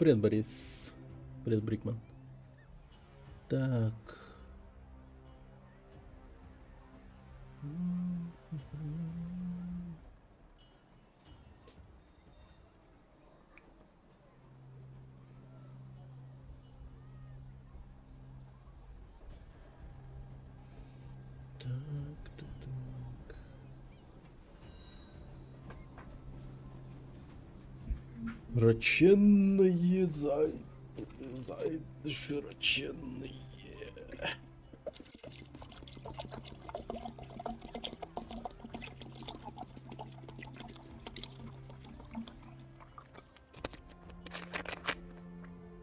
Привет, Борис. Привет, Брикман. Так. Так. Широченные широченные.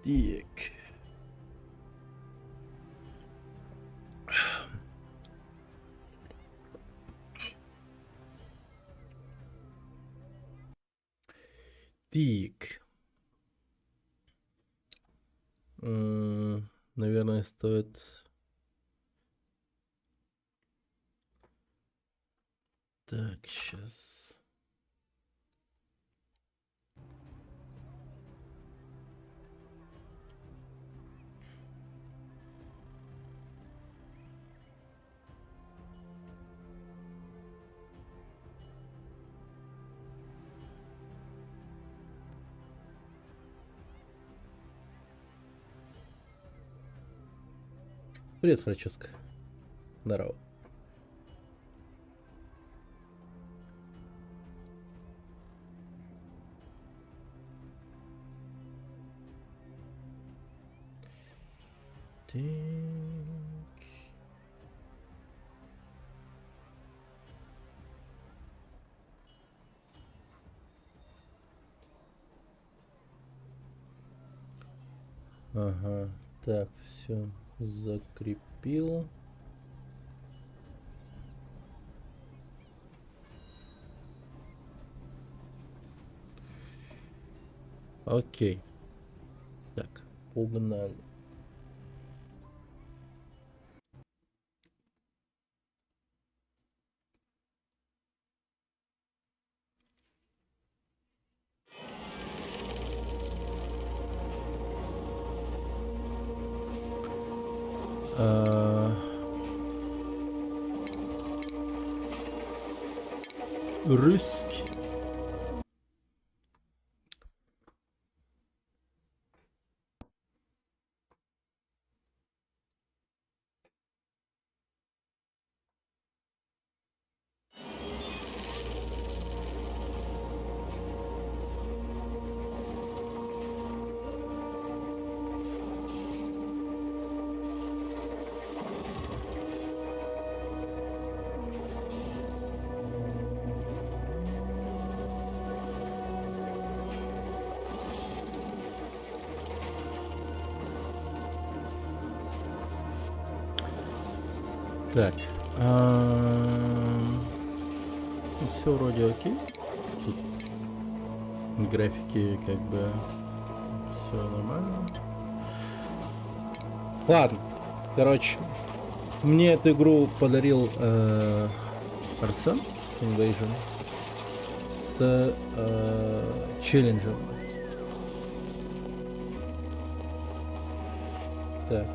Так. Так. Наверное, стоит... Так, сейчас... Привет, Франческо. Здорово. Так. Ага. Так, все закрепил. Окей. Так, погнали. Русский. Так. Все вроде окей. Тут графики как бы все нормально. Ладно. Короче, мне эту игру подарил Арсен Invasion с челленджем. Так.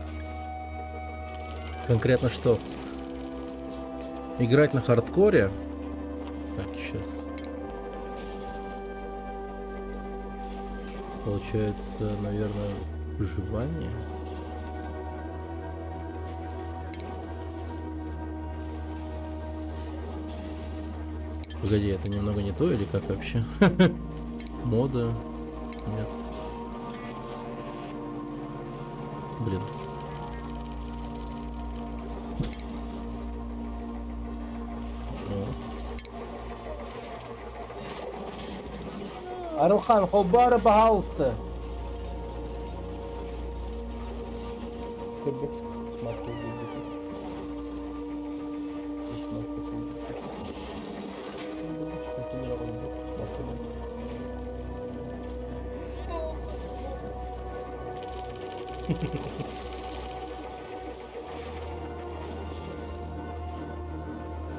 Конкретно что? Играть на хардкоре. Так, сейчас. Получается, наверное, выживание. Погоди, это немного не то или как вообще? Мода? Нет. Блин. Арухан, хобара бахалта.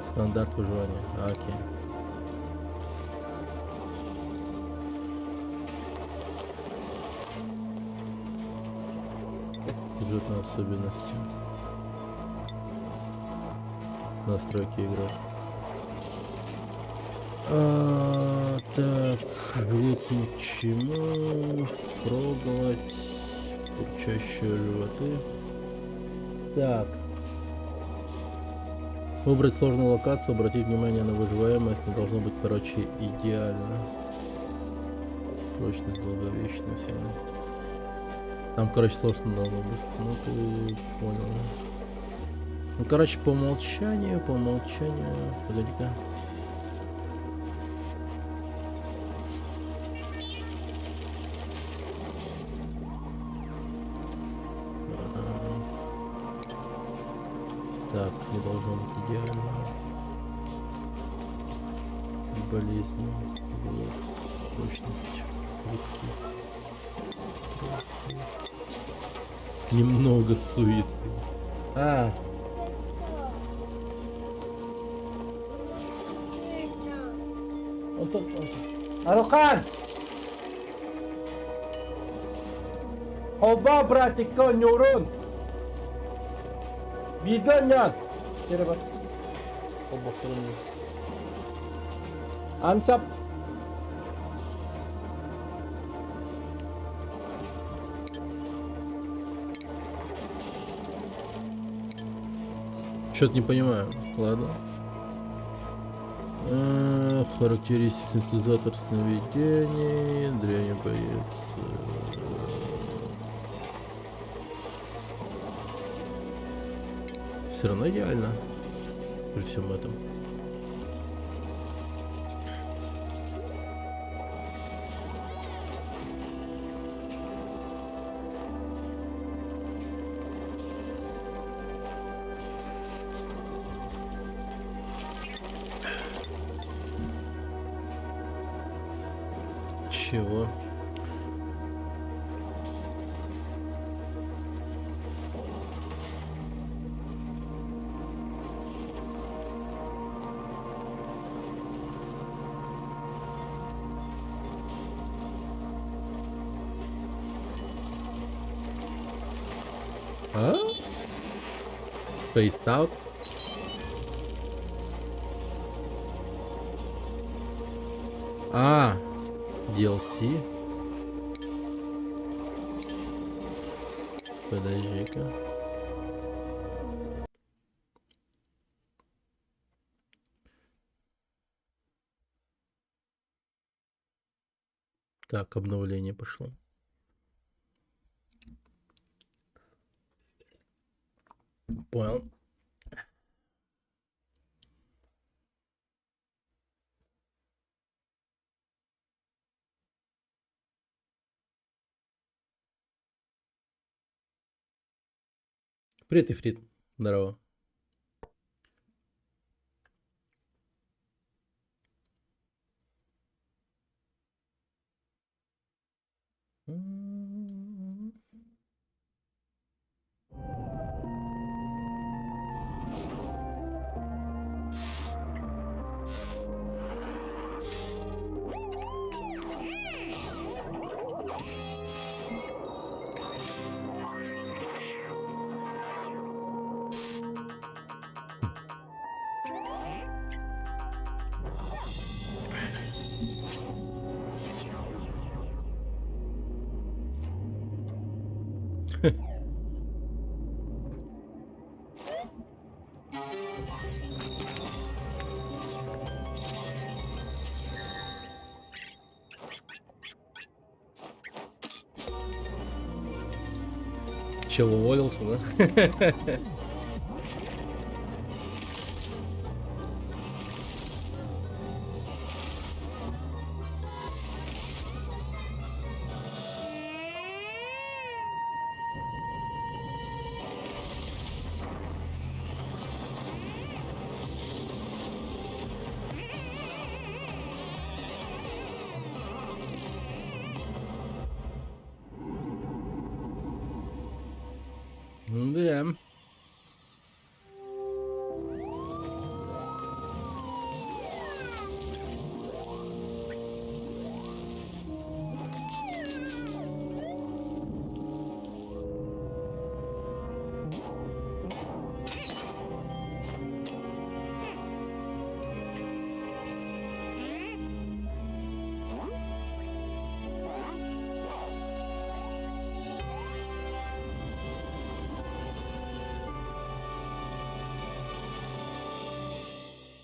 Стандарт выживания. Окей. сюжетные особенности. Настройки игры. Так, желудки ни к чему. Пробовать. Урчащие животы. Так. Выбрать сложную локацию, обратить внимание на выживаемость. Не должно быть, короче, идеально. Прочность долговечная, все. Там, короче, сложно должно быть. Ну, ты понял. Ну, короче, по умолчанию. Погоди-ка. Так, не должно быть идеально. Болезни. Вот. Прочность. Липкий. Немного суеты. Арухан! Хоба, братик, Нюрун! Видон yan. Kira ba? Obok ko lang. Ansap. Что-то не понимаю. Ладно. Характеристики синтезатор сновидений. Дрянь боец. Все равно идеально при всем этом. Чего? А? Spaced out? А, DLC? Подожди-ка. Так, обновление пошло. Понял. Привет, Ифрит. Здорово. Чел уволился, да? Да.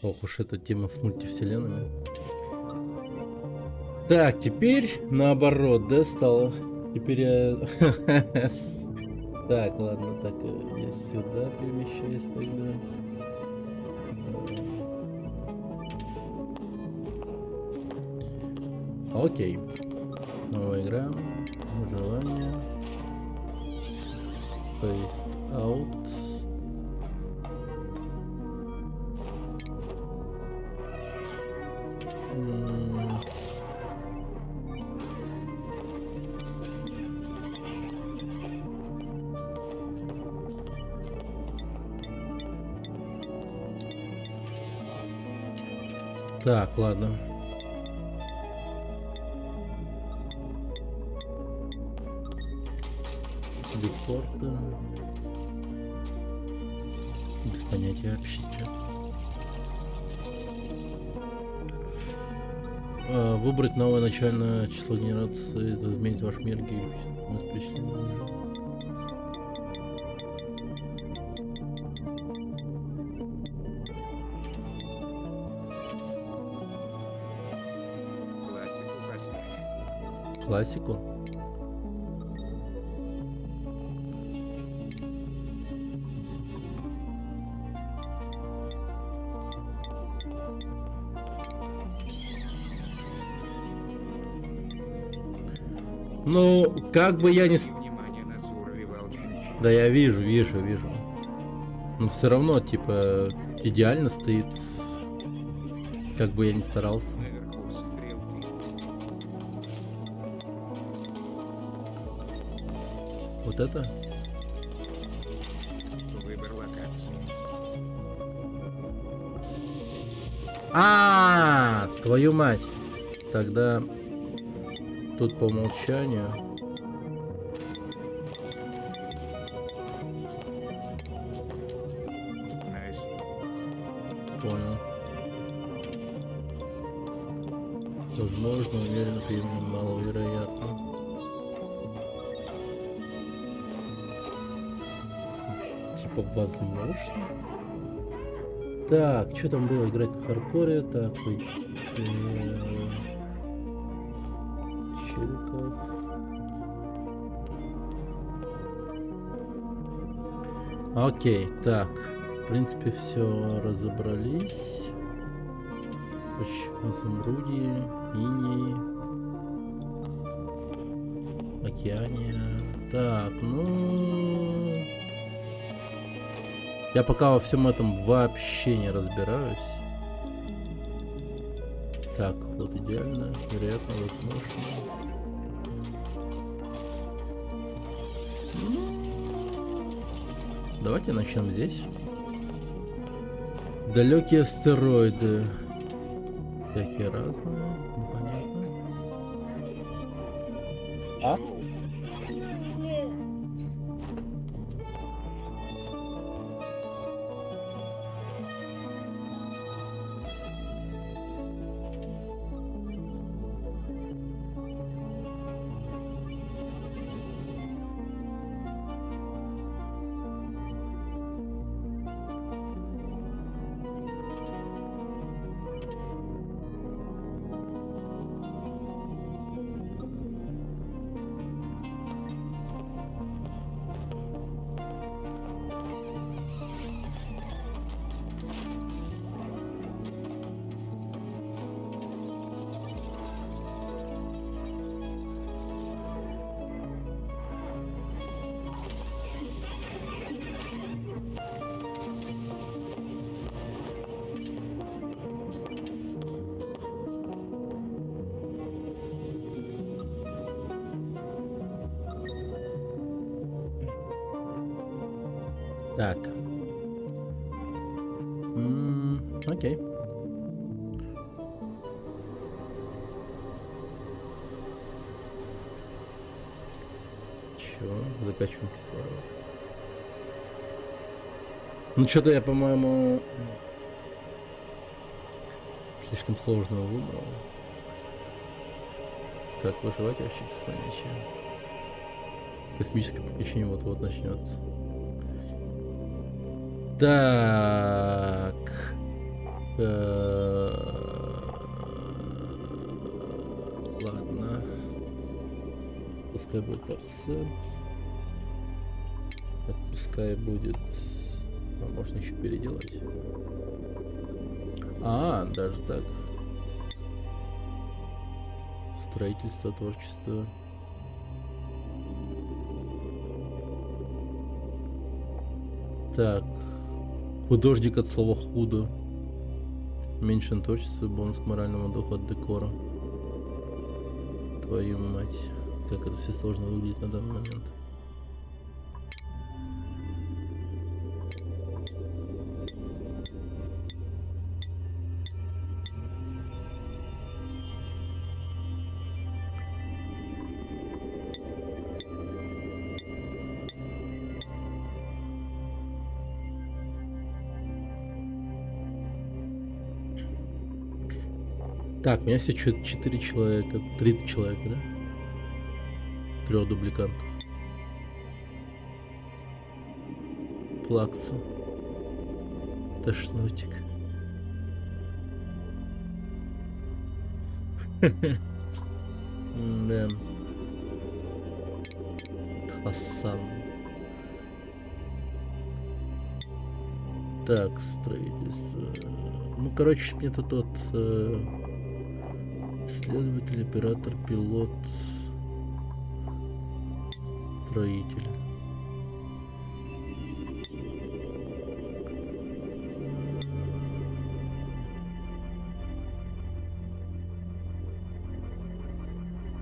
Ох уж эта тема с мультивселенными. Так, теперь наоборот, да, стало? Теперь я... Так, ладно, так, я сюда перемещаюсь тогда. Окей. Новая игра. Желание. Spaced out. Так, ладно. Репорта. Без понятия вообще что. Выбрать новое начальное число генерации, это изменить ваш мир. Классику поставь. Классику? Ну, как бы я не... Внимание на сурове волчинчи. Да я вижу. Но все равно, типа, идеально стоит. Как бы я ни старался. Наверху стрелки. Вот это? Выбор локации. Твою мать. Тогда тут по умолчанию. Найс. Понял. Возможно, уверенно, примерно, маловероятно. Типа возможно. Так, что там было играть на хардкоре? Так, Чириков. Окей, так. В принципе, все разобрались. Изумрудии, иней, океания. Так, ну... Я пока во всем этом вообще не разбираюсь. Так, вот идеально, вероятно, возможно. Давайте начнем здесь. Далекие астероиды. Всякие разные, непонятно. Так. Окей. Чё? Закачиваем кислород. Ну, что-то я, по-моему, слишком сложного выбрал. Как выживать вообще без понятия. Космическое приключение вот-вот начнется. Так. Ладно. Пускай будет Арсен. Пускай будет... А можно еще переделать. Даже так. Строительство, творчество. Так. Художник от слова худо. Меньше на творчество, бонус к моральному духу от декора. Твою мать. Как это все сложно выглядит на данный момент. Так, у меня все 4 человека, 3 человека, да? 3 дубликантов. Плакса. Тошнотик. Да. Хасан. Так, строительство. Ну, короче, мне тут тот... Исследователь, оператор, пилот, строитель.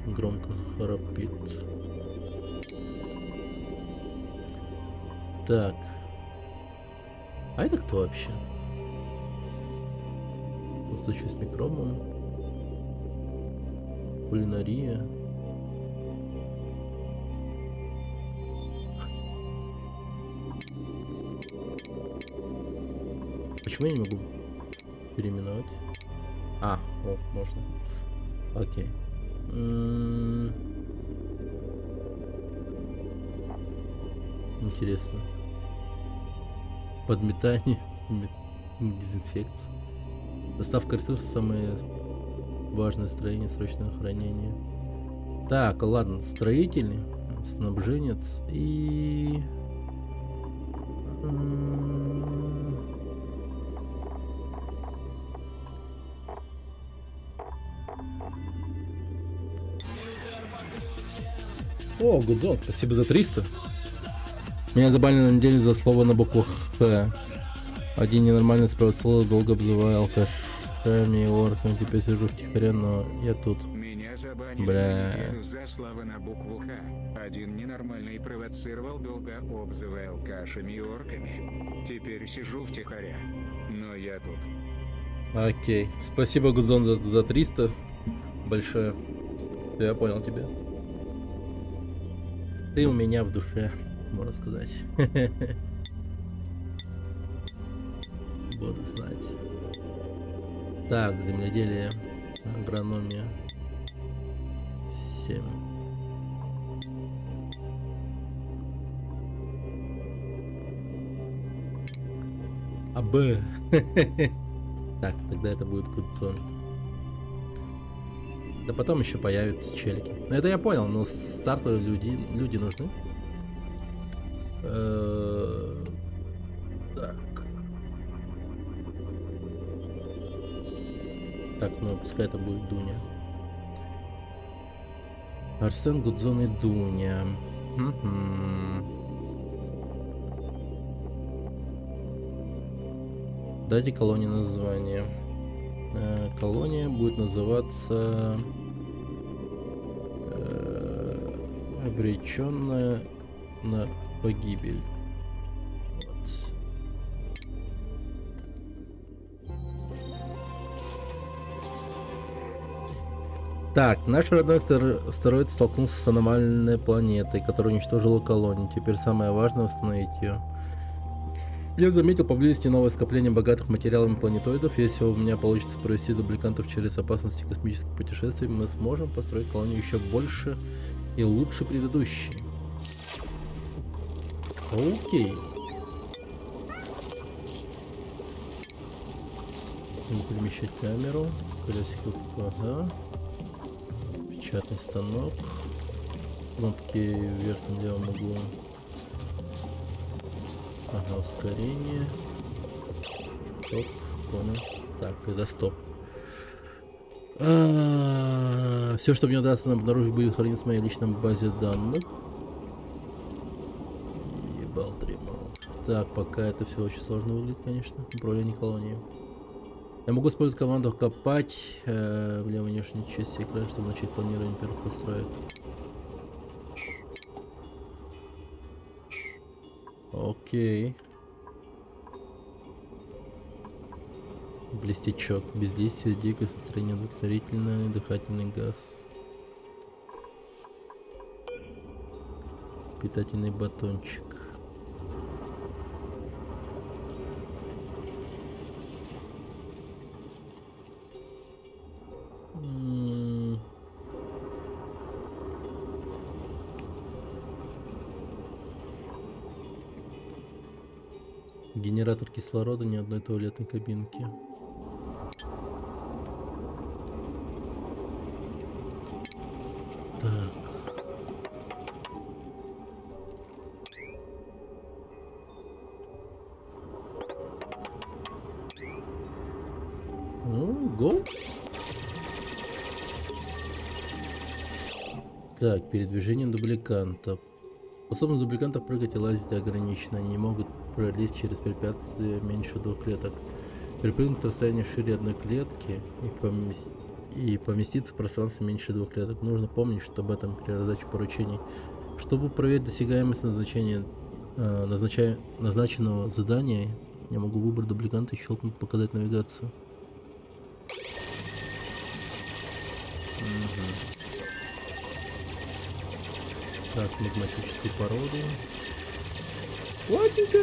Громко храпит. Так. А это кто вообще? Постучу с микромом. Кулинария. Почему я не могу переименовать? Можно. Окей. Интересно. Подметание. Дезинфекция. Доставка ресурсов, самые важное строение, срочное хранение. Так, ладно, строительный, снабженец и... О, Гудзон, спасибо за 300. Меня забанили на неделю за слово на букву Х. Один ненормальный спровоцировал, долго обзывая алкашами и орками. Теперь сижу втихаря, но я тут. Меня забанили Бля. на неделю за слова на букву Х. Один ненормальный провоцировал, долго обзывая алкашами и орками. Теперь сижу втихаря, но я тут. Окей. Спасибо, Гудзон, за 300. Большое. Я понял тебя. Ты у меня в душе, можно сказать. Буду знать. Так, земледелие, агрономия. 7. АБ. Так, тогда это будет Гудзон. Да потом еще появятся челики. Ну это я понял, но стартовые люди нужны. Так. Так, ну пускай это будет Дуня. Арсен, Гудзон и Дуня. Дайте колонии название. Колония будет называться обреченная на погибель. Вот. Так, наш родной астероид столкнулся с аномальной планетой, которая уничтожила колонию. Теперь самое важное восстановить ее. Я заметил поблизости новое скопление богатых материалами планетоидов. Если у меня получится провести дубликантов через опасности космических путешествий, мы сможем построить колонию еще больше и лучше предыдущей. Окей. Могу перемещать камеру. Колесико. Ага. Печатный станок. Кнопки в верхнем левом углу. Ага, ускорение. Стоп, понял. Так, тогда стоп. Все, что мне удастся обнаружить, будет храниться в моей личной базе данных. Ебал дремал. Так, пока это все очень сложно выглядит, конечно. Управление колонией. Я могу использовать команду копать в левой нижней части экрана, чтобы начать планирование первых построек. Окей. Блестячок. Бездействие, дикое состояние, удовлетворительный дыхательный газ. Питательный батончик. Генератор кислорода, ни одной туалетной кабинки. Так. Ну, го. Так, передвижение дубликантов. Способность дубликантов прыгать и лазить ограничена. Они не могут пролезть через препятствия меньше 2 клеток. Перепрыгнуть расстояние шире одной клетки и поместиться в пространстве меньше 2 клеток. Нужно помнить, что об этом при раздаче поручений. Чтобы проверить досягаемость назначенного задания, я могу выбрать дубликанта и щелкнуть показать навигацию. Так, магматическую породу. Ладненько.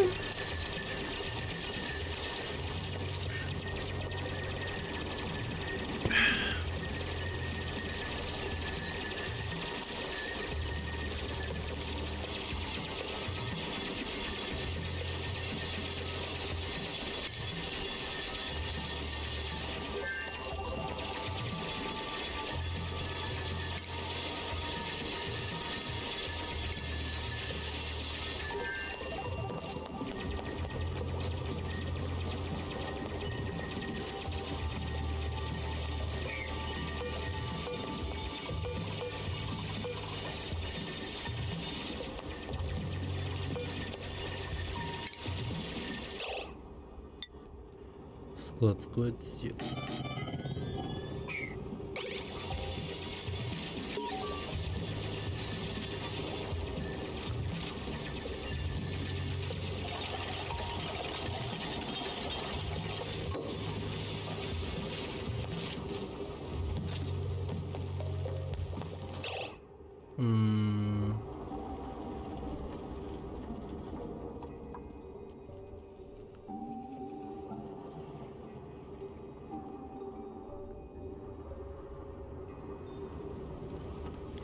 Складской отсек.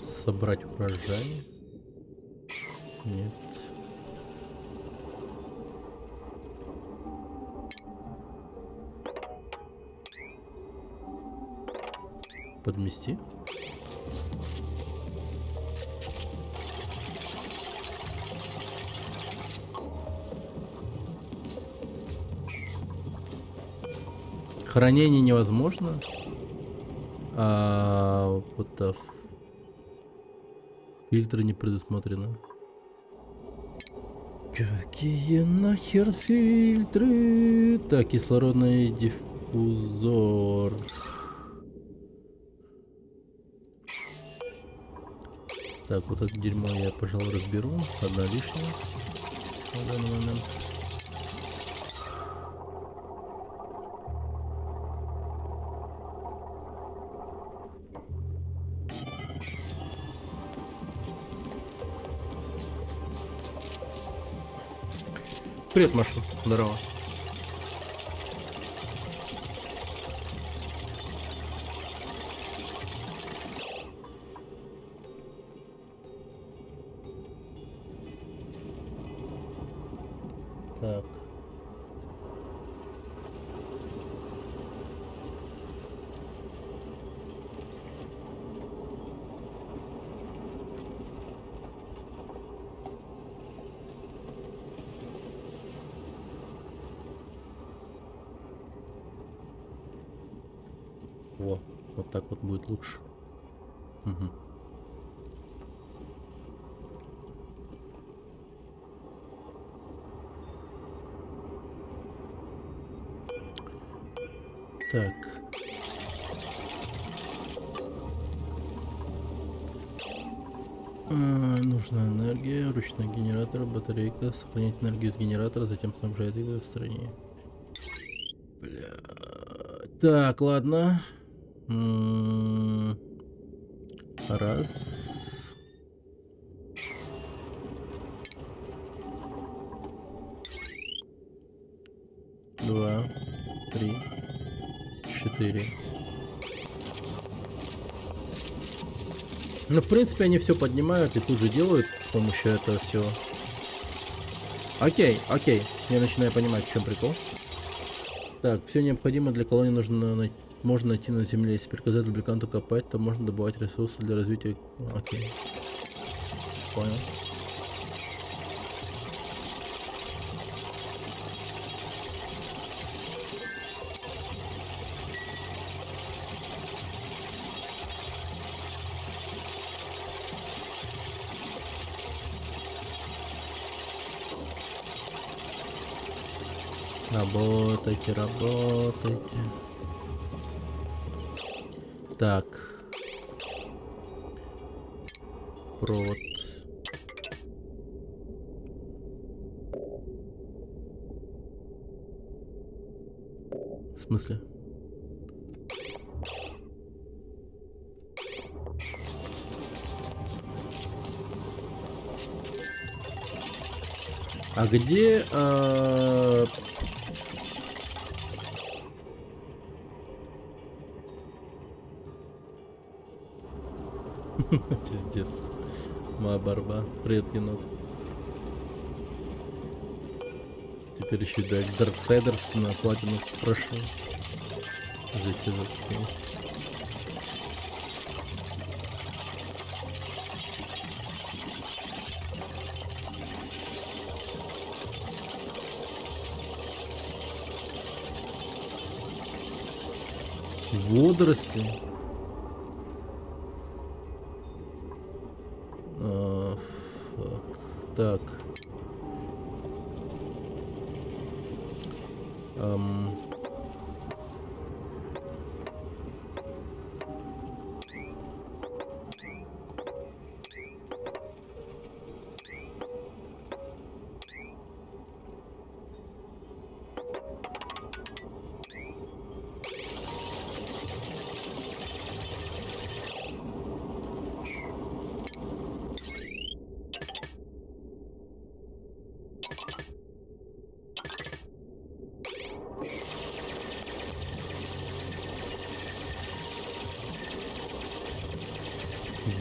Собрать урожай? Нет. Подмести? Хранение невозможно. Вот фильтры не предусмотрены. Какие нахер фильтры? Так, кислородный диффузор. Так, вот это дерьмо я, пожалуй, разберу. Одна лишняя на данный момент. Привет, Маша. Здорово. Так. Во, вот так вот будет лучше. Мгм. Так. Нужна энергия, ручной генератор, батарейка, сохранять энергию из генератора, затем снабжать их в стране. Бля. Так, ладно. Раз. Два. Три. Четыре. Ну, в принципе, они все поднимают и тут же делают с помощью этого всего. Окей, окей. Я начинаю понимать, в чем прикол. Так, все необходимое для колонии можно найти на земле. Если приказать дубликанту копать, то можно добывать ресурсы для развития. Окей. Понял. Работайте, работайте. Так. Провод. В смысле? А где... Пиздец. Моя борьба. Привет, енот. Теперь еще да, Дарксайдерс на платину прошел. Жесть, жесть, конечно. Водоросли. Так.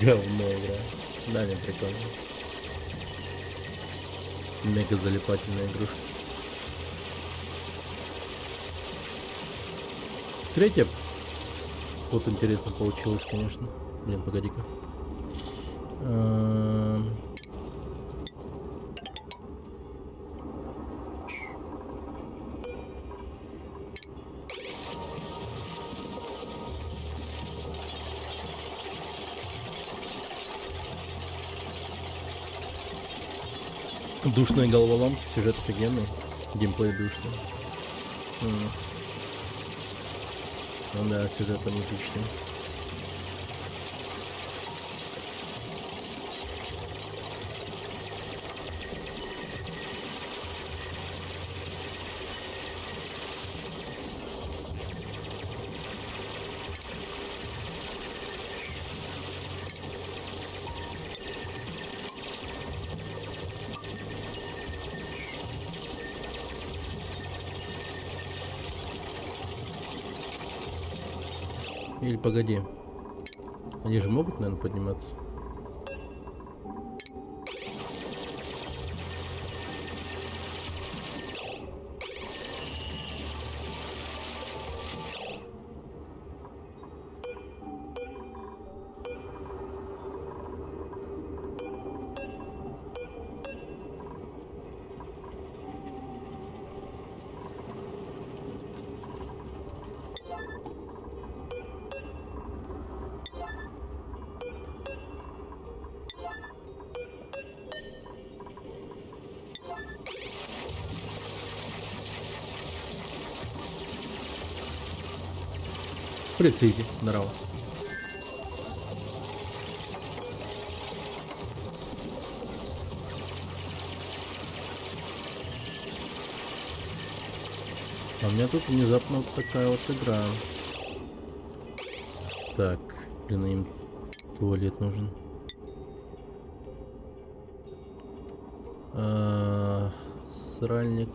Говно игра. Да, не прикольно. Мега залипательная игрушка. Третья. Вот интересно получилось, конечно. Блин, погоди-ка. Душные головоломки, сюжет офигенный, геймплей душный. Ну да, сюжет там отличный. Или погоди. Они же могут, наверное, подниматься. Привет, Изи. Здорово. А у меня тут внезапно вот такая вот игра. Так, блин, им туалет нужен. Сральник.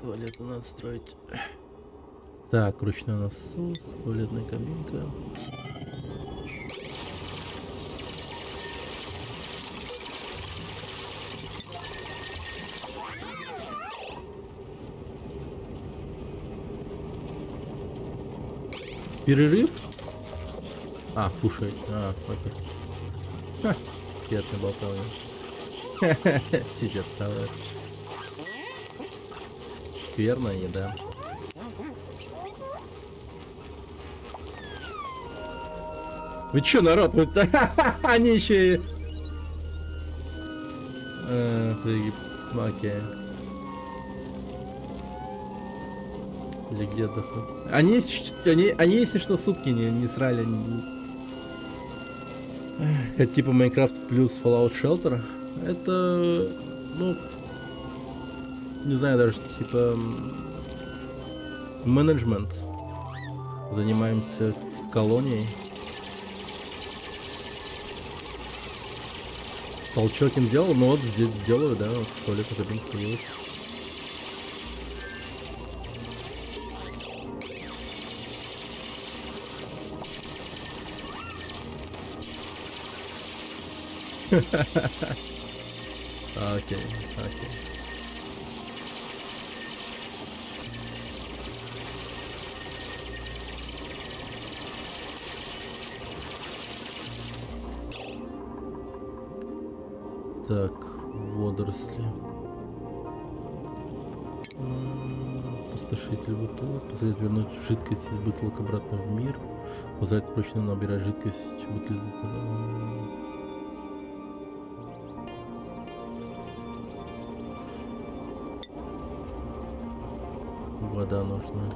Туалет надо строить. Так, ручной насос, туалетная кабинка. Перерыв? А, кушать. А, окей. Ха, приятно болтовня. Сидят там. Скверная еда. Вы чё, народ? Вы... Они еще и... Окей. Или где отдохнуть? Они, если что, сутки не срали. Это типа Minecraft плюс Fallout Shelter. Это... Ну... Не знаю, даже типа... Менеджмент. Занимаемся колонией. Толчок им делал, но вот здесь делаю, да, вот в туалете кабинка появилась. Окей, окей. Так, водоросли. Пустошитель бутылок. Позволяет вернуть жидкость из бутылок обратно в мир. Позволяет вручную набирать жидкость бутылок. Вода нужна.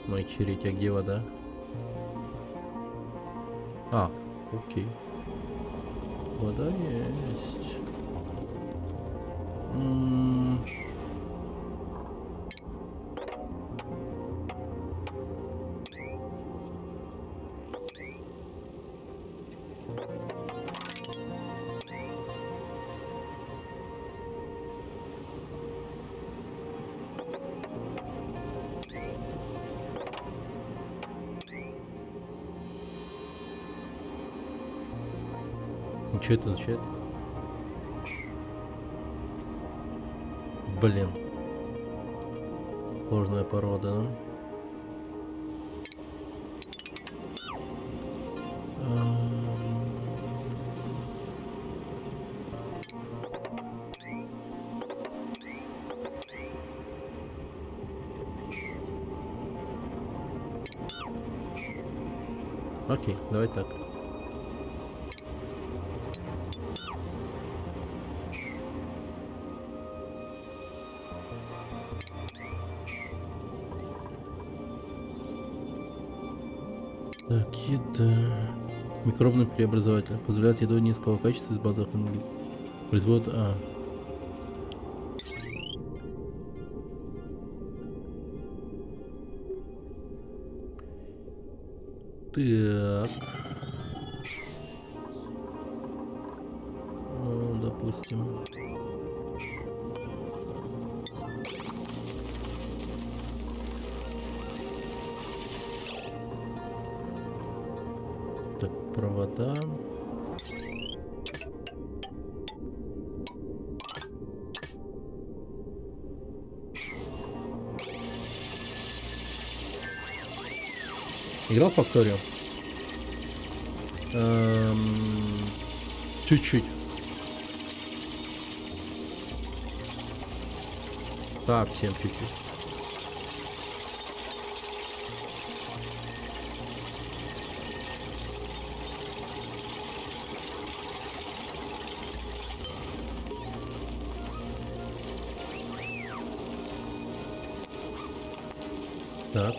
Мой черить, а где вода? А, окей. Вода есть. Что это означает? Блин. Сложная порода, да? Окей, давай так. Так, еда. Микробный преобразователь. Позволяет еду низкого качества из базовых ингредиентов. Производит... А. Так. Ну, допустим. Так, провода. Играл в Факторию? Чуть-чуть. Совсем чуть-чуть. Так.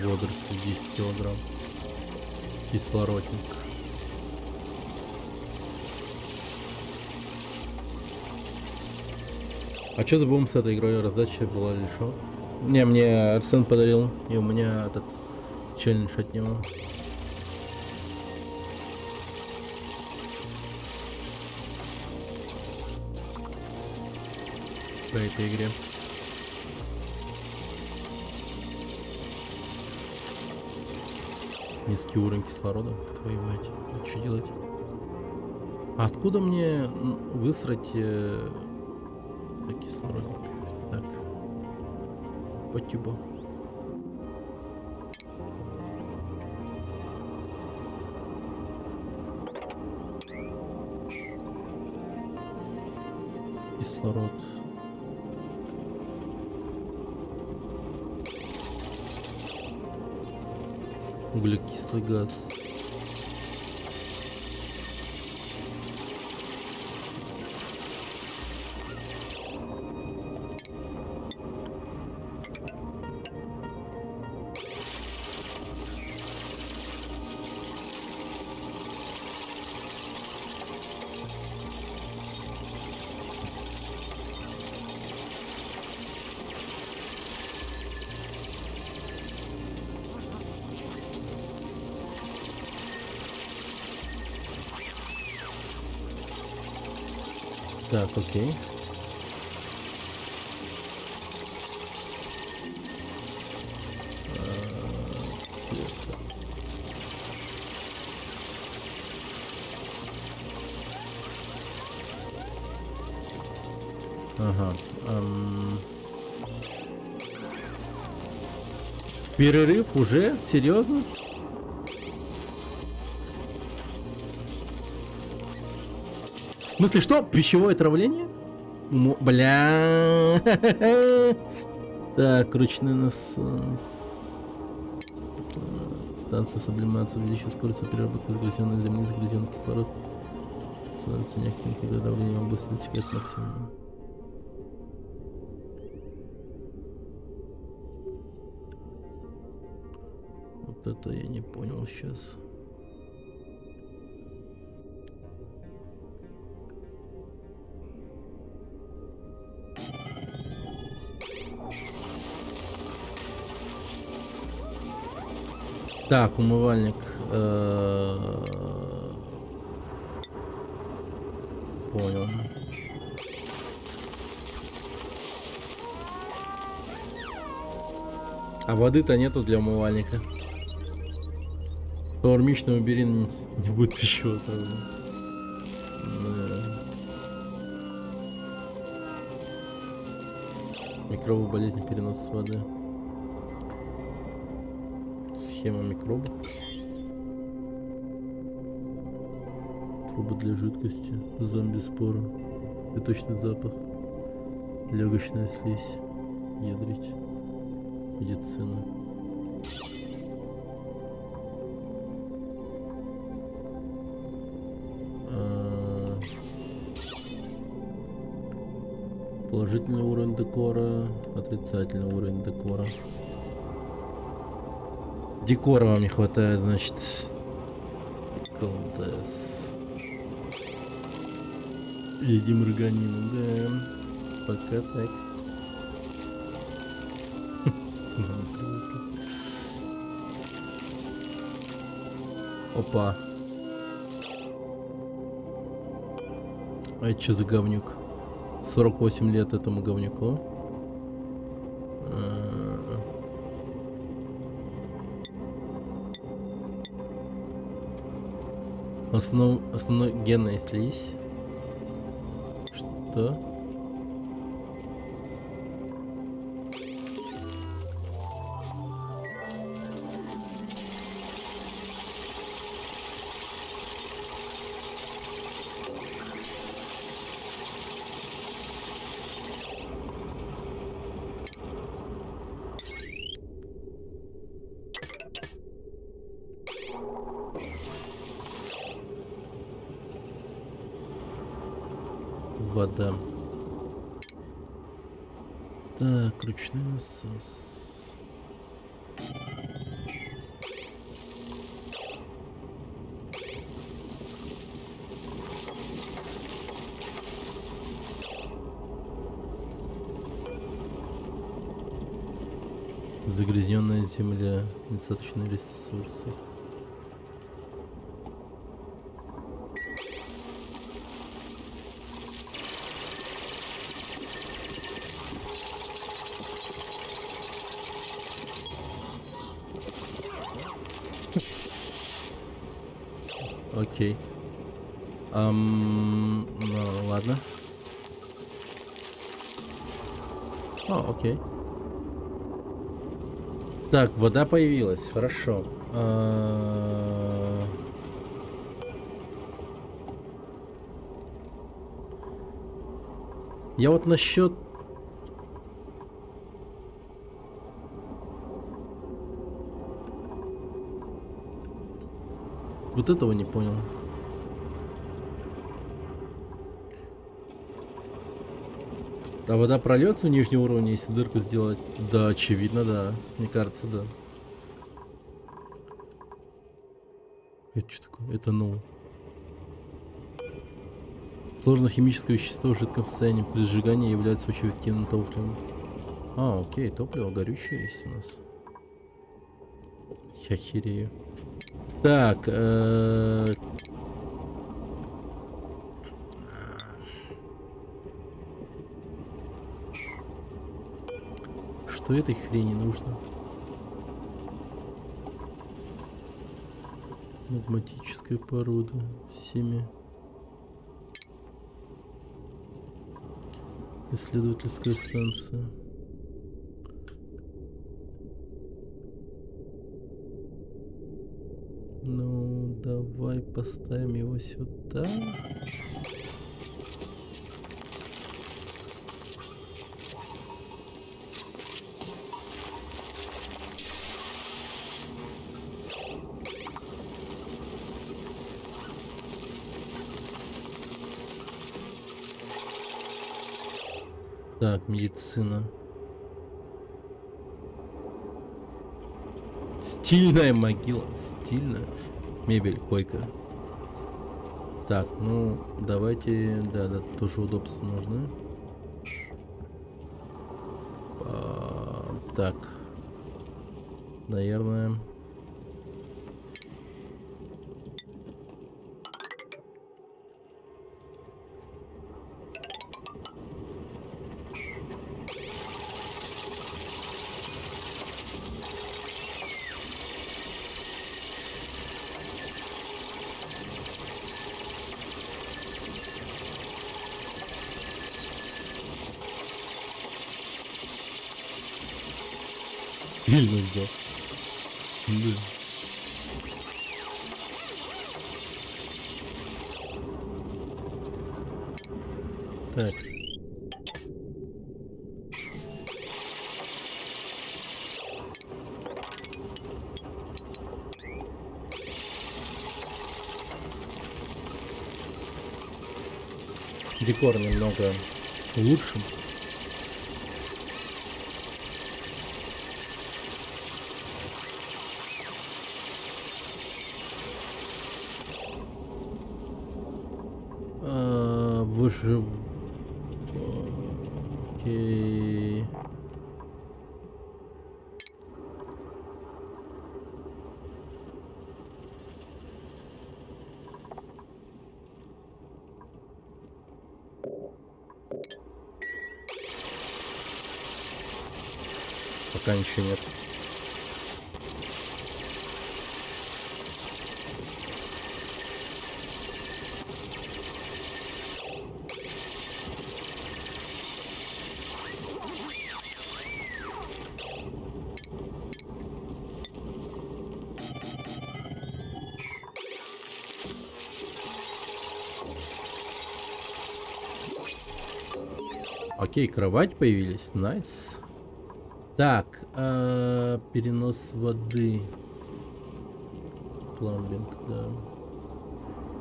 Водоросли 10 килограмм. Кислородник. А что будем с этой игрой? Раздача была или что? Не, мне Арсен подарил, и у меня этот челлендж от него. По этой игре. Низкий уровень кислорода. Твою мать. А что делать? А откуда мне высрать кислородник? Так. По тюбу. Кислород. Углекислый газ. Так, окей. Ага. Перерыв уже? Серьезно? В смысле, что? Пищевое отравление? Бля. Так, ручной насос. Станция сублимации увеличивает скорость переработки загрязненной земли, загрязненный кислород. Становится мягким, когда давление в области достигает максимума. Вот это я не понял сейчас. Так, умывальник. Понял. А воды-то нету для умывальника. Шаурмичный убери, не будет пищевого отравления. Микробы болезни переноса с воды. Схема микробов. Трубы для жидкости. Зомби-споры. Цветочный запах. Легочная слизь. Ядрить. Медицина. Положительный уровень декора, отрицательный уровень декора. Декора вам не хватает, значит. Колдес. Едим органину, да. Пока так. Опа. А это что за говнюк? 48 лет этому говнюку. Основной генная слизь. Что? Вода. Так, ручной насос. Загрязненная земля, недостаточно ресурсов. Окей. Ну ладно. Окей. Так, вода появилась, хорошо. Я вот насчет... Вот этого не понял. А вода прольется в нижний уровень, если дырку сделать? Да, очевидно, да. Мне кажется, да. Это что такое? Это ну. Сложное химическое вещество в жидком состоянии при сжигании является очень эффективным топливом. Окей, топливо горючее есть у нас. Я херею. Так, что этой хрени нужно? Магматическая порода, семя. Исследовательская станция. Ну, давай поставим его сюда. Так, медицина. Стильная могила. Стильная. Мебель, койка. Так, ну, давайте... Да, тоже удобство нужно. Так. Наверное... Сильно ждал. Да. Так. Декор немного лучше. Выжив... Окей. Пока ничего нет. Окей, кровать появились. Найс. Так, перенос воды. Пламбинг, да.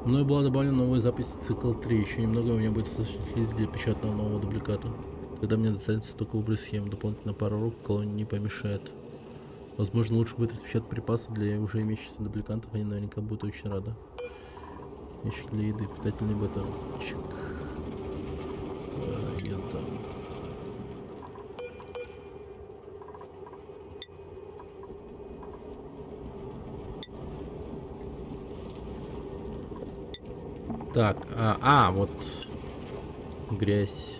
Мною была добавлена новая запись в цикл 3. Еще немного у меня будет осуществить для печатного нового дубликата. Когда мне достанется только выбрать схему, дополнительно пару рук колонии не помешает. Возможно, лучше будет распечатать припасы для уже имеющихся дубликантов. Они наверняка будут очень рады. Ящик для еды, питательный батончик. Еда. Так, вот грязь.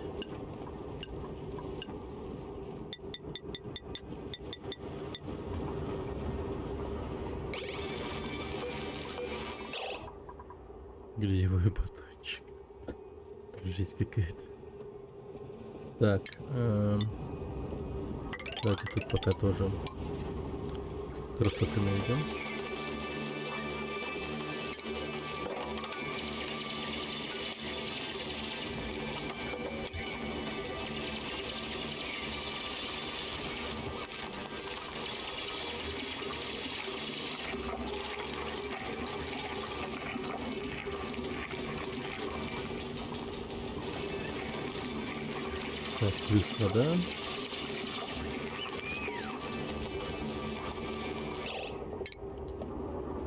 Грязевой батончик. Жесть какая-то. Так, давайте тут пока тоже красоты найдем. Так, плюс вода.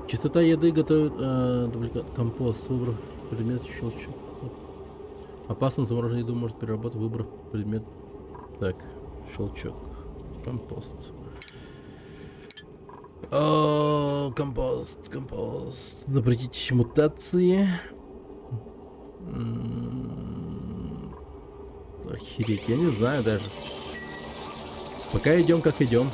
Чистота еды готовит дубликат компост, выбрав предмет щелчок. Опасно замороженную еду может переработать, выбрав предмет. Так, щелчок. Компост. О, компост. Запретить мутации. Охереть, я не знаю даже. Пока идем, как идем.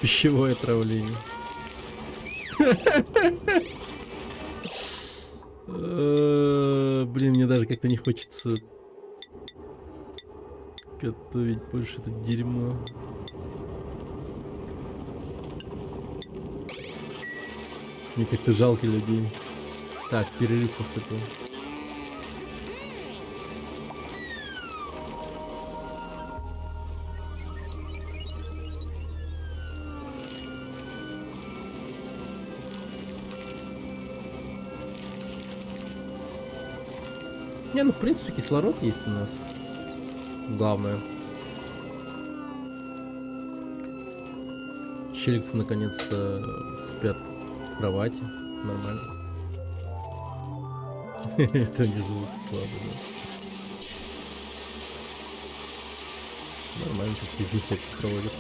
Пищевое отравление. Блин, мне даже как-то не хочется готовить больше это дерьмо. Мне как-то жалко людей. Так, перерыв поступил. Не, ну в принципе кислород есть у нас. Главное. Челиксы наконец-то спят в кровати. Нормально. Это не живут слабо, да. Нормально, так дезинфекцию проводят.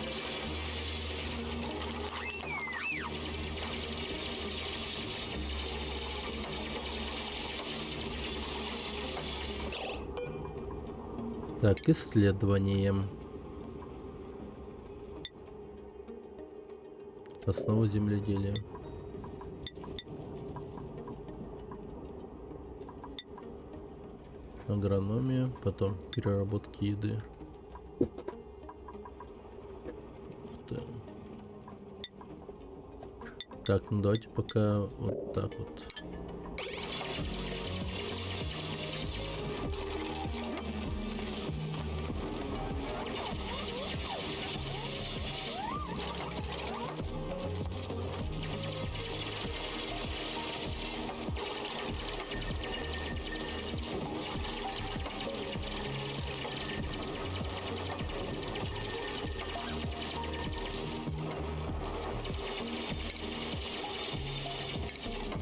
Так, исследование. Основа земледелия. Агрономия, потом переработки еды. Ух ты. Так, ну давайте пока вот так вот.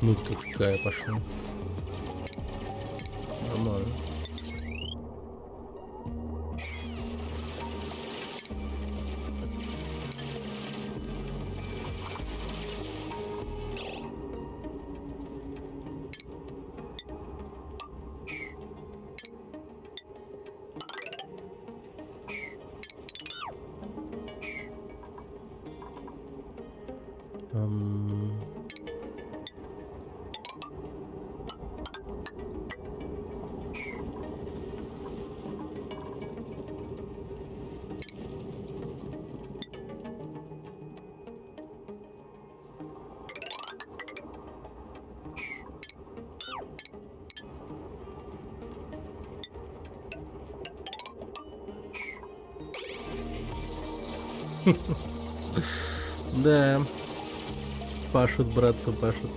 Музыка какая пошла. Нормально. Да. Пашут, братцы, пашут.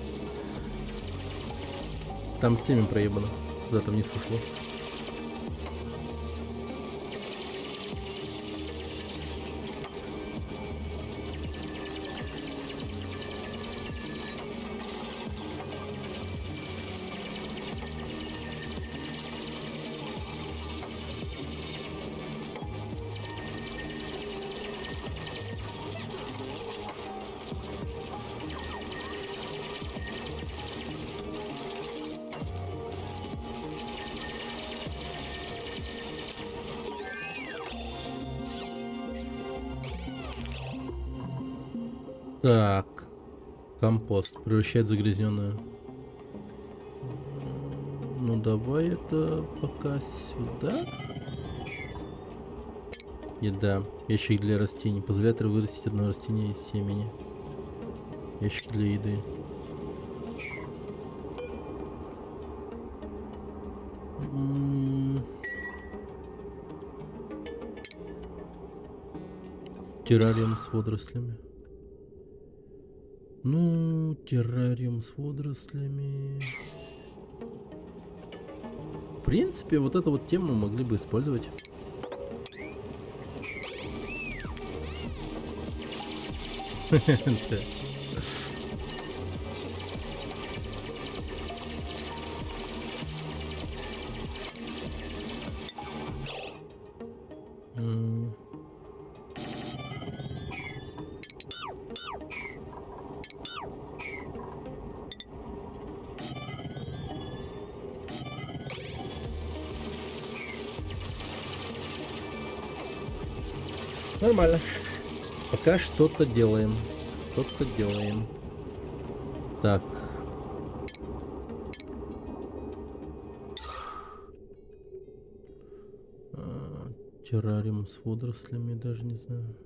Там с ними проебано. Куда там не ушло. Так. Компост. Превращает загрязненную. Ну давай это пока сюда. Еда. Ящик для растений. Позволяет вырастить одно растение из семени. Ящик для еды. Террариум с водорослями. Ну, террариум с водорослями. В принципе, вот эту вот тему могли бы использовать. Нормально. Пока что-то делаем. Что-то делаем. Так. Террариум с водорослями, даже не знаю.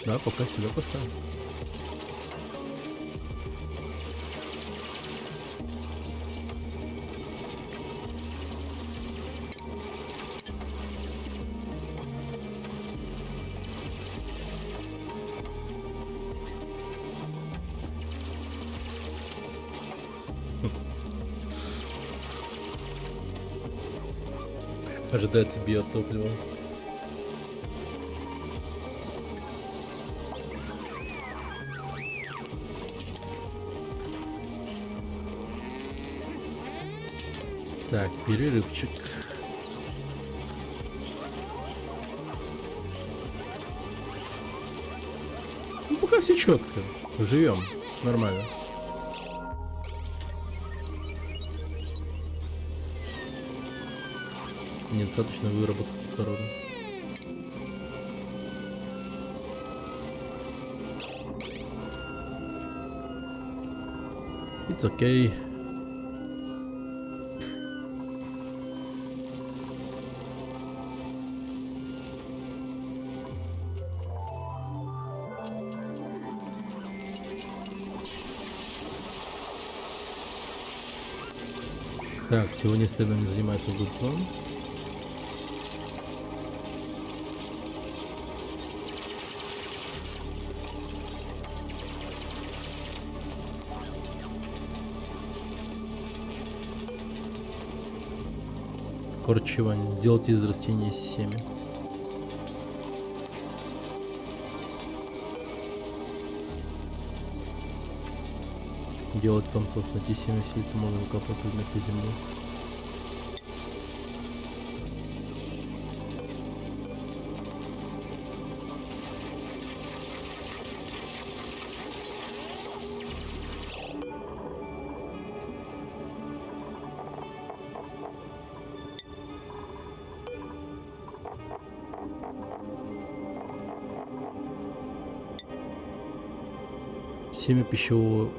Да, пока сюда поставим. Ожидается биотопливо. Так, перерывчик. Ну, пока все четко. Живем. Нормально. Недостаточно выработки кислорода. It's okay. Так, сегодня исследованием занимается Гудзон. Корчевание. Сделать из растения семя. Делать компост. Найти семя сельца можно выкапывать предметы земли. Семя пищевого...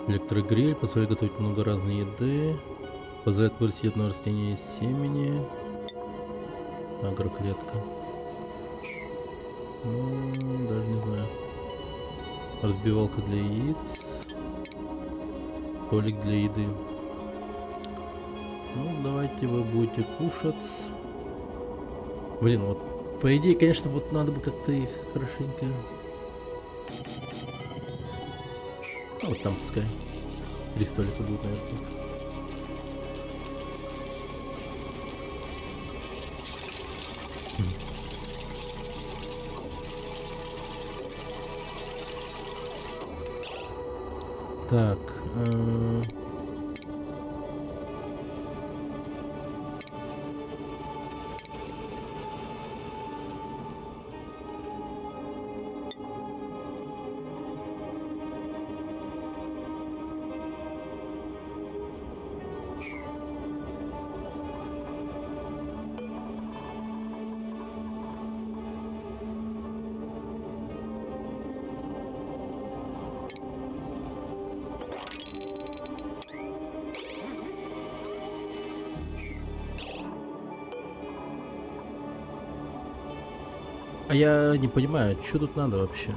Электрогриль позволяет готовить много разной еды. Позволяет вырастить одно растение из семени. Агроклетка. Даже не знаю. Разбивалка для яиц. Столик для еды. Ну, давайте вы будете кушать. Блин, вот по идее, конечно, вот надо бы как-то их хорошенько. А вот там пускай. 3 столика будут, наверное. Так. А я не понимаю, что тут надо вообще?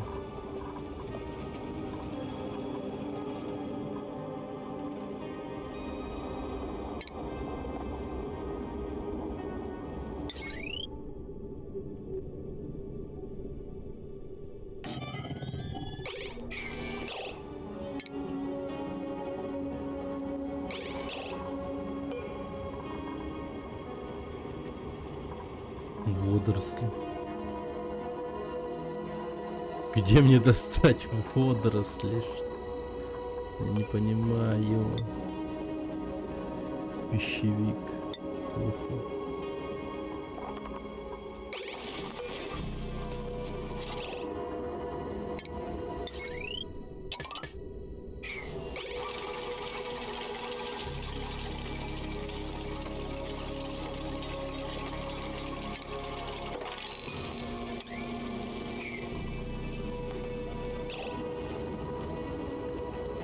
Водоросли. Где мне достать водоросли? Я не понимаю. Пищевик. Тофу.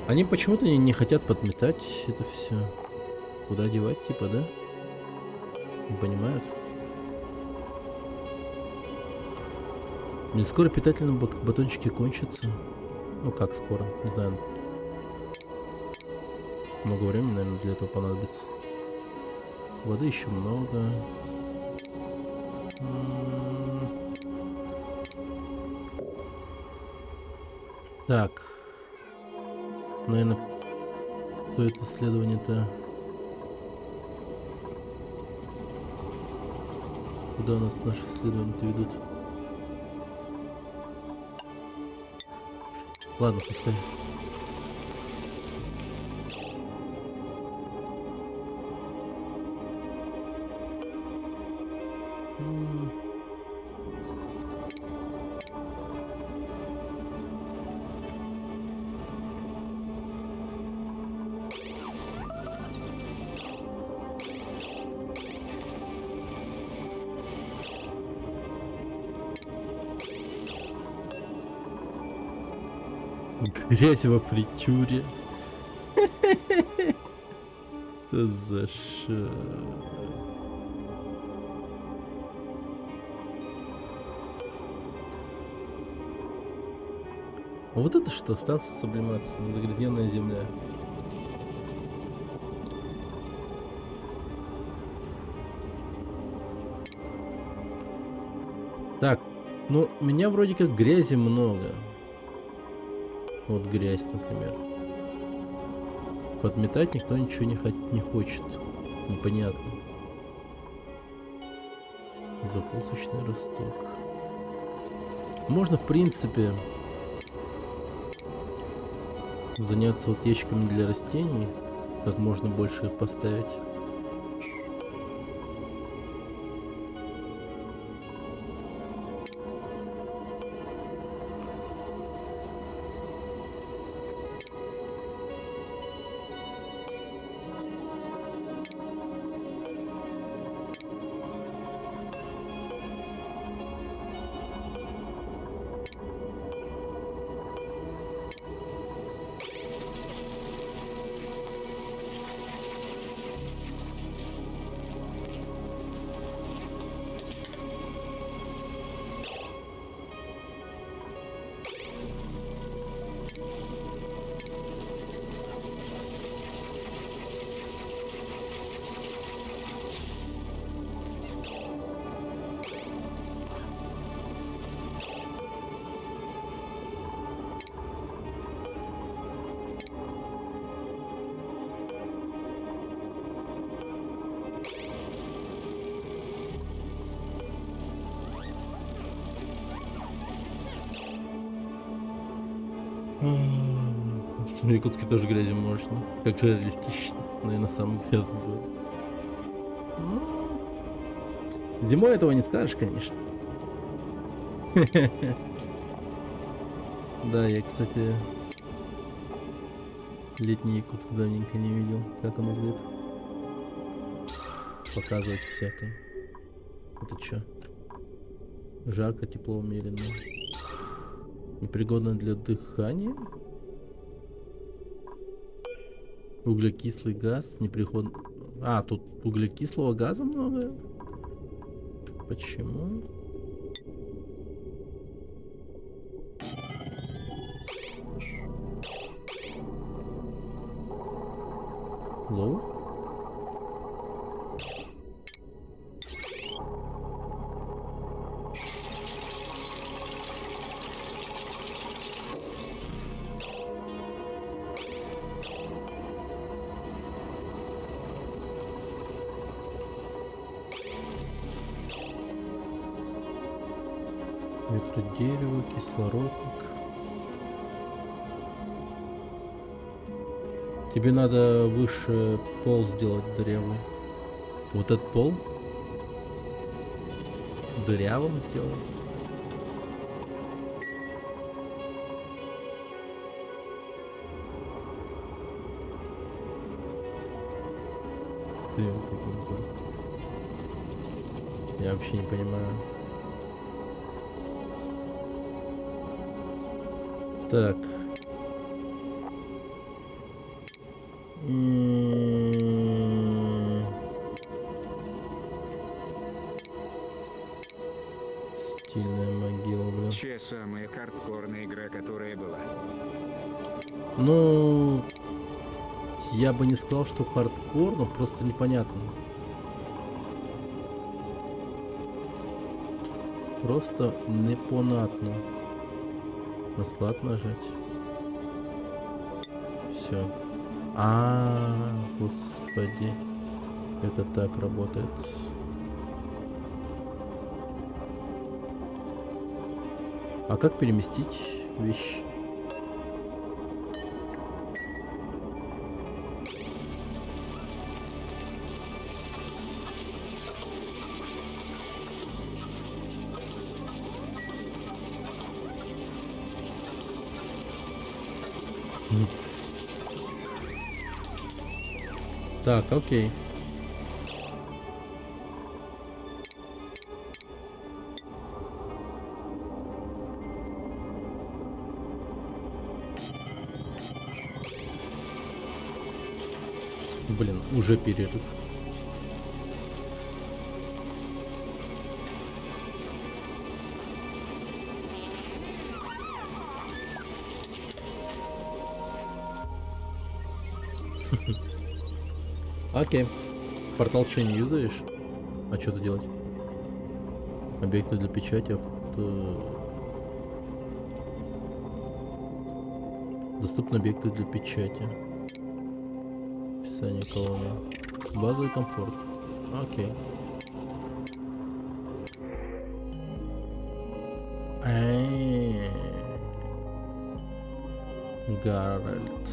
Они почему-то не хотят подметать это все. Куда девать, типа, да? Не понимают. Блин, скоро питательные батончики кончатся. Ну как скоро, не знаю. Много времени, наверное, для этого понадобится. Воды еще много. Так. Наверное, стоит исследование-то. Куда у нас наши исследования-то ведут? Ладно, пускай. Грязь во фритюре. Это за что? А вот это что? Станция сублимации. Загрязненная земля. Так, ну, у меня вроде как грязи много. Вот грязь, например. Подметать никто ничего не хочет. Непонятно. Закусочный росток. Можно, в принципе, заняться вот ящиками для растений. Как можно больше поставить. В Якутске тоже грязи можно. Как же реалистично. Наверное, самый грязный город. Ну, зимой этого не скажешь, конечно. Да, я, кстати, летний Якутск давненько не видел. Как он выглядит. Показывать всякое. Это чё? Жарко, тепло, умеренно. Непригодно для дыхания. Углекислый газ, непригодно... А, тут углекислого газа много? Почему? Лоу? Ветродерево, кислородник. Тебе надо выше пол сделать дырявый. Вот этот пол дырявым сделать. Блин, как это за- Я вообще не понимаю. Так. Стильная могила, блин. Че самая хардкорная игра, которая была? Ну, я бы не сказал, что хардкор, но просто непонятно. Просто непонятно. На склад нажать. Все. Господи. Это так работает. А как переместить вещь? Так, окей. Блин, уже перерыв. Окей. Портал что, не юзаешь? А что-то делать? Объекты для печати. Доступны объекты для печати. Описание колонны. Базовый комфорт. Окей. Гарольд.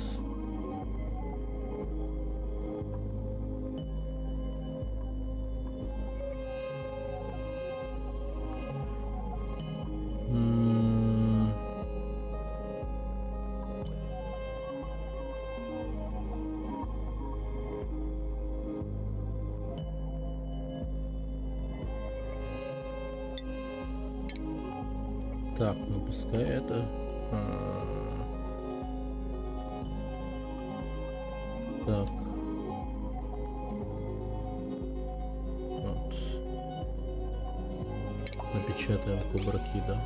Так, ну пускай это. Так. Вот. Напечатаем кубраки, да.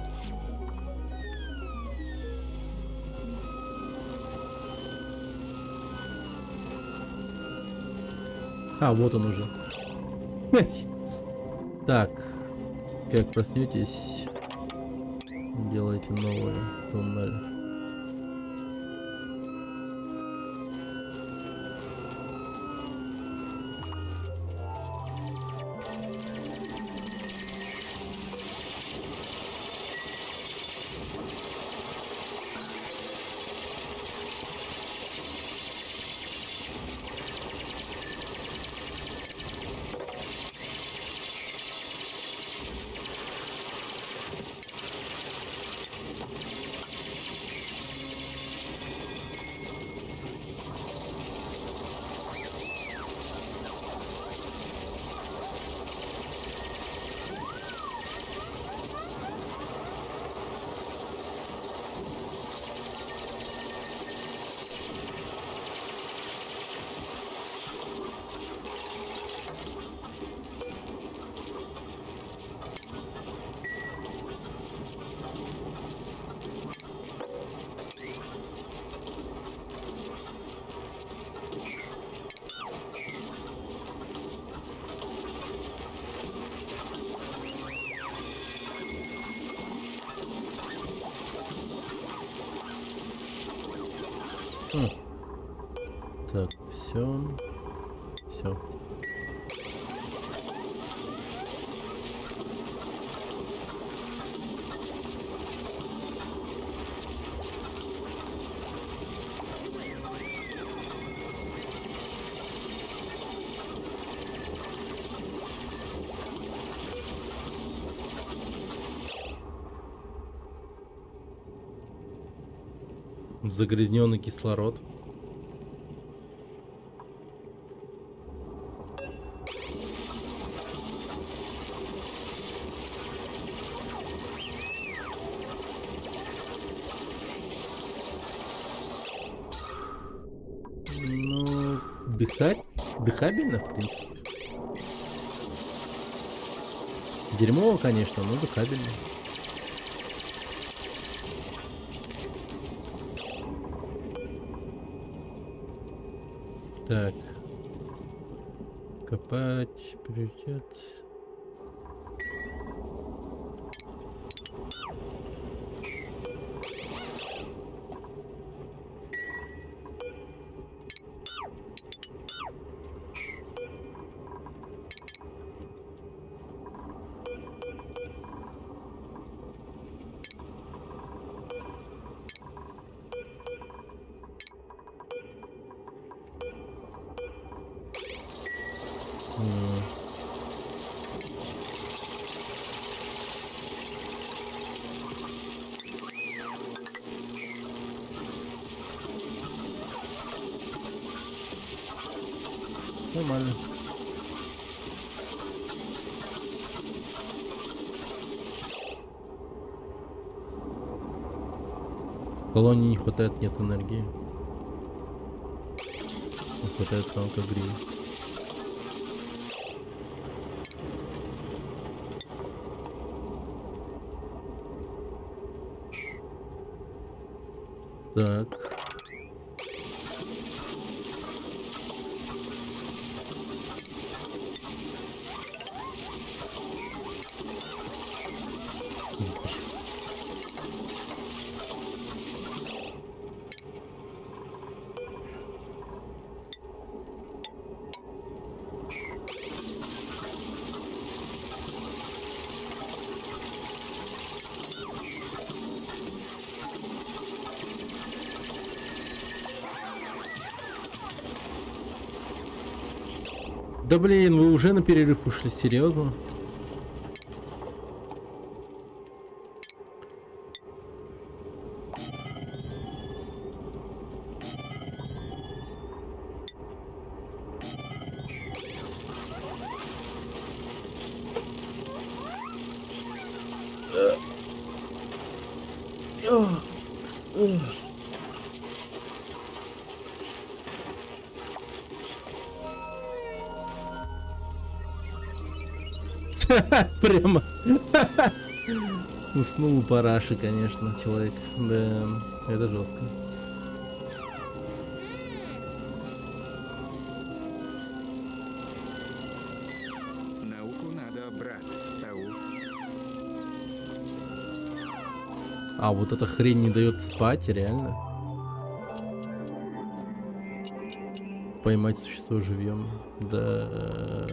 А, вот он уже. Так. Как проснетесь, делайте новый туннель. М. Так, все. Все. Загрязненный кислород. Ну, дыхабельно, в принципе. Дерьмово, конечно, но дыхабельно. Так. Копать, приоритет. М. Нормально. Колонии не хватает, нет энергии. Не хватает алкогрия. Так. Да блин, вы уже на перерыв ушли, серьезно? Прямо. Уснул у параши, конечно, человек. Да, это жестко. Науку надо, брат. Ауф. А вот эта хрень не дает спать, реально. Поймать существо живьем. Да,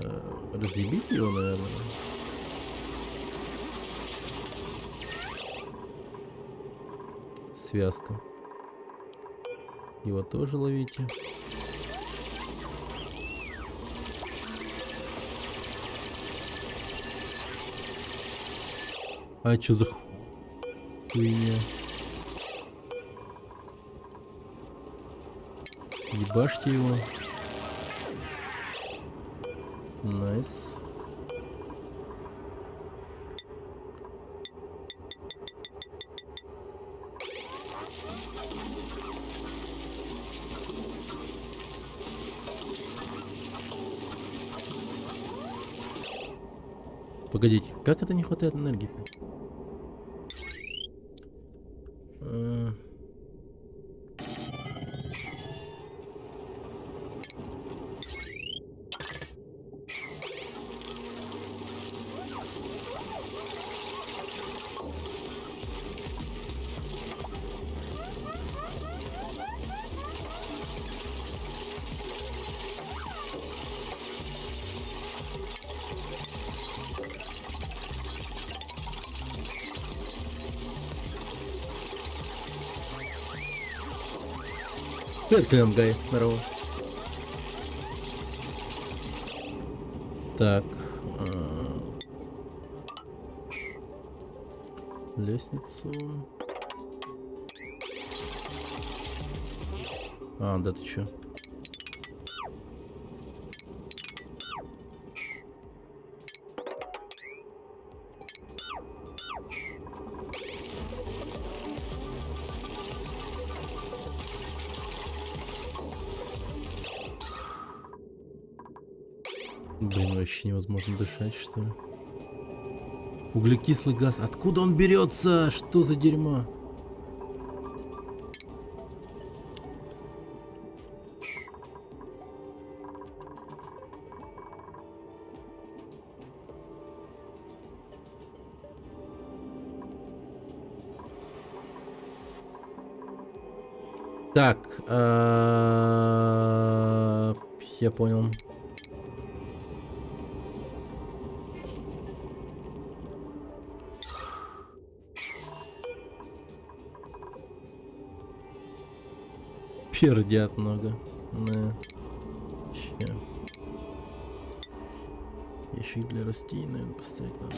разъебить его, наверное. Связка. Его тоже ловите. А чё за хуйня? Ебашьте его. Найс. Погодите, как это не хватает энергии-то? Привет, Клем Гай. Здорово. Так. Лестницу. А, да ты чё? Блин, вообще невозможно дышать, что ли? Углекислый газ. Откуда он берется? Что за дерьмо? Так, я понял. Пердят много. Да. Ща. Ящик для растений, наверное, поставить надо.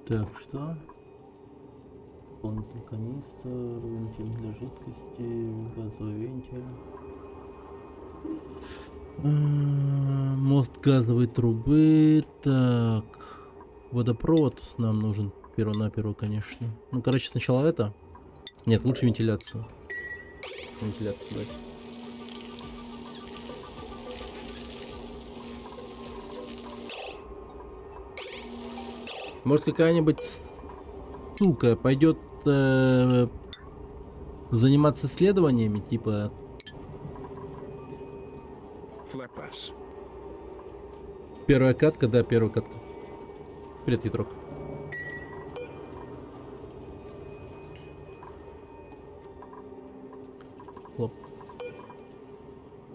Так, что? Дополнительный канистр, вентиль для жидкости, газовый вентиль. Мост газовой трубы. Так, водопровод нам нужен перво-наперво, конечно. Ну, короче, сначала это. Нет, лучше вентиляцию. Вентиляцию дать. Может, какая-нибудь сука пойдет заниматься исследованиями, типа. Флэпас. Первая катка, да, первая катка. Привет, Ятрок. Флоп.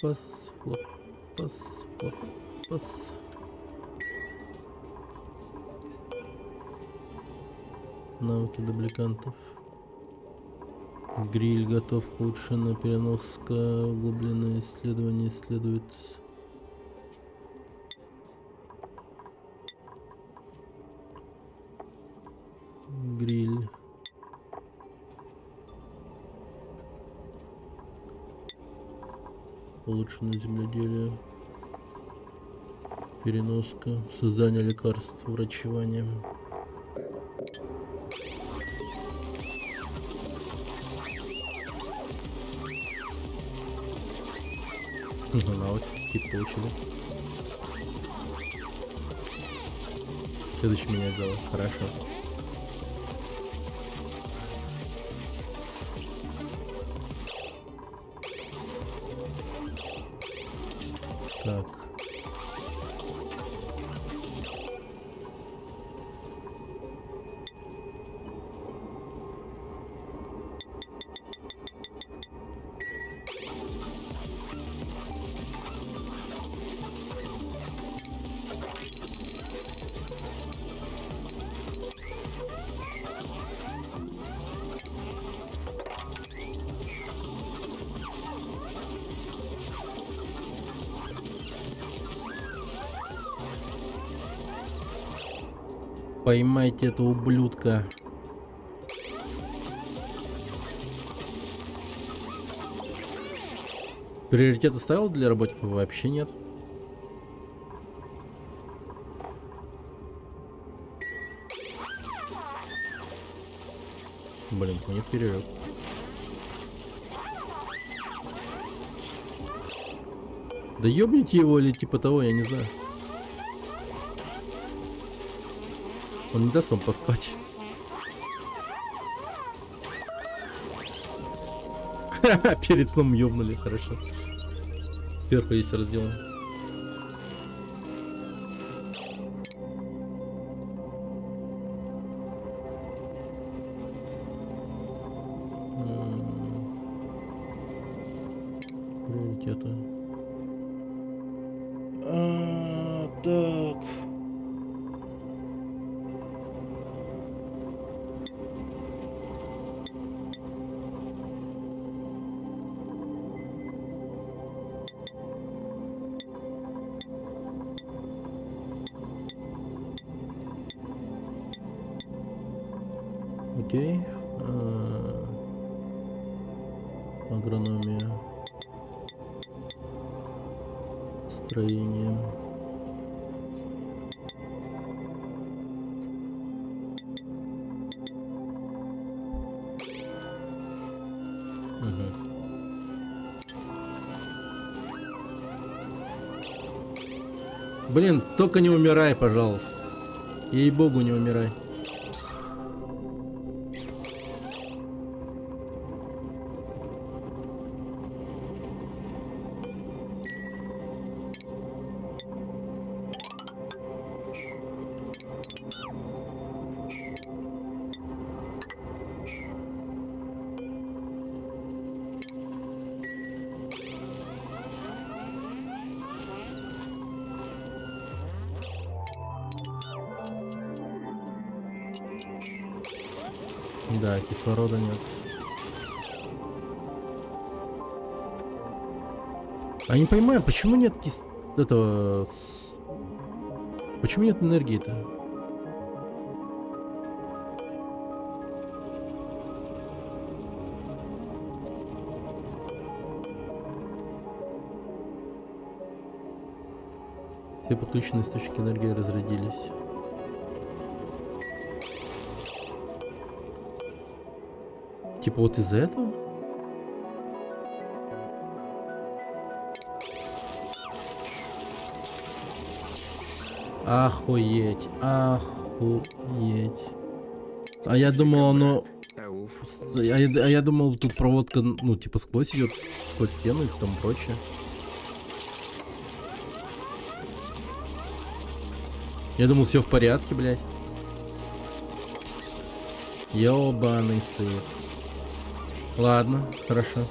Пас, флоп. Пас, флоп. Пас. Навыки дубликантов. Гриль готов, улучшена переноска, углубленное исследование исследует. Гриль. Улучшенное земледелие. Переноска. Создание лекарств, врачевание. Навык тип получили. Следующий меня дело. Хорошо. Так. Поймайте этого ублюдка. Приоритеты ставил для работников? Вообще нет. Блин, у них перерыв. Да ёбните его или типа того, я не знаю. Он не даст вам поспать. Ха-ха, перед сном ёбнули, хорошо. Сверху есть раздел. Приоритеты. Так. Окей. Агрономия. Строение. Блин, только не умирай, пожалуйста. Ей-богу, не умирай. Да, кислорода нет. А не понимаю, почему нет этого... Почему нет энергии-то? Все подключенные источники энергии разрядились. Типа вот из-за этого? Охуеть, охуеть. А я думал, оно... я думал, тут проводка, ну, типа, сквозь идет, сквозь стену и там прочее. Я думал, все в порядке, блядь. Ёбаный стоит. Ладно, хорошо.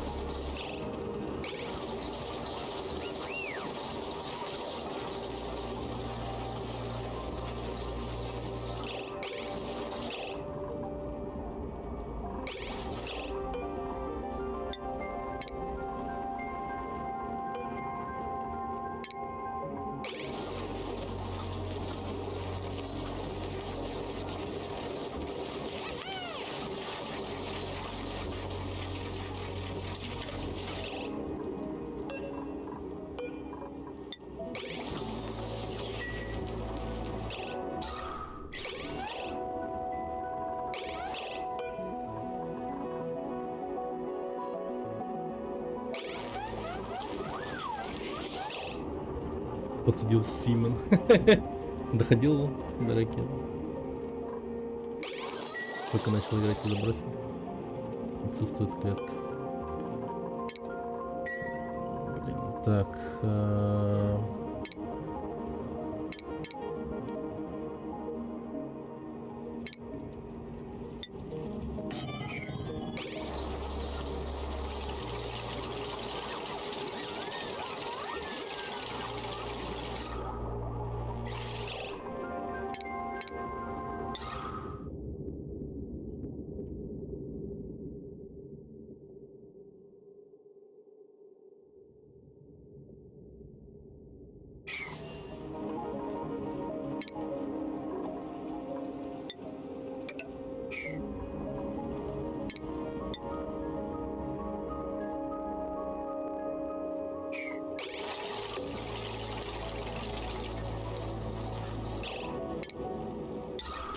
Подсудил Симон. Доходил до ракеты. Только начал играть и забросил. Отсутствует клетка. Блин, так.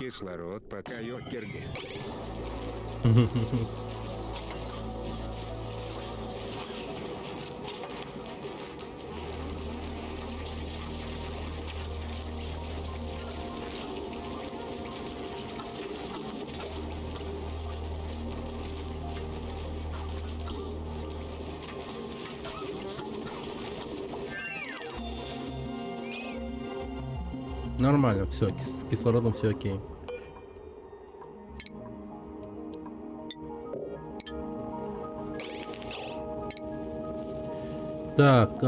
кислород по Кайокерге. Нормально, все, с кислородом все окей. Так,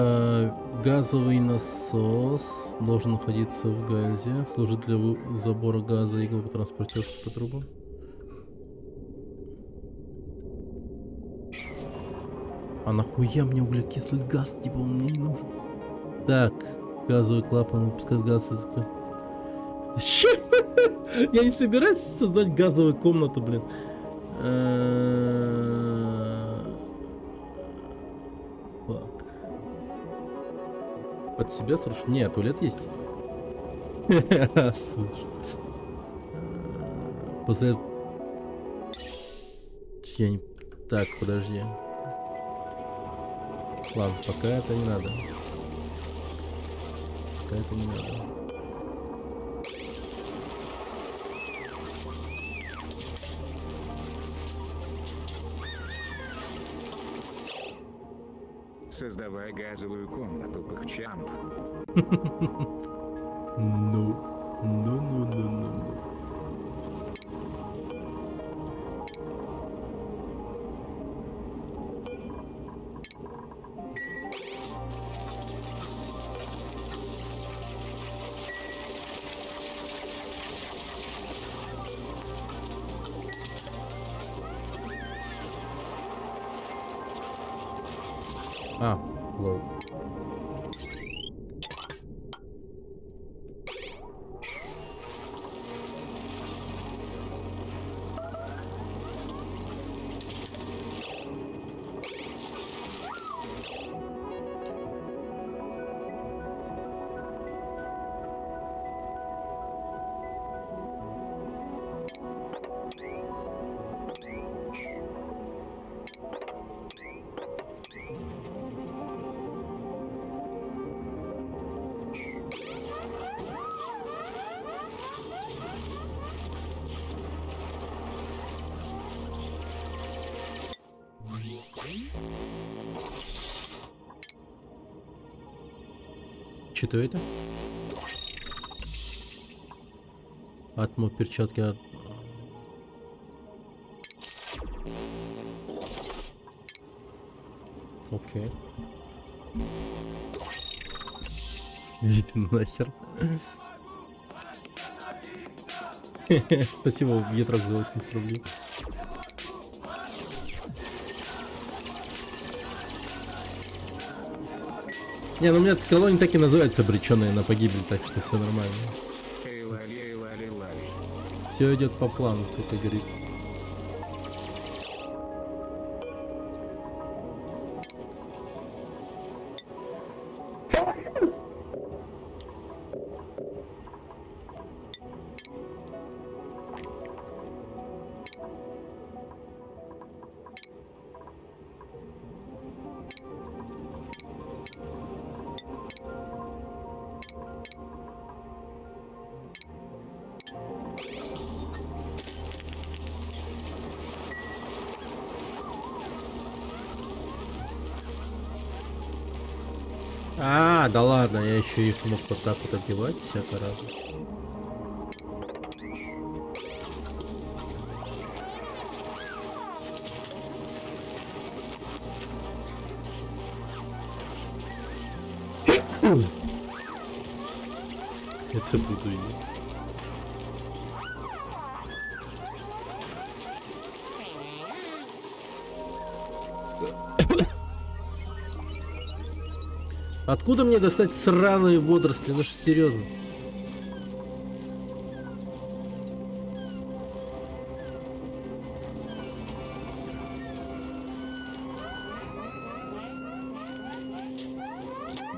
газовый насос должен находиться в газе, служит для забора газа и транспортировки по трубам. А нахуя мне углекислый газ, типа он мне не нужен? Так, газовый клапан выпускает газ из... Зачем? Я не собираюсь создать газовую комнату, блин. Фак. Под себя срушить? Нет, туалет есть. Слушай. После... Я не... Так, подожди. Ладно, пока это не надо. Пока это не надо. Создавай газовую комнату, пахчамп. Ну. А, лол. Что это? Атмо перчатки от... Окей. Идите нахер. Спасибо, Ветрок, за 80 рублей. Не, ну у меня колония так и называется, обреченная на погибель, так что все нормально. Все идет по плану, как говорится. А, да ладно, я еще их мог вот так вот одевать всяко разно. Это буду я. Откуда мне достать сраные водоросли? Ну что, серьезно?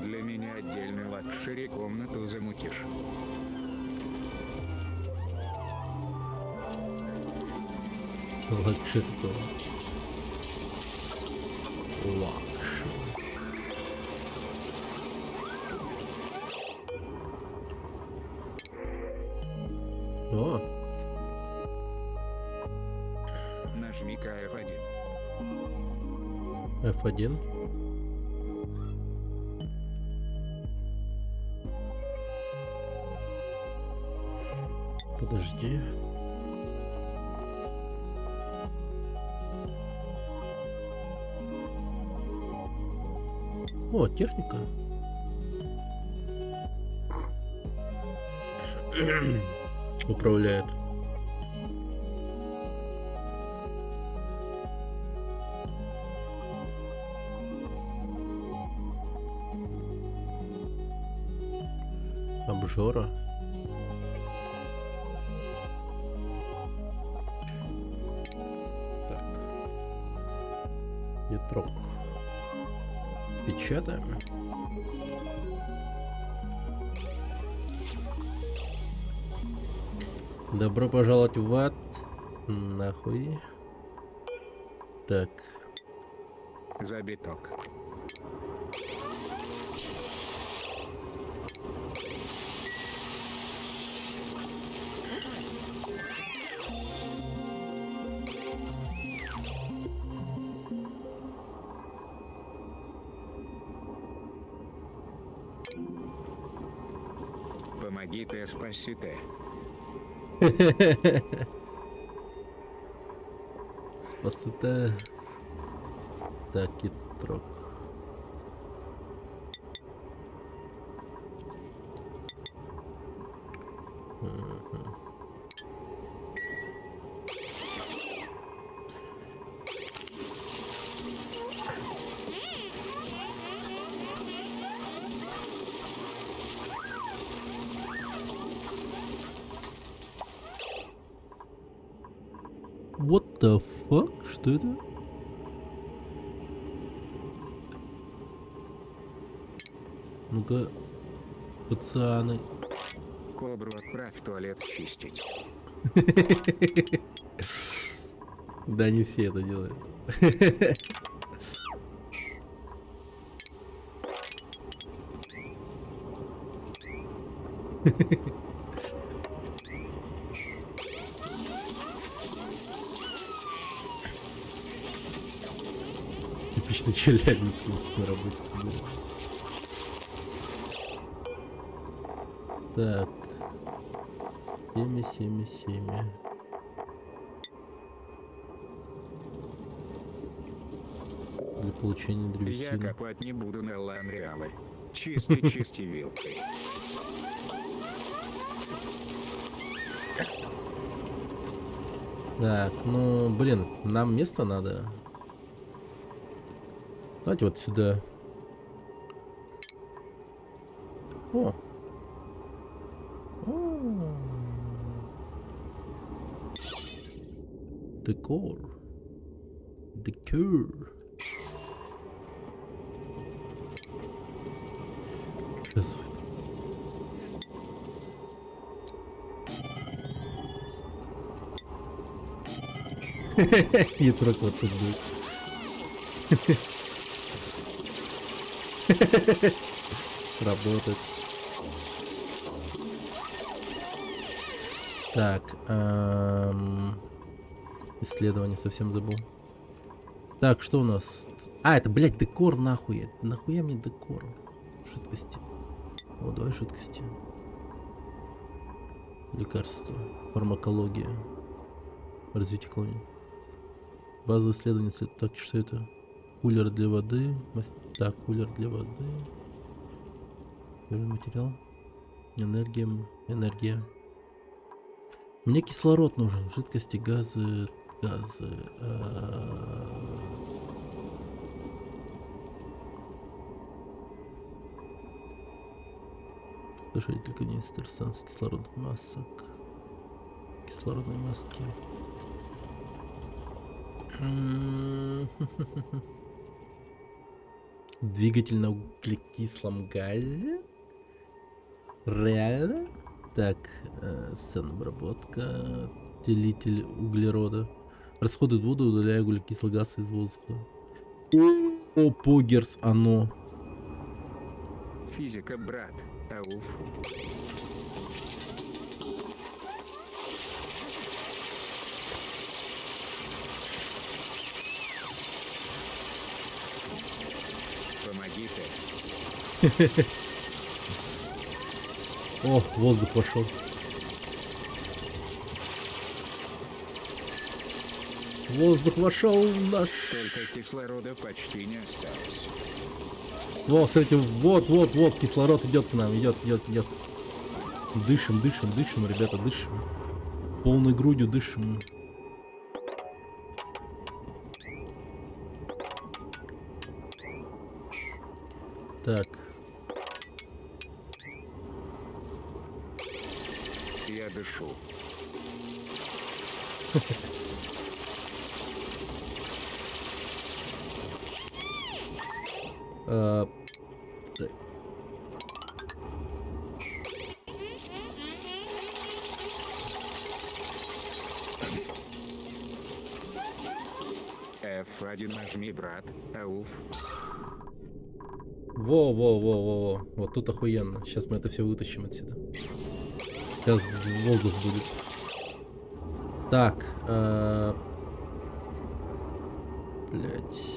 Для меня отдельную лакшери комнату замутишь. Лакшери. Лакшери. О, Нажми-ка F1. F1. Подожди. О, техника. Управляет. Обжора. Так. Ятрок. Печатаем. Добро пожаловать в ад. Нахуй. Так. Забиток. Помоги ты, спаси ты. Спасите. Так, ятрок. Мгм. What the fuck? Что это? Ну-ка, пацаны. Кобру отправь в туалет чистить. Да, не все это делают. Типичный челябинск на работе. Так. Семя. Для получения Я древесины. копать не буду на ланреалы. Чисти вилкой. Так, ну, блин, нам место надо. Давайте вот сюда. О. Декор. Сейчас выйду. Ятрок вот тут будет. Работает. Так, исследование совсем забыл. Так, что у нас? А, это, блядь, декор нахуй. Нахуя мне декор? Жидкости. О, давай жидкости. Лекарства. Фармакология. Развитие колонии. Базовое исследование. Так, что это? Кулер для воды. Так, кулер для воды. Первый материал. Энергия. Мне кислород нужен. Жидкости, газы. Расширитель канистр, станция кислородных масок. Кислородные маски. Двигатель на углекислом газе? Реально? Так, санобработка, делитель углерода. Расходует воду, удаляя углекислый газ из воздуха. О, погерс, оно. Физика, брат. Ауф. Помоги ты. О, воздух пошел. Воздух вошел в наш. Только кислорода почти не осталось. Во, смотрите, вот, кислород идет к нам, идет. Дышим, ребята, дышим. Полной грудью дышим. Так. Я дышу. Так. F1 нажми, брат. Ауф. Во. Вот тут охуенно. Сейчас мы это все вытащим отсюда. Сейчас воздух будет. Так. Блять.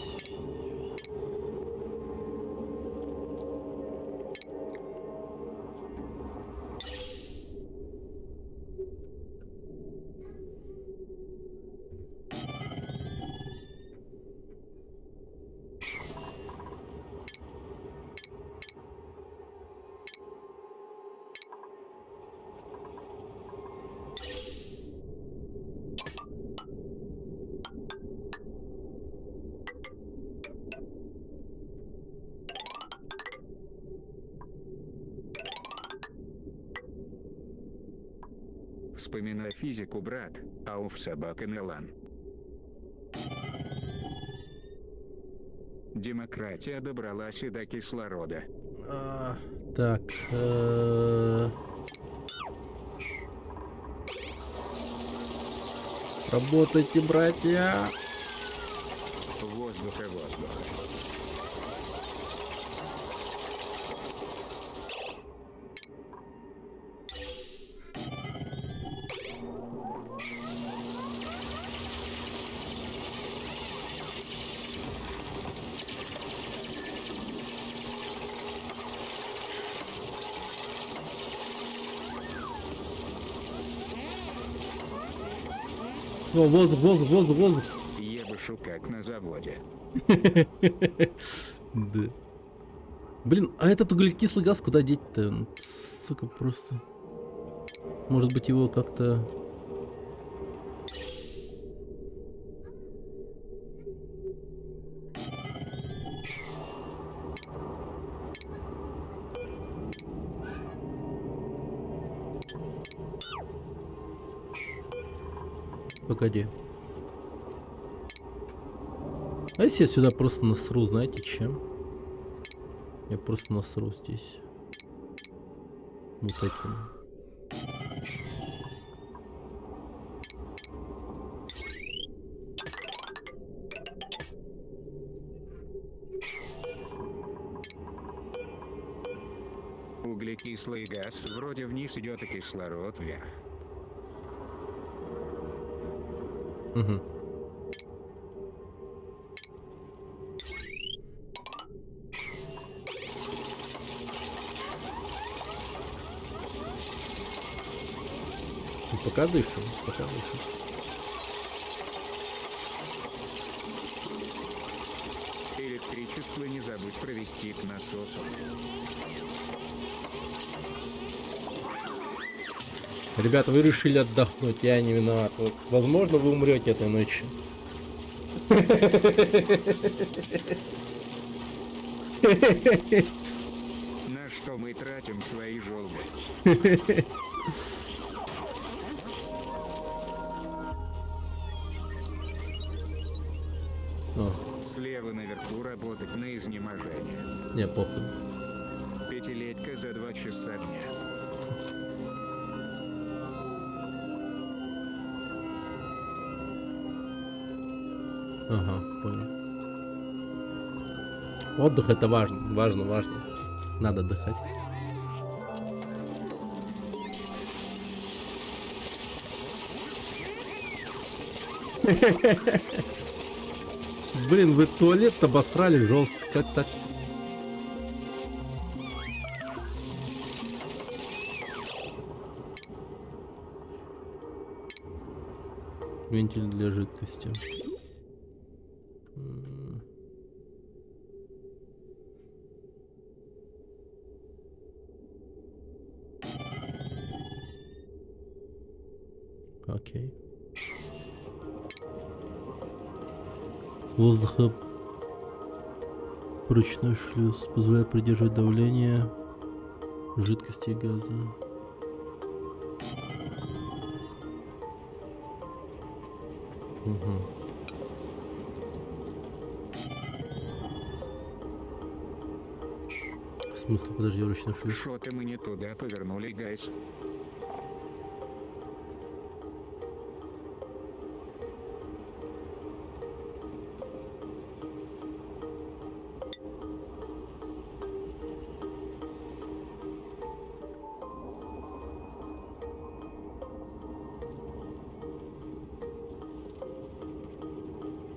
Вспоминай физику, брат. Ауф, собака Милан. Демократия добралась и до кислорода. Так. Работайте, братья. Воздуха. О, воздух. Ебушу как на заводе. Да. Блин, а этот углекислый газ куда деть-то? Сука, просто. Может быть, его как-то... Погоди. А если я сюда просто насру, знаете чем? Я просто насру здесь. Вот этим. Углекислый газ вроде вниз идет, и кислород вверх. Угу. Пока дышим. Электричество не забудь провести к насосу. Ребята, вы решили отдохнуть, я не виноват. Вот, возможно, вы умрете этой ночью. На что мы тратим свои желуди? О, Слева наверху работать на изнеможение. не, похуй. Пятилетка за 2 часа дня. Ага, понял. Отдых это важно, важно, важно. Надо отдыхать. Блин, вы туалет обосрали жестко, как так? Вентиль для жидкости. Окей. Воздуха. Ручной шлюз позволяет придерживать давление жидкости и газа. Угу. В смысле, подожди, ручной шлюз? Что-то мы не туда повернули, гайс.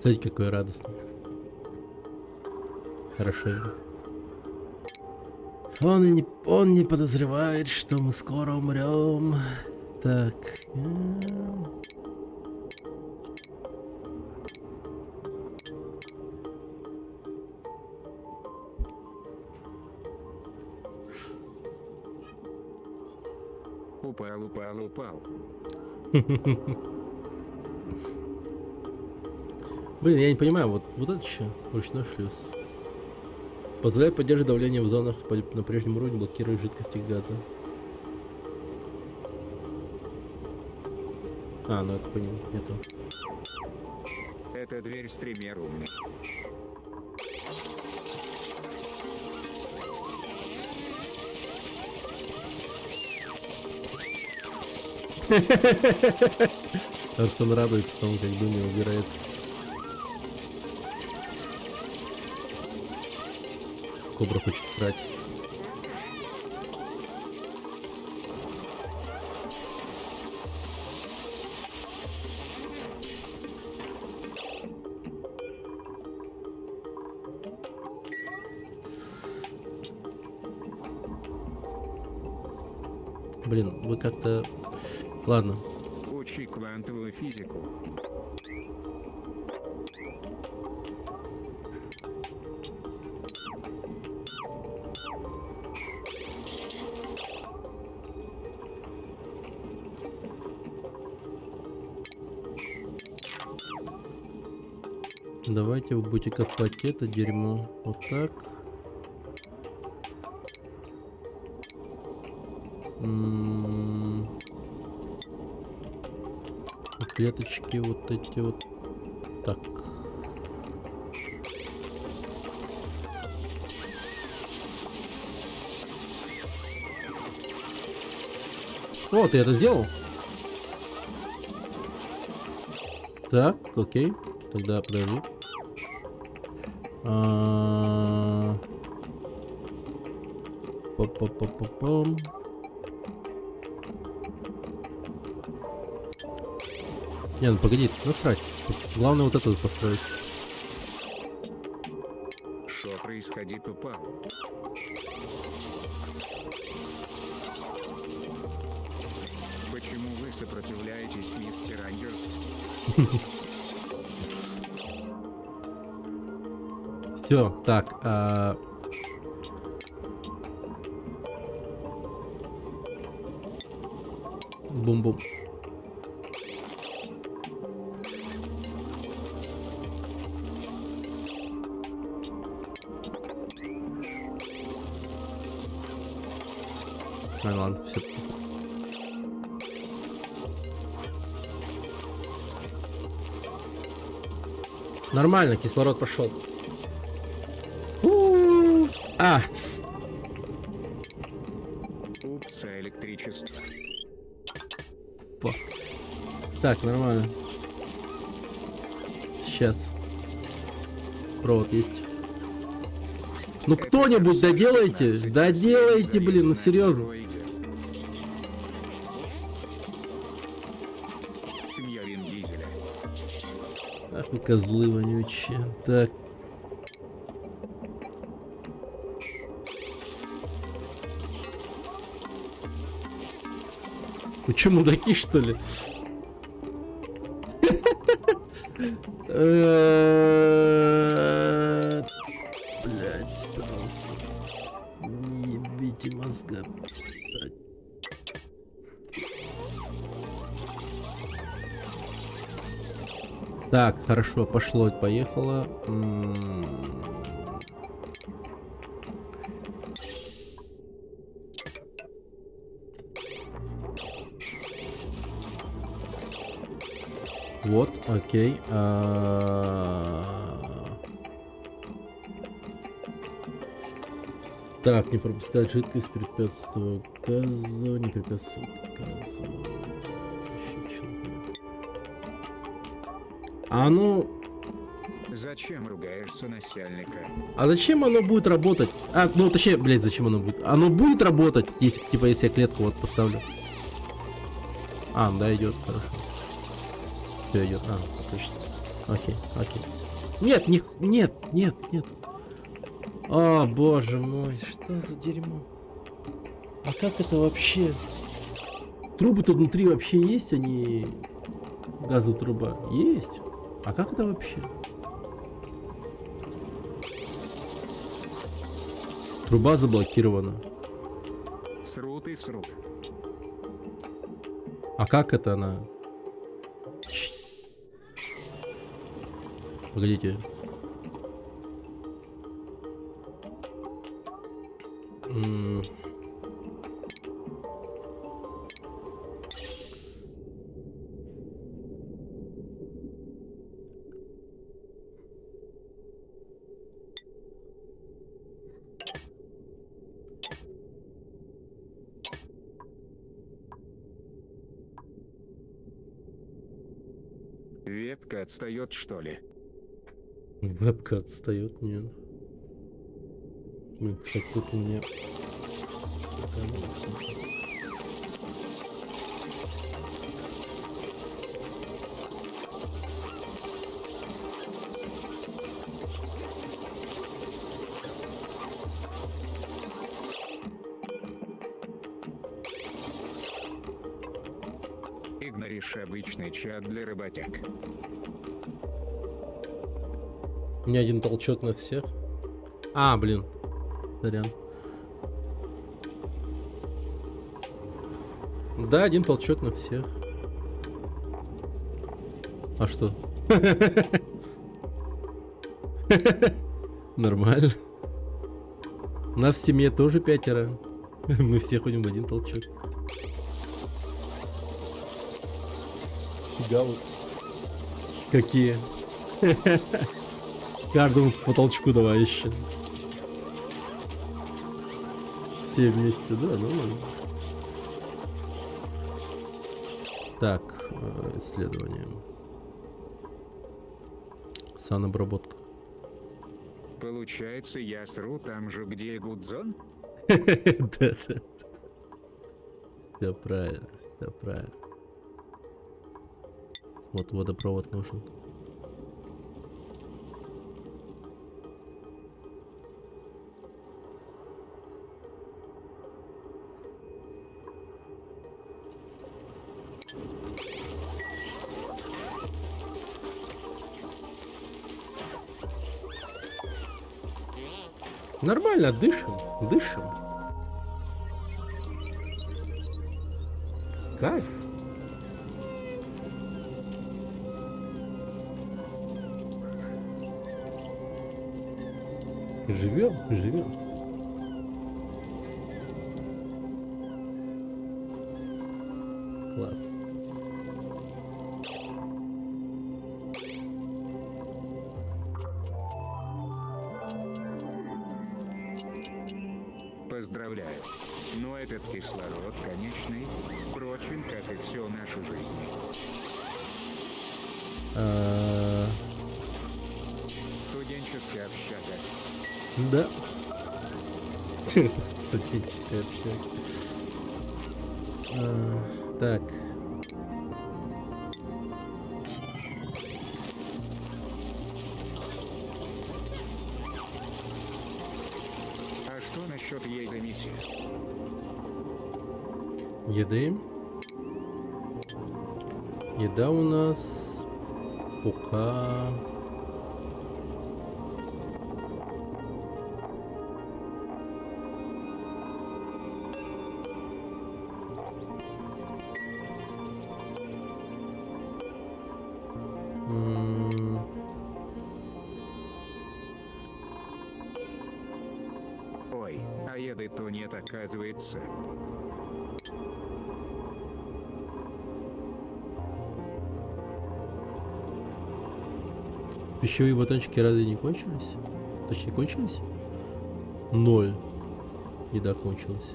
Смотрите, какой радостный. Хорошо. Он не подозревает, что мы скоро умрем. Так. Упал. Блин, я не понимаю, вот это что? Ручной шлюз. Позволяет поддерживать давление в зонах на прежнем уровне, блокируя жидкости и газа. А, ну это хуйня, нету. Это дверь стример умный. Арсен радует в том, как Дуня убирается. Кобра хочет срать. Блин, вы как-то... Ладно. Учи квантовую физику. Давайте вы будете копать это дерьмо. Вот так. Клеточки вот эти вот. Так. Вот, я это сделал. Так, окей. Тогда подожди. Па-па-па-па-пам. Не, ну погоди, насрать. Главное вот это вот построить. Что происходит, упал? Почему вы сопротивляетесь, мистер Андерс? Все, так. Бум-бум. Ладно, все. Нормально, кислород пошел. А! Упс, электричество. Так, нормально. Сейчас. Провод есть. Ну Это кто-нибудь «Форсаж доделайте! 15», Доделайте, блин, ну заезд на серьезно. астероиде. Семья Вин Дизеля. Ах вы козлы вонючие. Так. Вы чё, мудаки, что ли? Блять, пожалуйста. Не ебите мозга. Так, хорошо, пошло, поехало. Вот, окей. Так, не пропускать жидкость, препятствие газу, не препятствие газу. Вообще, чё такое? А ну, Зачем ругаешься, начальника? а зачем оно будет работать? А, ну точнее, блядь, зачем оно будет? Оно будет работать, если, типа, если я клетку вот поставлю. А, да, идет, хорошо. Все идет, отлично. Окей, окей. Нет, нет. О, боже мой, что за дерьмо? А как это вообще? Трубы-то внутри вообще есть, они... Газотруба есть? А как это вообще? Труба заблокирована. Срут и срут. А как это она? Погодите. Вебка отстает, что ли? Вебка отстает, нет. Блин, кстати, тут у меня... Игноришь обычный чат для работяг. У меня один толчок на всех. А, блин. Сорян. Да, один толчок на всех. А что? Нормально. У нас в семье тоже 5. Мы все ходим в один толчок. Фига вот. Какие? Каждому по толчку давай еще. Все вместе, да, нормально. Так, исследование. Санобработка. Получается, я сру там же, где и Гудзон? Да. Все правильно, все правильно. Вот водопровод нужен. Нормально, дышим. Кайф. Живем. Класс. Поздравляю. Но этот кислород конечный, впрочем, как и все нашу жизнь. студенческая общага. Да. Студенческая общага. Так. А что насчет ейда миссии? Еды. Еда у нас пока... Ой, а еды-то нет, оказывается. Пищевые батончики разве не кончились? Точнее, кончились? 0. Еда кончилась.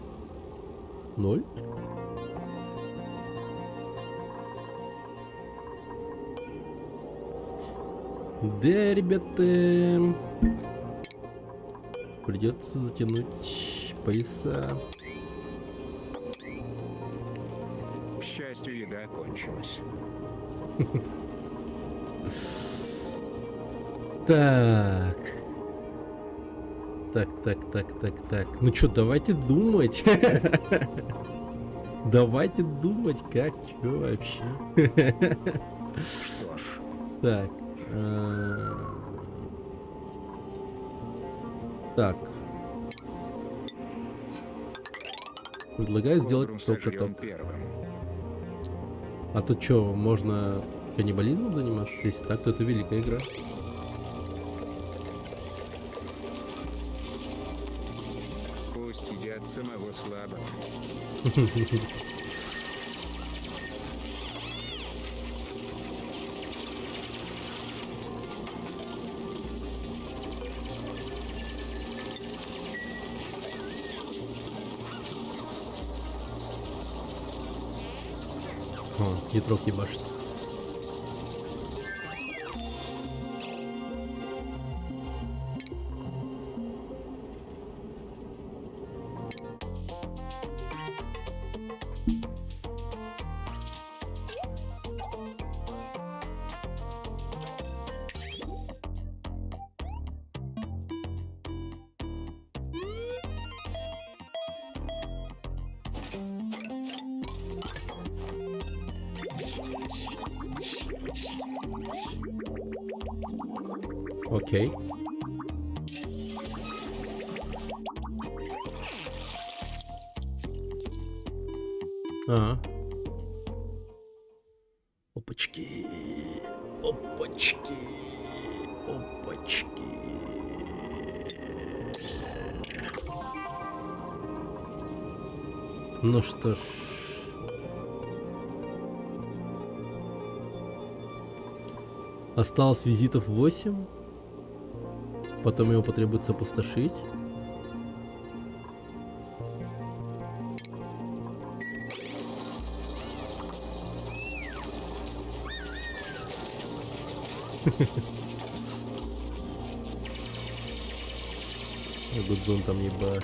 0? Да, ребята. Придется затянуть пояса. К счастью, еда кончилась. Так. Так. Ну чё, давайте думать. Давайте думать, как, чё вообще. Что ж, Так. Так. Предлагаю сделать Кобру только сожрём так. первым. А то чё, можно каннибализмом заниматься? Если так, то это великая игра. Пусть едят самого слабого. О, Ядрок ебашит. Окей. Опачки. Опачки. Опачки. Ну что ж. Осталось визитов 8. Потом его потребуется опустошить. Гудзон там ебашит.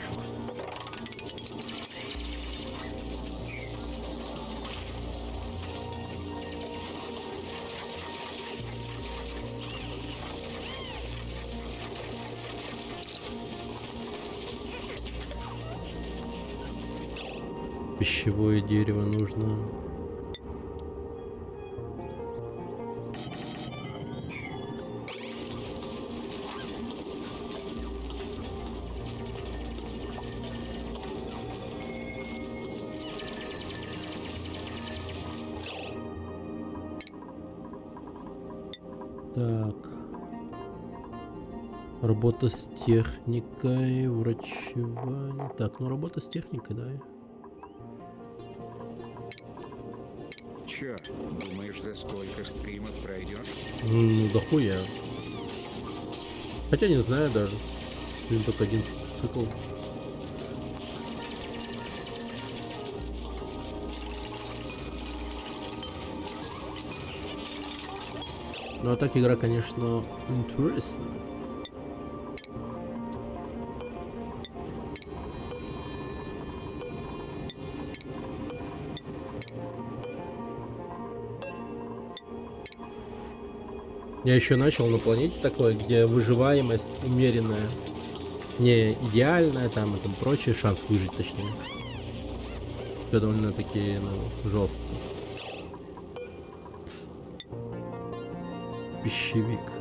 Пищевое дерево нужно. Так. Работа с техникой, врачевание. Так, ну работа с техникой, да. Чё, думаешь, за сколько стримов пройдешь? Ну, дохуя. Хотя не знаю даже. Блин, только один цикл. Ну а так игра, конечно, интересная. Я еще начал на планете такой, где выживаемость умеренная. Не идеальная, там и там прочее, шанс выжить точнее. Все довольно-таки, ну, жестко. Пищевик.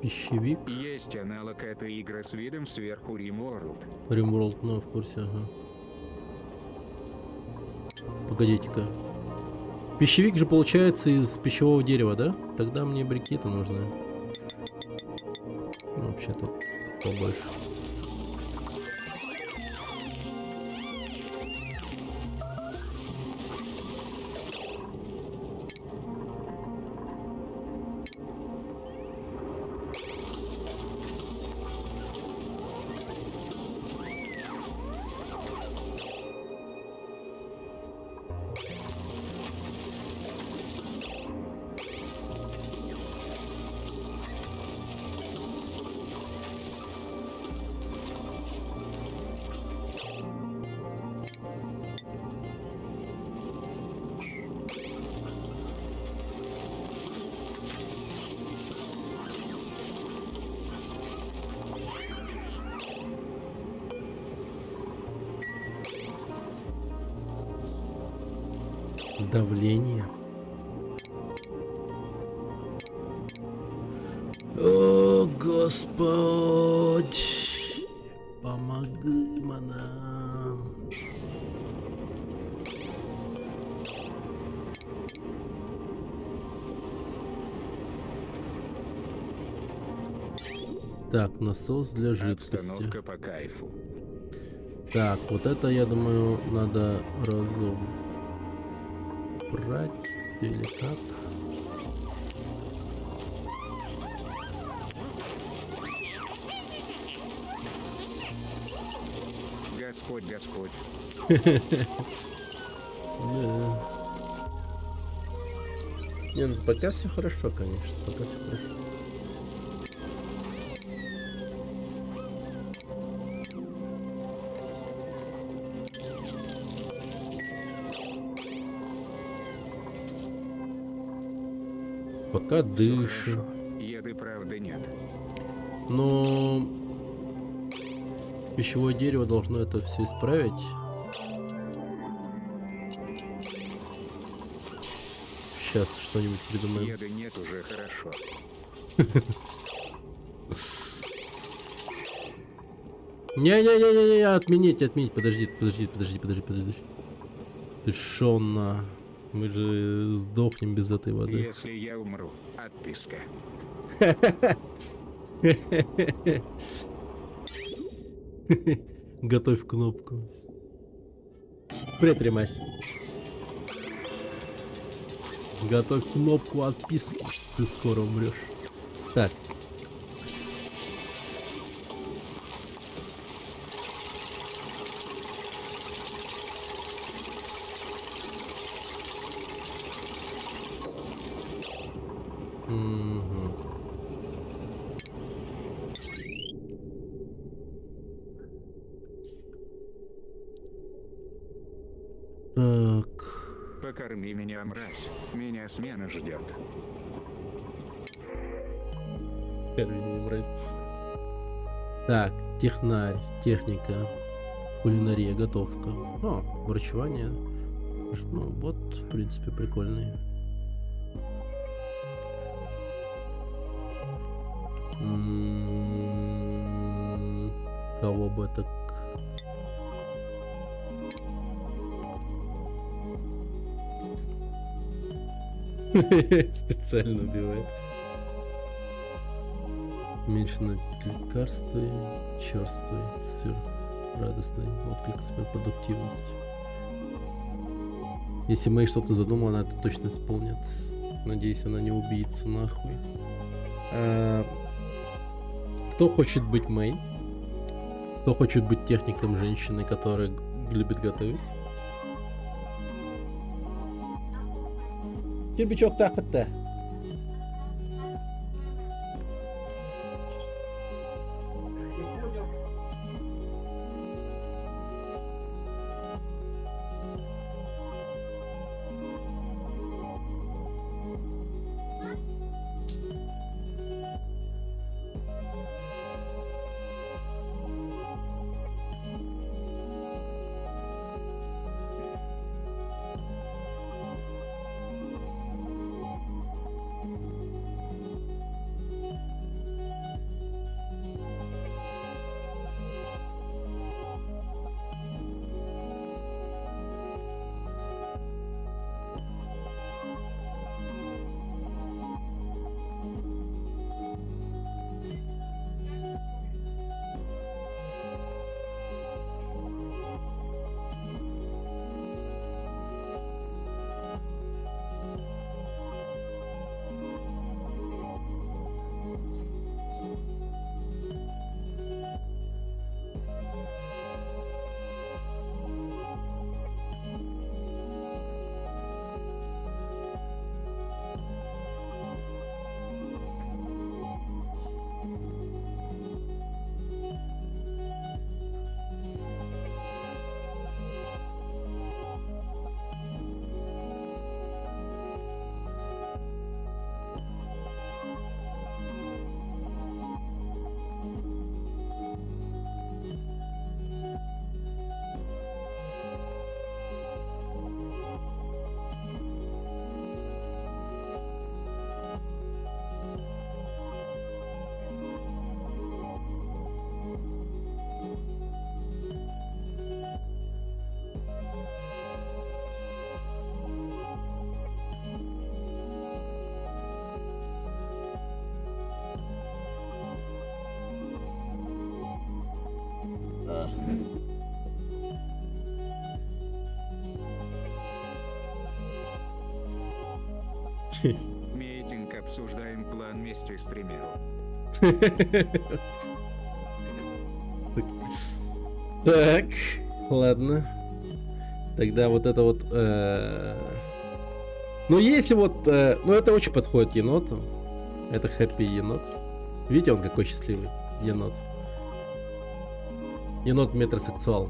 Пищевик. Есть аналог этой игры с видом сверху RimWorld. Римворлд, ну, в курсе, ага. Погодите-ка. Пищевик же получается из пищевого дерева, да? Тогда мне брикеты нужны. Ну, вообще-то побольше. Давление. О, Господь, помоги нам. Так, насос для жидкости. Обстановка по кайфу. Так, вот это, я думаю, надо разобрать или как? Господь, Господь. Да. Не, ну пока все хорошо, конечно, пока все хорошо. Пока Всё дышим. хорошо. Еды, правда, нет. Но пищевое дерево должно это все исправить. Сейчас что-нибудь придумаем. Еды нет, уже хорошо. Не-не-не-не-не, отменить, подожди. Ты шо на... Мы же сдохнем без этой воды. Если я умру, отписка. Готовь кнопку. Притримайся. Готовь кнопку отписки. Ты скоро умрешь. Так. Мгм. Так. Покорми меня, мразь. Меня смена ждет. Так, технарь, техника, кулинария, готовка. О, врачевание. Ну, вот, в принципе, прикольный. Кого бы так... Специально убивает. Меньше на лекарстве, черствый, радостный отклик, суперпродуктивность. Если Мэй что-то задумала, она это точно исполнит. Надеюсь, она не убийца нахуй. Кто хочет быть Мэй? Кто хочет быть техником женщины, которая любит готовить? Кирпичок так-то. Митинг, обсуждаем план мести стримеру. Так, ладно. Тогда вот это вот... Ну, если вот... Ну, это очень подходит еноту. Это хэппи енот. Видите, он какой счастливый енот. Енот метросексуал.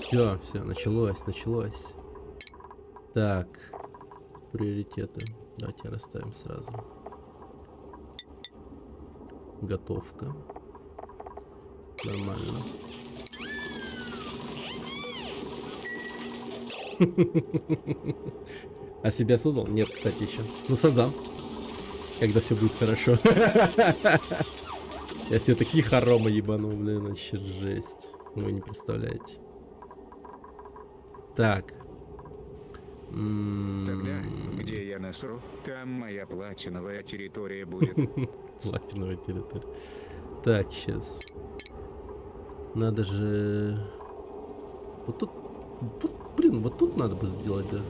Все, началось. Так, приоритеты. Давайте расставим сразу. Готовка. Нормально. А себя создал? Нет, кстати, еще. Ну, создам. Когда все будет хорошо. Я себе такие хоромы ебану, блин, вообще жесть. Вы не представляете. Так. Тогда, где я насру, там моя платиновая территория будет. Платиновая территория. Так, сейчас. Надо же... Вот тут... Вот, блин, вот тут надо бы сделать, да.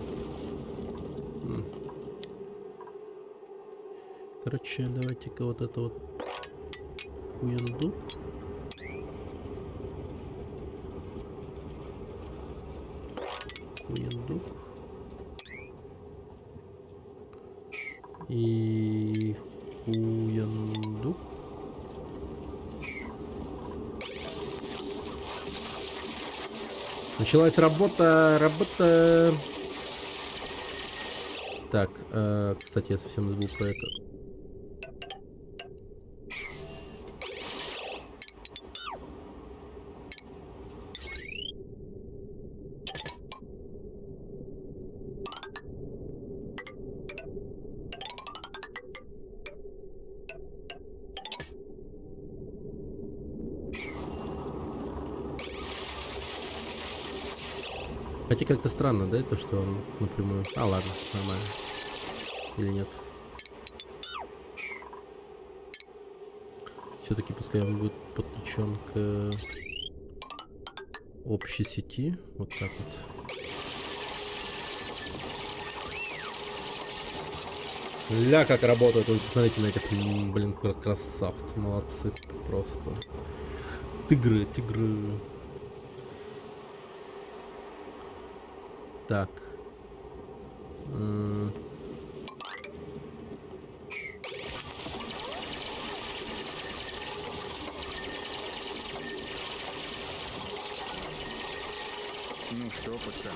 Короче, давайте-ка вот это вот... Хуендук. Хуендук. И... Хуендук. Началась работа. Так, кстати, я совсем забыл про это. Хотя как-то странно, да, то, что он напрямую... А, ладно, нормально. Или нет? Все-таки пускай он будет подключен к общей сети. Вот так вот. Ля, как работают. Вы посмотрите на этих, блин, красавцы. Молодцы просто. Тигры. Так. Ну что, пацан,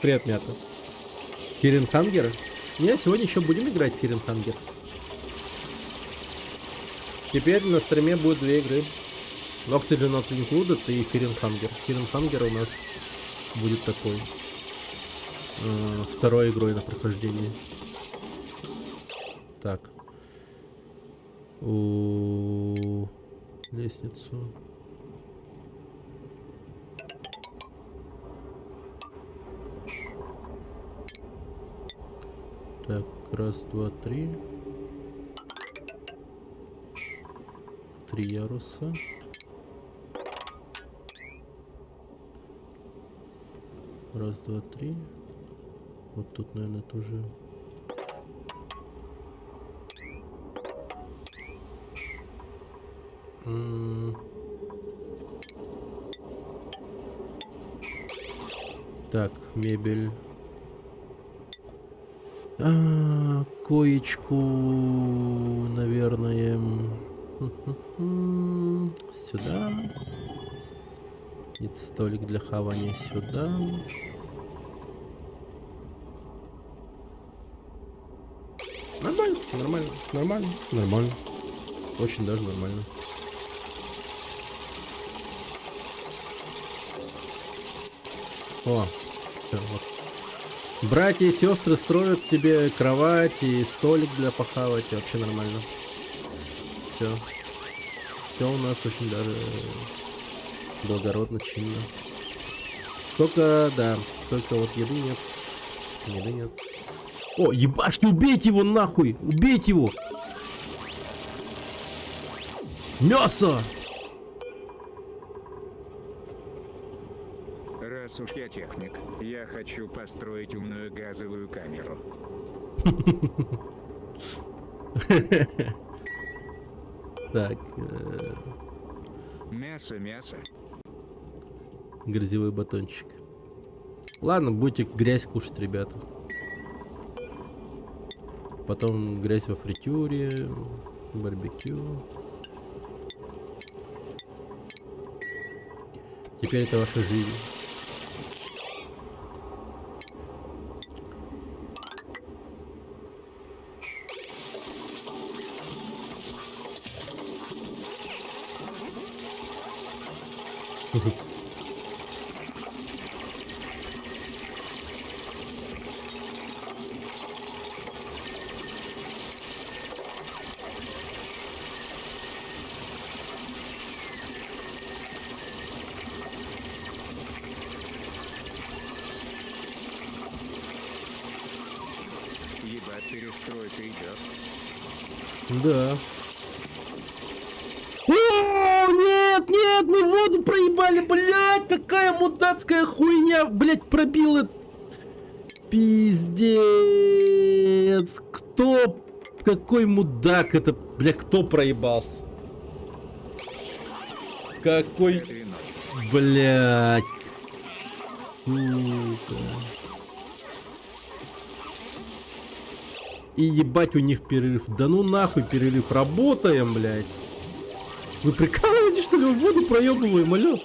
Привет, мята. Фиренхангер? Не, сегодня еще будем играть в Фиренхангер. Теперь на стриме будет 2 игры. Voxel Not Included и Фиренхангер. Фиренхангер у нас будет такой. Второй игрой на прохождении. Так. Лестницу. Так, раз, два, три. 3 яруса. Раз, два, три. Вот тут, наверное, тоже. Так, мебель. Коечку, наверное, сюда. И столик для хавания сюда. Нормально. Очень даже нормально. О, всё, вот. Братья и сестры строят тебе кровать и столик для похавать. И вообще нормально. Все у нас очень даже благородно, чинно. Только, да, только вот еды нет. О, ебашьте, убейте его нахуй! Убейте его! Мясо! Раз уж я техник, я хочу построить умную газовую камеру. Так, Мясо, мясо. грязевой батончик. Ладно, будете грязь кушать, ребята. Потом грязь во фритюре, барбекю. Теперь это ваша жизнь. Ебать, перестройка идет. Да. О, нет, нет, мы воду проебали, блядь, какая мудацкая хуйня, блядь, пробила. Пиздец. Кто, какой мудак это, блядь, кто проебался? Какой, Это иной. блядь. Сука. И ебать у них перерыв. Да ну нахуй перерыв. Работаем, блядь. Вы прикалываетесь, что ли? Мы воду проебываем, алё?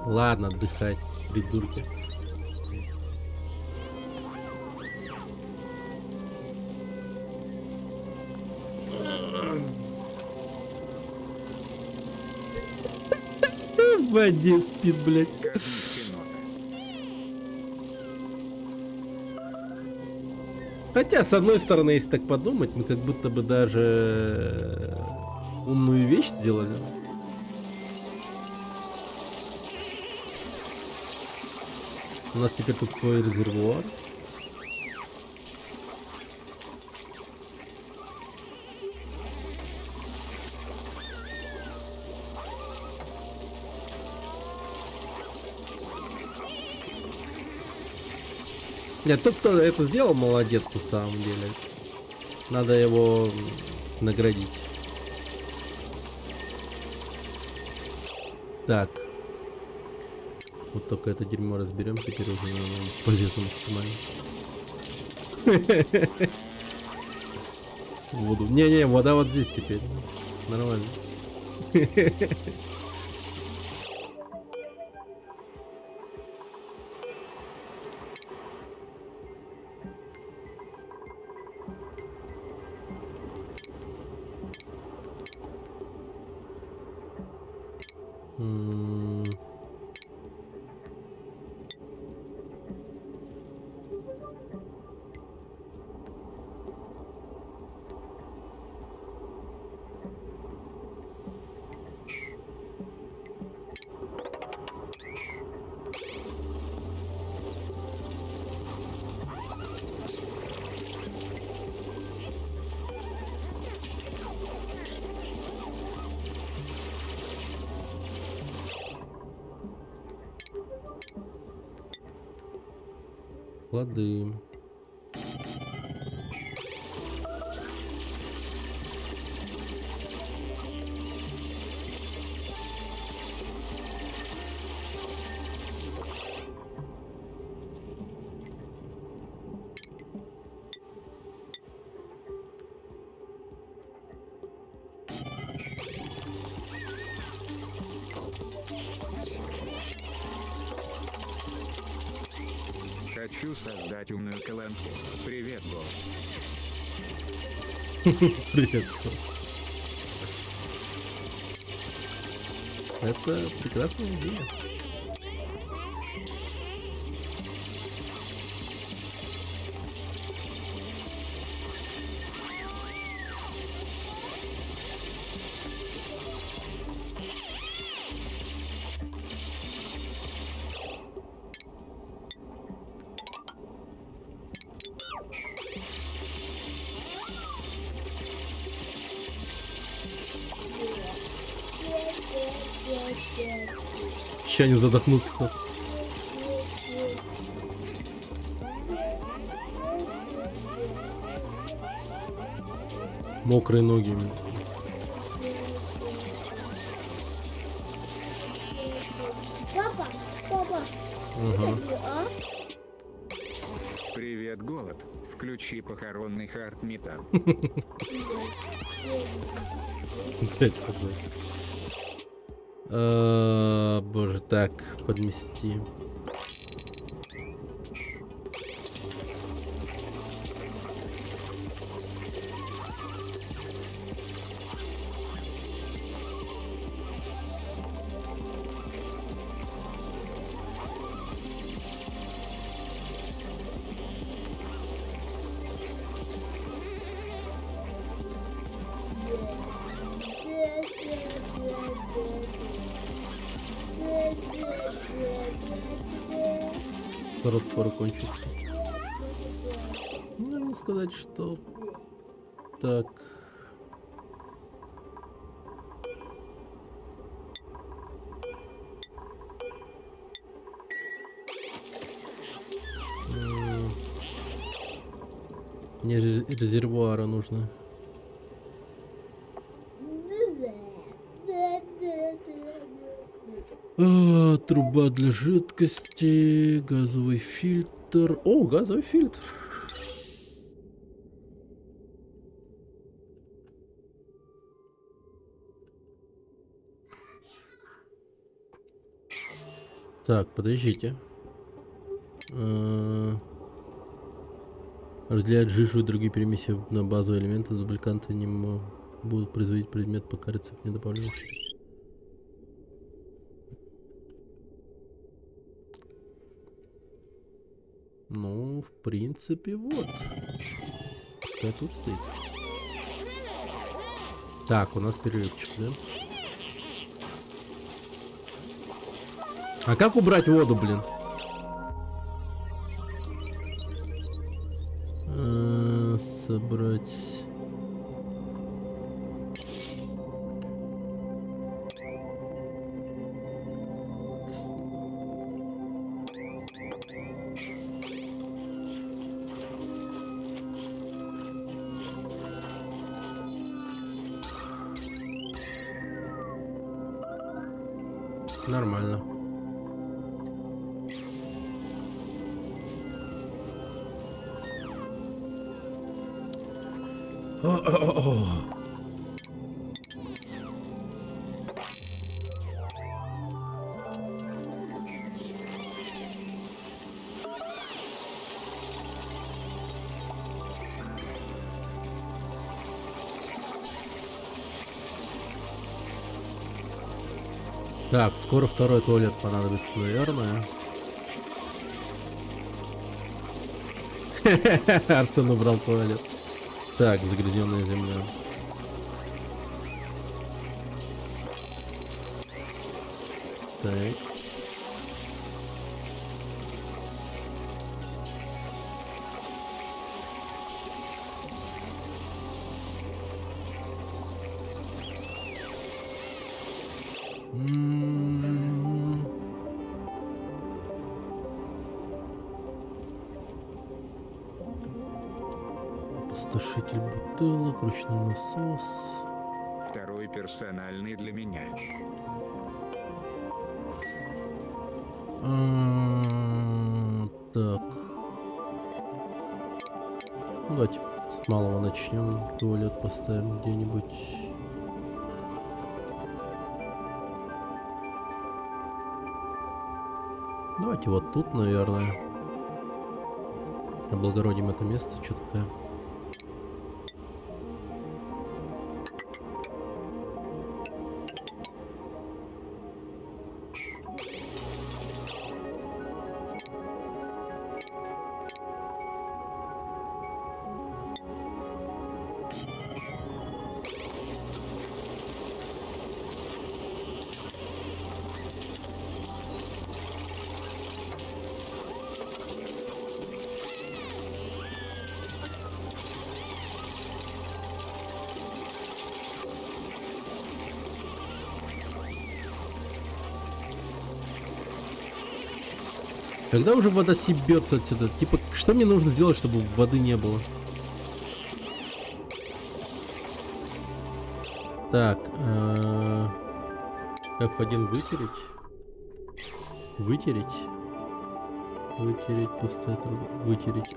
Ладно, отдыхать, придурки. В воде спит, блядь. Космический нота. Хотя, с одной стороны, если так подумать, мы как будто бы даже умную вещь сделали. У нас теперь тут свой резервуар. Нет, тот, кто это сделал, молодец на самом деле. Надо его наградить. Так. Вот только это дерьмо разберем, теперь уже бесполезно максимально. Воду. Не-не, вода вот здесь теперь. Нормально. М. Плоды. Хочу создать умную колонку. Привет, Бог. Привет. Это прекрасная идея. Вообще не задохнуться. Мокрые ноги. Папа, папа, Ага. а? Привет, голод. Включи похоронный хард-металл. Блять, пожалуйста. Боже, так, подмести. Скоро кончится. Ну, не сказать, что так. Мне резервуара нужно. Труба для жидкости, газовый фильтр. О, газовый фильтр. Так, подождите. Разделяют жижу и другие перемеси на базовые элементы. Дубликанты не будут производить предмет, пока рецепт не добавлен. Ну, в принципе, вот. Пускай тут стоит. Так, у нас перерывчик, да? А как убрать воду, блин? Собрать... Нормально. Так, скоро второй туалет понадобится, наверное. Арсен убрал туалет. Так, загрязненная земля. Так. Опустошитель бутылок, ручной насос. Второй персональный для меня. Так. Давайте с малого начнем. Туалет поставим где-нибудь. Давайте вот тут, наверное. Облагородим это место. Что-то. Когда уже вода съебется отсюда? Типа, что мне нужно сделать, чтобы воды не было? Так, F1 вытереть. Вытереть. Вытереть пустая труба. Вытереть.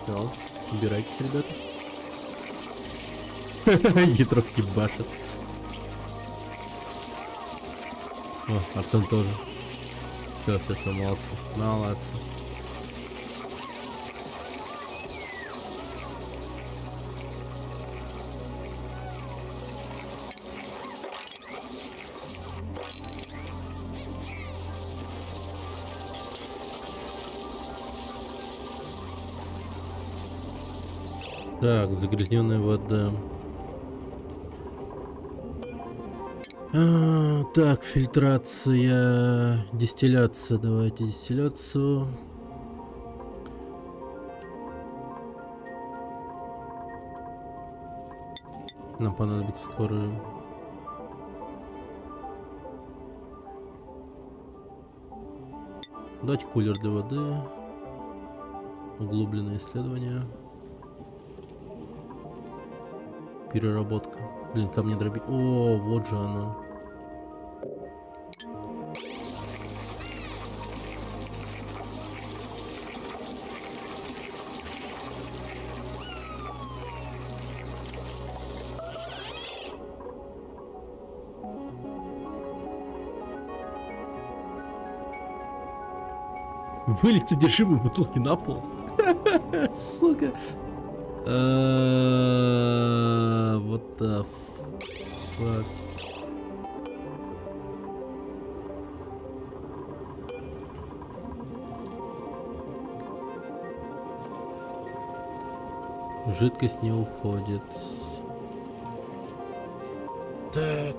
Все, убирайтесь, ребята. Ядро ебашит. О, Арсен тоже. Все, молодцы. Молодцы. Так, загрязненная вода. Так, фильтрация, дистилляция. Давайте дистилляцию. Нам понадобится скоро. Дать кулер для воды. Углубленное исследование. Переработка. Блин, камни дроби. О, вот же оно. Вылить содержимое бутылки на пол. Сука. Вот the fuck. Жидкость не уходит. Так.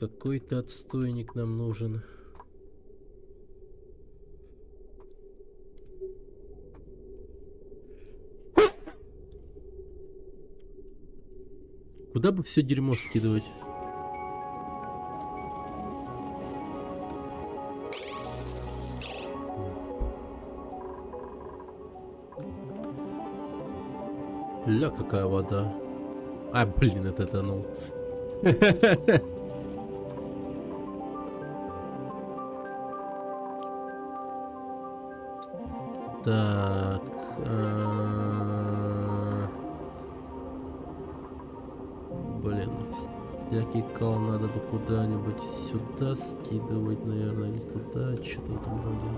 Какой-то отстойник нам нужен. Куда бы все дерьмо скидывать? Ля, какая вода. А, блин, это тонул. Так. Блин, всякий кал надо бы куда-нибудь сюда скидывать, наверное, или туда, что-то в этом роде.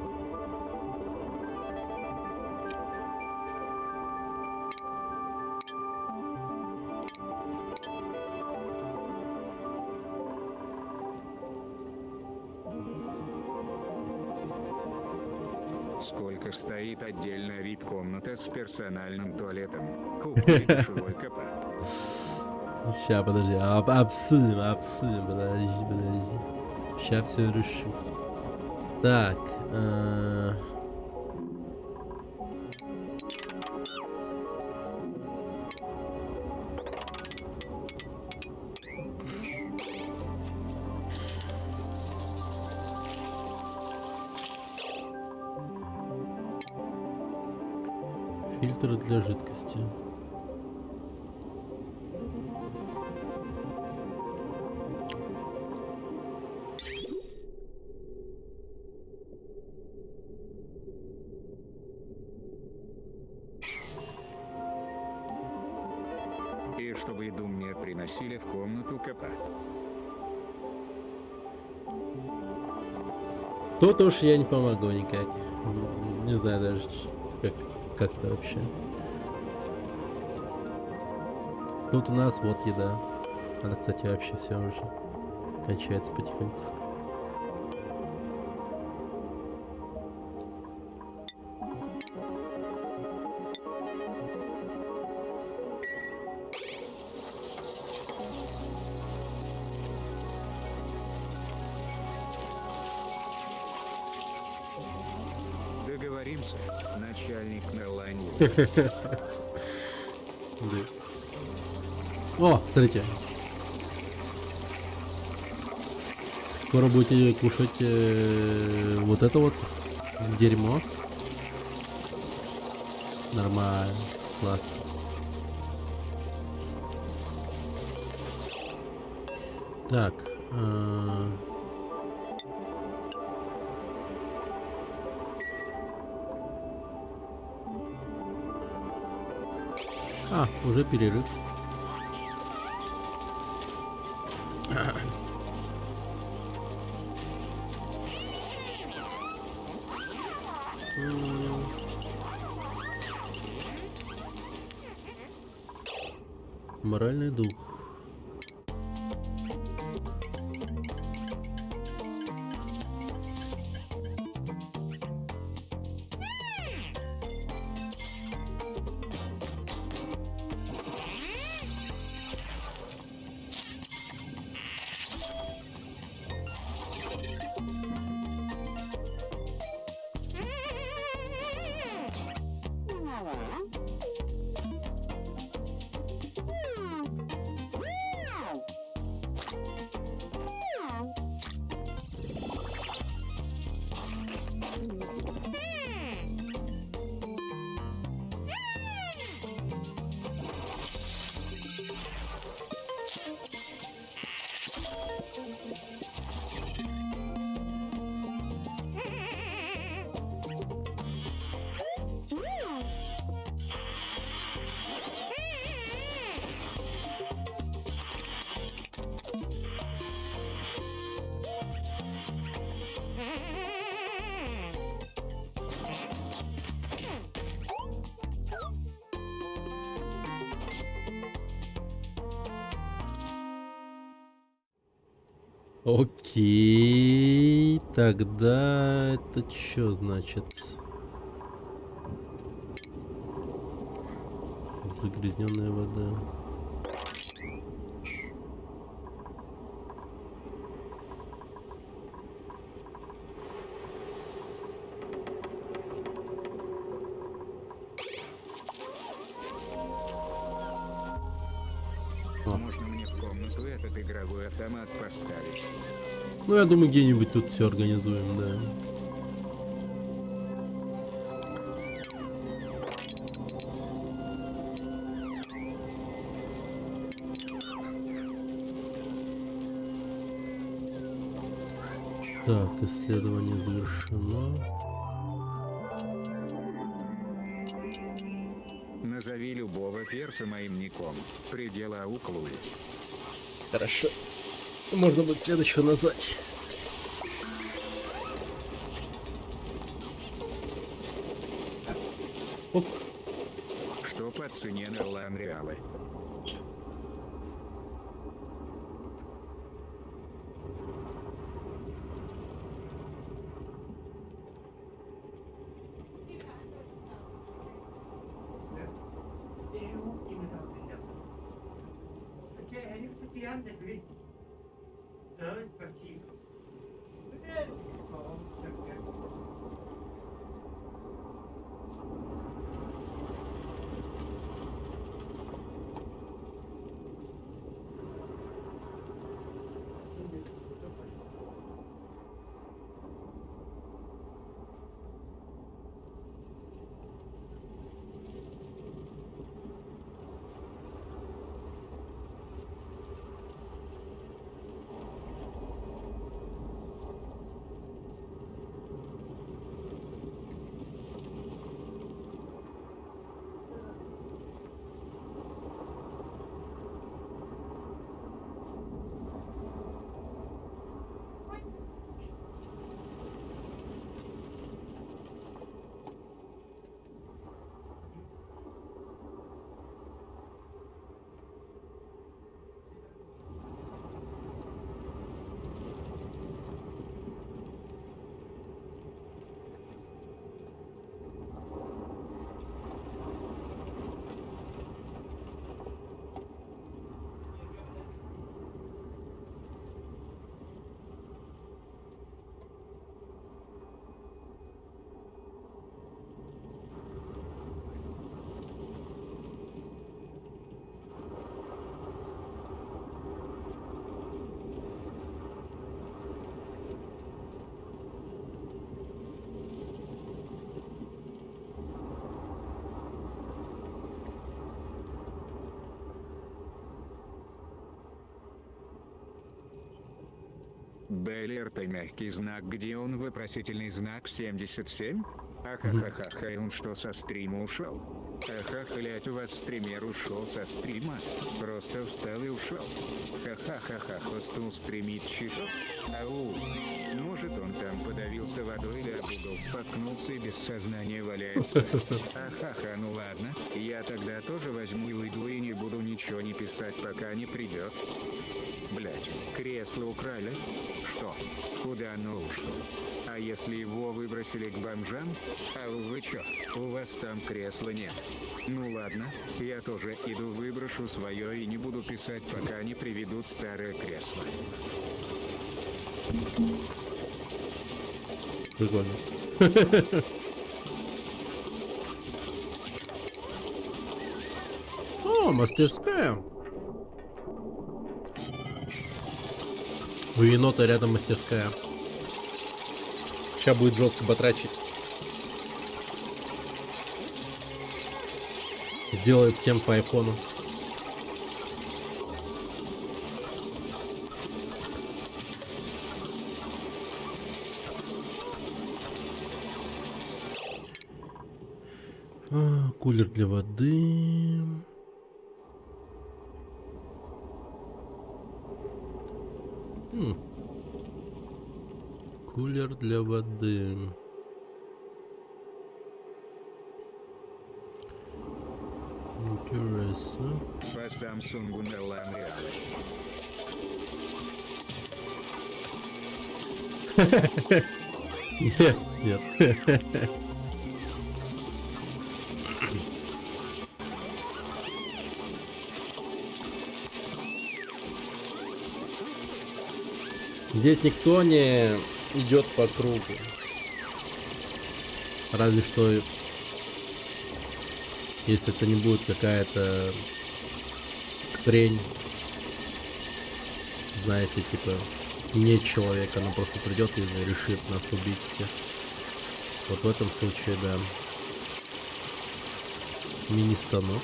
Сколько стоит отдельная вип-комната с персональным туалетом? Купи душевой КП. Ща, подожди, обсудим, подожди. Ща все решу. Так, фильтры для жидкости. И чтобы еду мне приносили в комнату КП. Тут уж я не помогу никак. Не знаю даже, как-то вообще. Тут у нас вот еда. Она, кстати, вообще все уже кончается потихоньку. договоримся, начальник Неллани. Да. О, смотрите. Скоро будете кушать вот это вот дерьмо. Нормально. Классно. Так. Уже перерыв. Моральный дух. Окей, тогда это что значит? Загрязненная вода. Можно мне в комнату этот игровой автомат поставить? Ну, я думаю, где-нибудь тут все организуем, да. Так, исследование завершено. Назови любого перса моим ником. Предела Ауклуи. Хорошо. Можно будет следующего назвать. Ок. Что по цене на Ланреалы? Беллер, ты мягкий знак, где он? Вопросительный знак 77? Ахахахаха, и он что, со стрима ушел? Ха-ха, блять, у вас стример ушел со стрима? Просто встал и ушел. Ха-ха-ха-ха, хостел стримит чижок. Ау, может он там подавился водой или об угол споткнулся и без сознания валяется. Ахаха, ну ладно, я тогда тоже возьму и уйду и не буду ничего не писать, пока не придет. Блять, кресло украли? Что? Куда оно ушло? А если его выбросили к бомжам? А вы чё? У вас там кресла нет. Ну ладно, я тоже иду выброшу свое и не буду писать, пока не приведут старое кресло. Прикольно. О, мастерская. У енота рядом мастерская. Сейчас будет жестко батрачить. Сделает всем по айфону. Кулер для воды. Кулер для воды. Интересно. По Самсунгу на Ламреале. Нет, нет. Здесь никто не идет по кругу. Разве что, если это не будет какая-то хрень, знаете, типа, не человек, она просто придет и решит нас убить всех. Вот в этом случае, да. Мини-станок.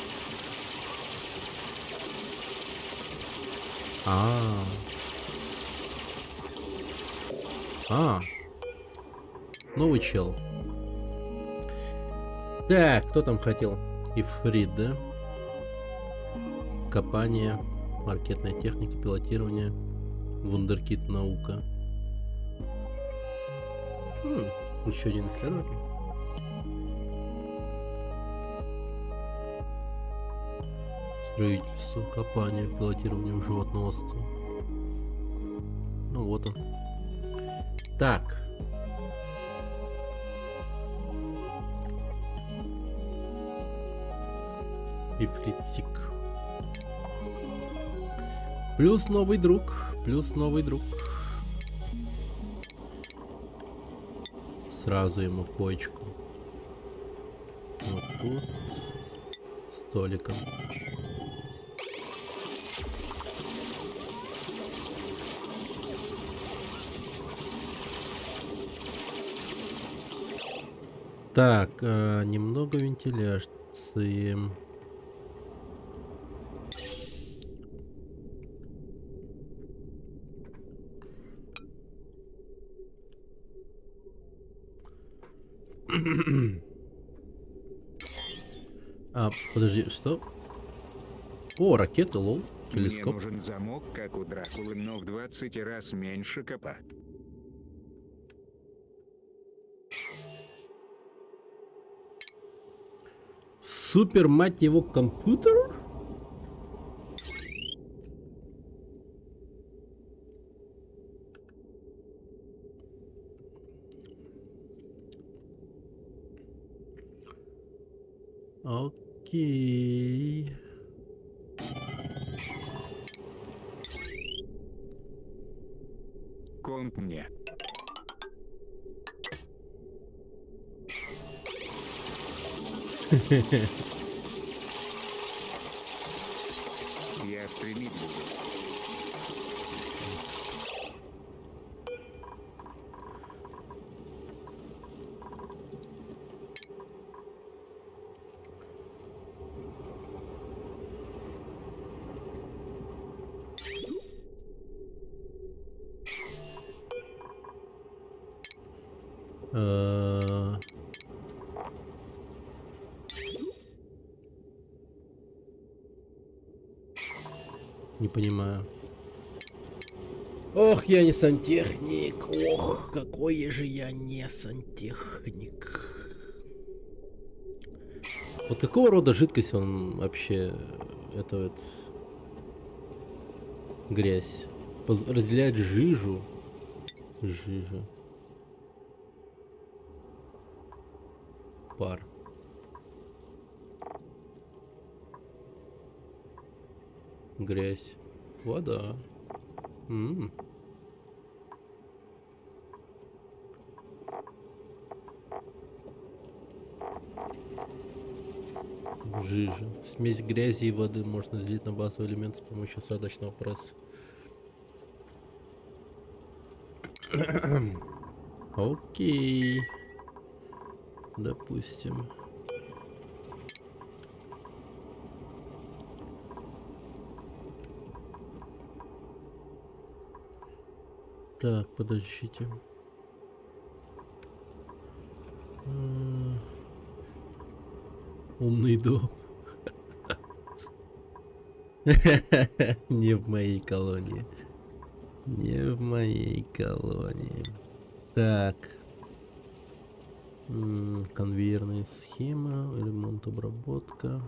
Новый чел. Так, кто там хотел? Ифрит, да? Копание, маркетная техника, пилотирование, вундеркид наука. Еще один исследователь. Строительство, копание, пилотирование животноводства. Ну вот он. Так. Ифритсик. Плюс новый друг. Плюс новый друг. Сразу ему коечку. Вот тут. Столиком. Так, немного вентиляции. Подожди, что? О, ракеты, лол, телескоп. Мне нужен замок, как у Дракулы, но в 20 раз меньше копа. Супер, мать его, компьютер? Окей. Комп мне. Я стримить буду. Э, Не понимаю. Ох, я не сантехник. Ох, какой же я не сантехник. Вот какого рода жидкость он вообще, это вот грязь? Разделяет жижу. Жижа. Пар. Грязь. Вода. Жижа. Смесь грязи и воды можно разделить на базовый элемент с помощью осадочного пресса. Окей. Допустим. Так, подождите. Умный дом. Не в моей колонии. Не в моей колонии. Так. Конвейерная схема, ремонт, обработка.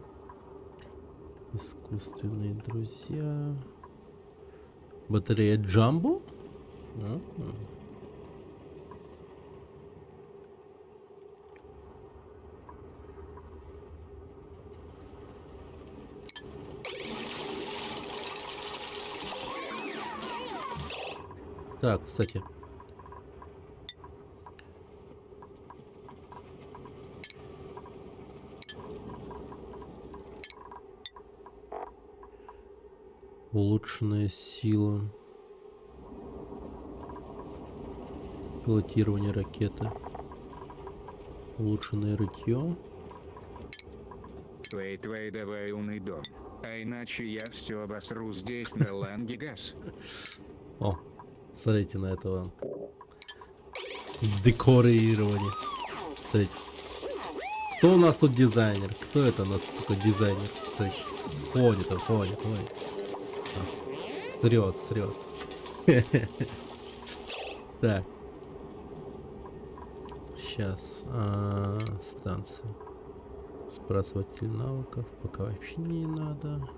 Искусственные друзья. Батарея Джамбо? Так, кстати. Улучшенная сила. Пилотирование ракеты. Улучшенное рытье. Твой давай умный дом. А иначе я все обосру здесь на Лангигас. О, смотрите на этого. Декорирование. Смотрите. Кто у нас тут дизайнер? Кто это у нас такой дизайнер? Смотрите. Ходит он, ходит. Срет. Так. Сейчас. Станция. Сбрасыватель навыков. Пока вообще не надо.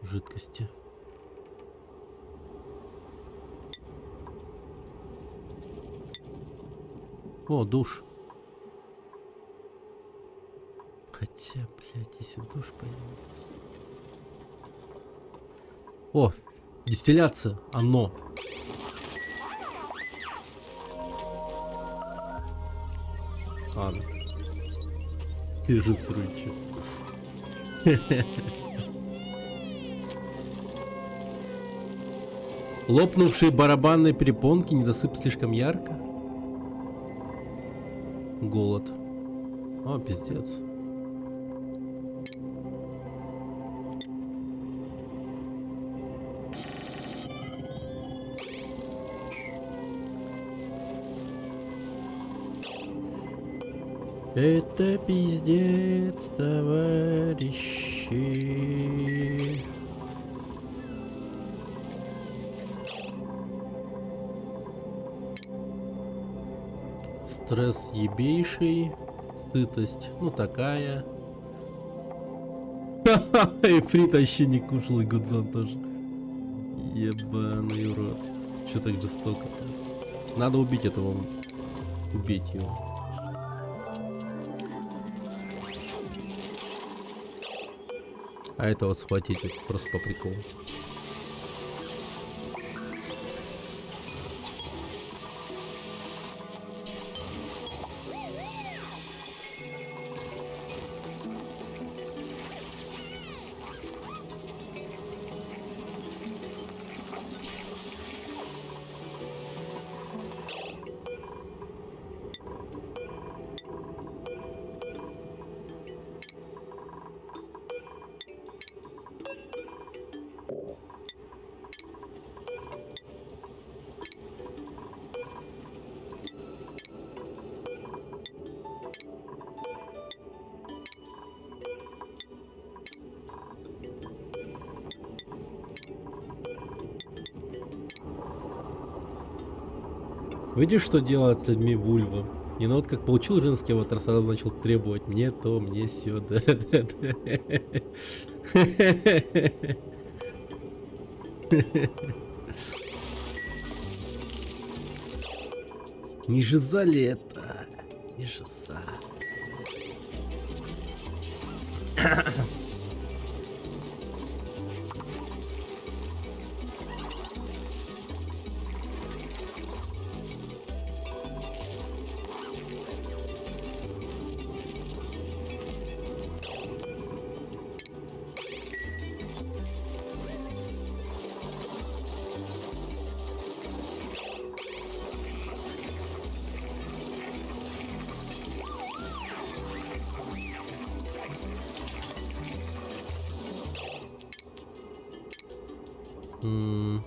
Жидкости. О, душ. Хотя, блядь, если душ появится. О, дистилляция. Оно. Ладно. Держи сручу. Лопнувшие барабанные перепонки, недосып слишком ярко. Голод. О, пиздец. Это пиздец, товарищи. Стресс ебейший, сытость, ну такая. Ха-ха, и Фрит вообще не кушал, и Гудзон тоже. Ебаный урод. Чё так жестоко-то? Надо убить этого. Убить его. А этого схватить вот просто по приколу. Видишь, что делают с людьми вульвы? И ну вот как получил женский аватар, сразу начал требовать мне то, мне сё, да, да, да. Не жиза ли это? Не жиза. М.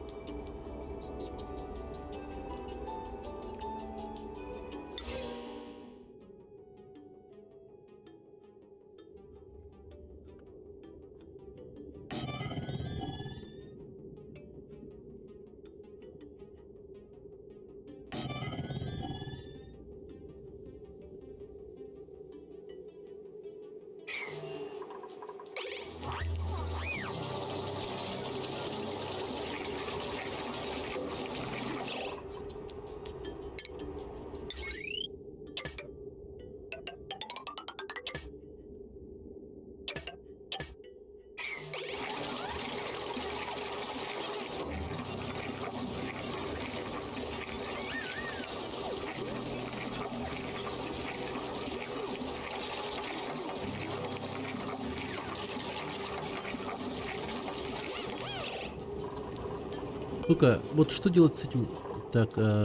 Ну-ка, вот что делать с этим? Так, что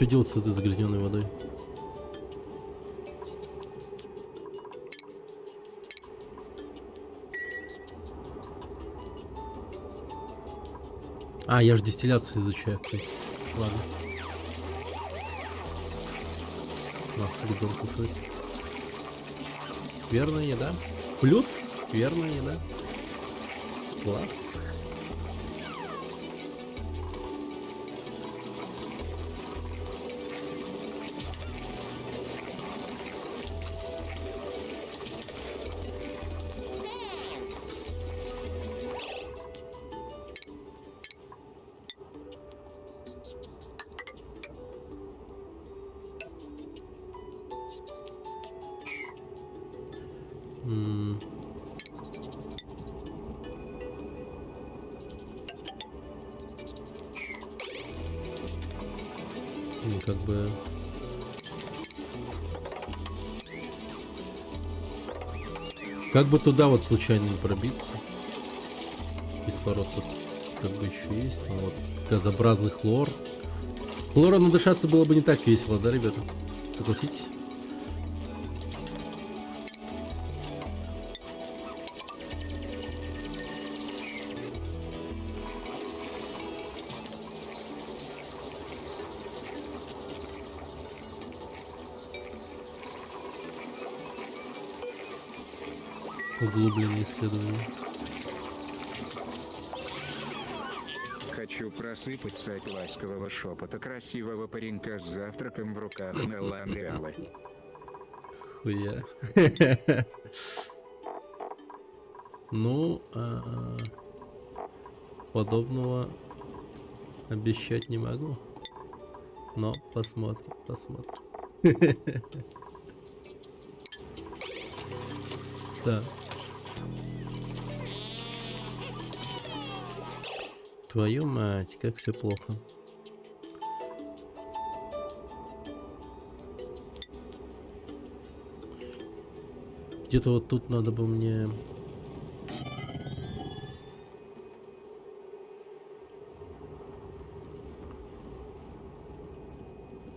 делать с этой загрязненной водой? А, я же дистилляцию изучаю, в принципе. Ладно. Придон кушает. Скверная еда. Плюс скверная еда. Класс. М. Ну, как бы... Как бы туда вот случайно не пробиться. Кислород вот как бы еще есть. Но вот газообразный хлор. Хлором надышаться было бы не так весело, да, ребята? Согласитесь? Углубленные исследования. Хочу просыпать сайт ласкового шепота красивого паренька с завтраком в руках на Ланреалы. Хуя. Ну, подобного обещать не могу. Но посмотрим, посмотрим. Да. Твою мать, как все плохо. Где-то вот тут надо бы мне...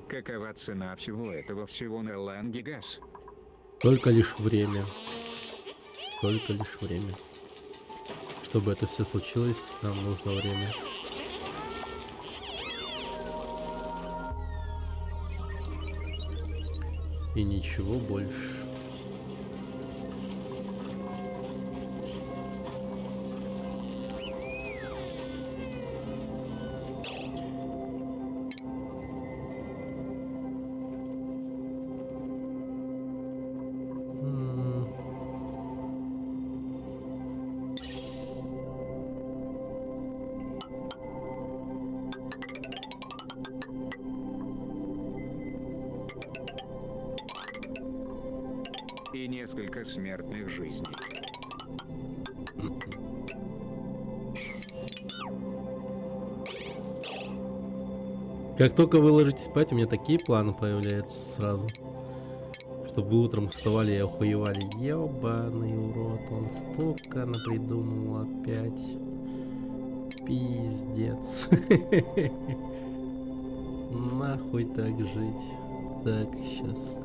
Какова цена всего этого всего на Лангигас? Только лишь время. Только лишь время. чтобы это все случилось, нам нужно время. И ничего больше. М. И несколько смертных жизней. Как только вы ложитесь спать, у меня такие планы появляются сразу. Чтобы вы утром вставали и охуевали. Ёбаный урод, он столько напридумывал опять. Пиздец. Нахуй так жить. Так, сейчас.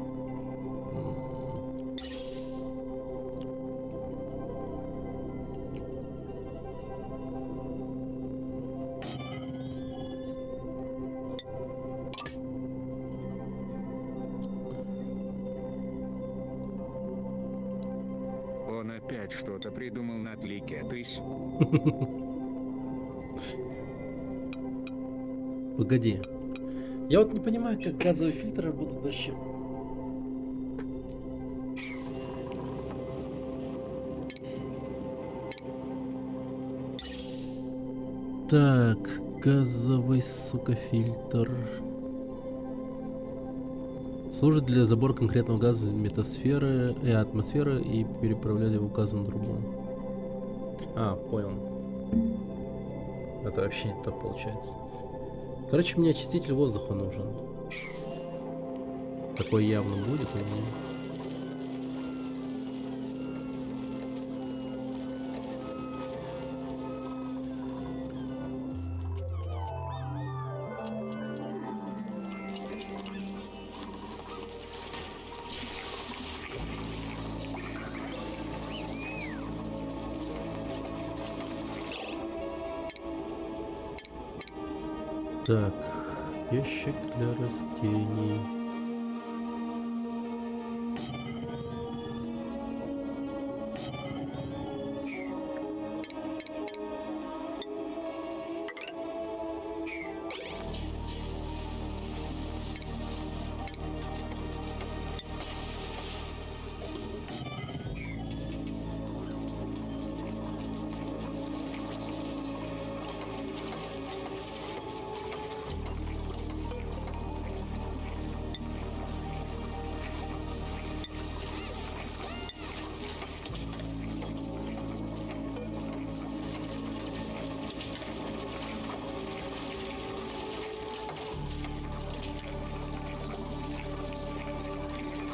Он опять что-то придумал на тлике, тысь. Погоди. Я вот не понимаю, как газовые фильтры работают вообще. Так, газовый, сука, фильтр. Служит для забора конкретного газа из метасферы и атмосферы и переправлять его в указанную трубу. А, понял. Это вообще не то получается. Короче, мне очиститель воздуха нужен. Такой явно будет у меня. Так, ящик для растений.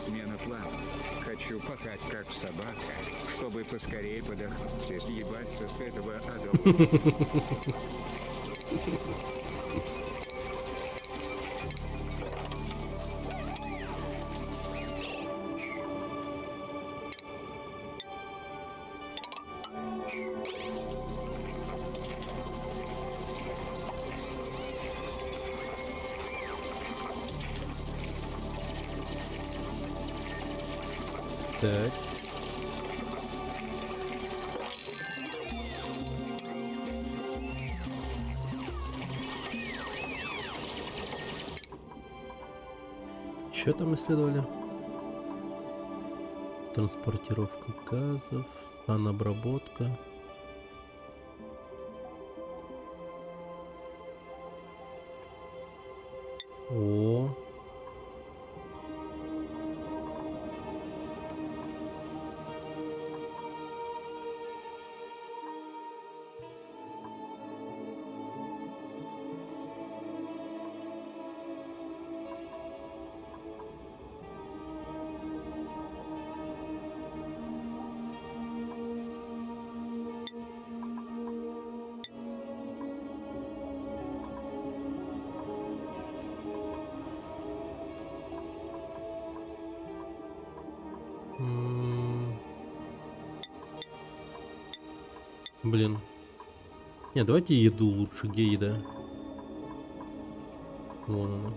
Смена планов. Хочу пахать как собака, чтобы поскорее подохнуть и съебаться с этого адова. Так. Что там исследовали? Транспортировка газов, санобработка. О. Блин. Не, давайте еду лучше. Где еда? Вон она.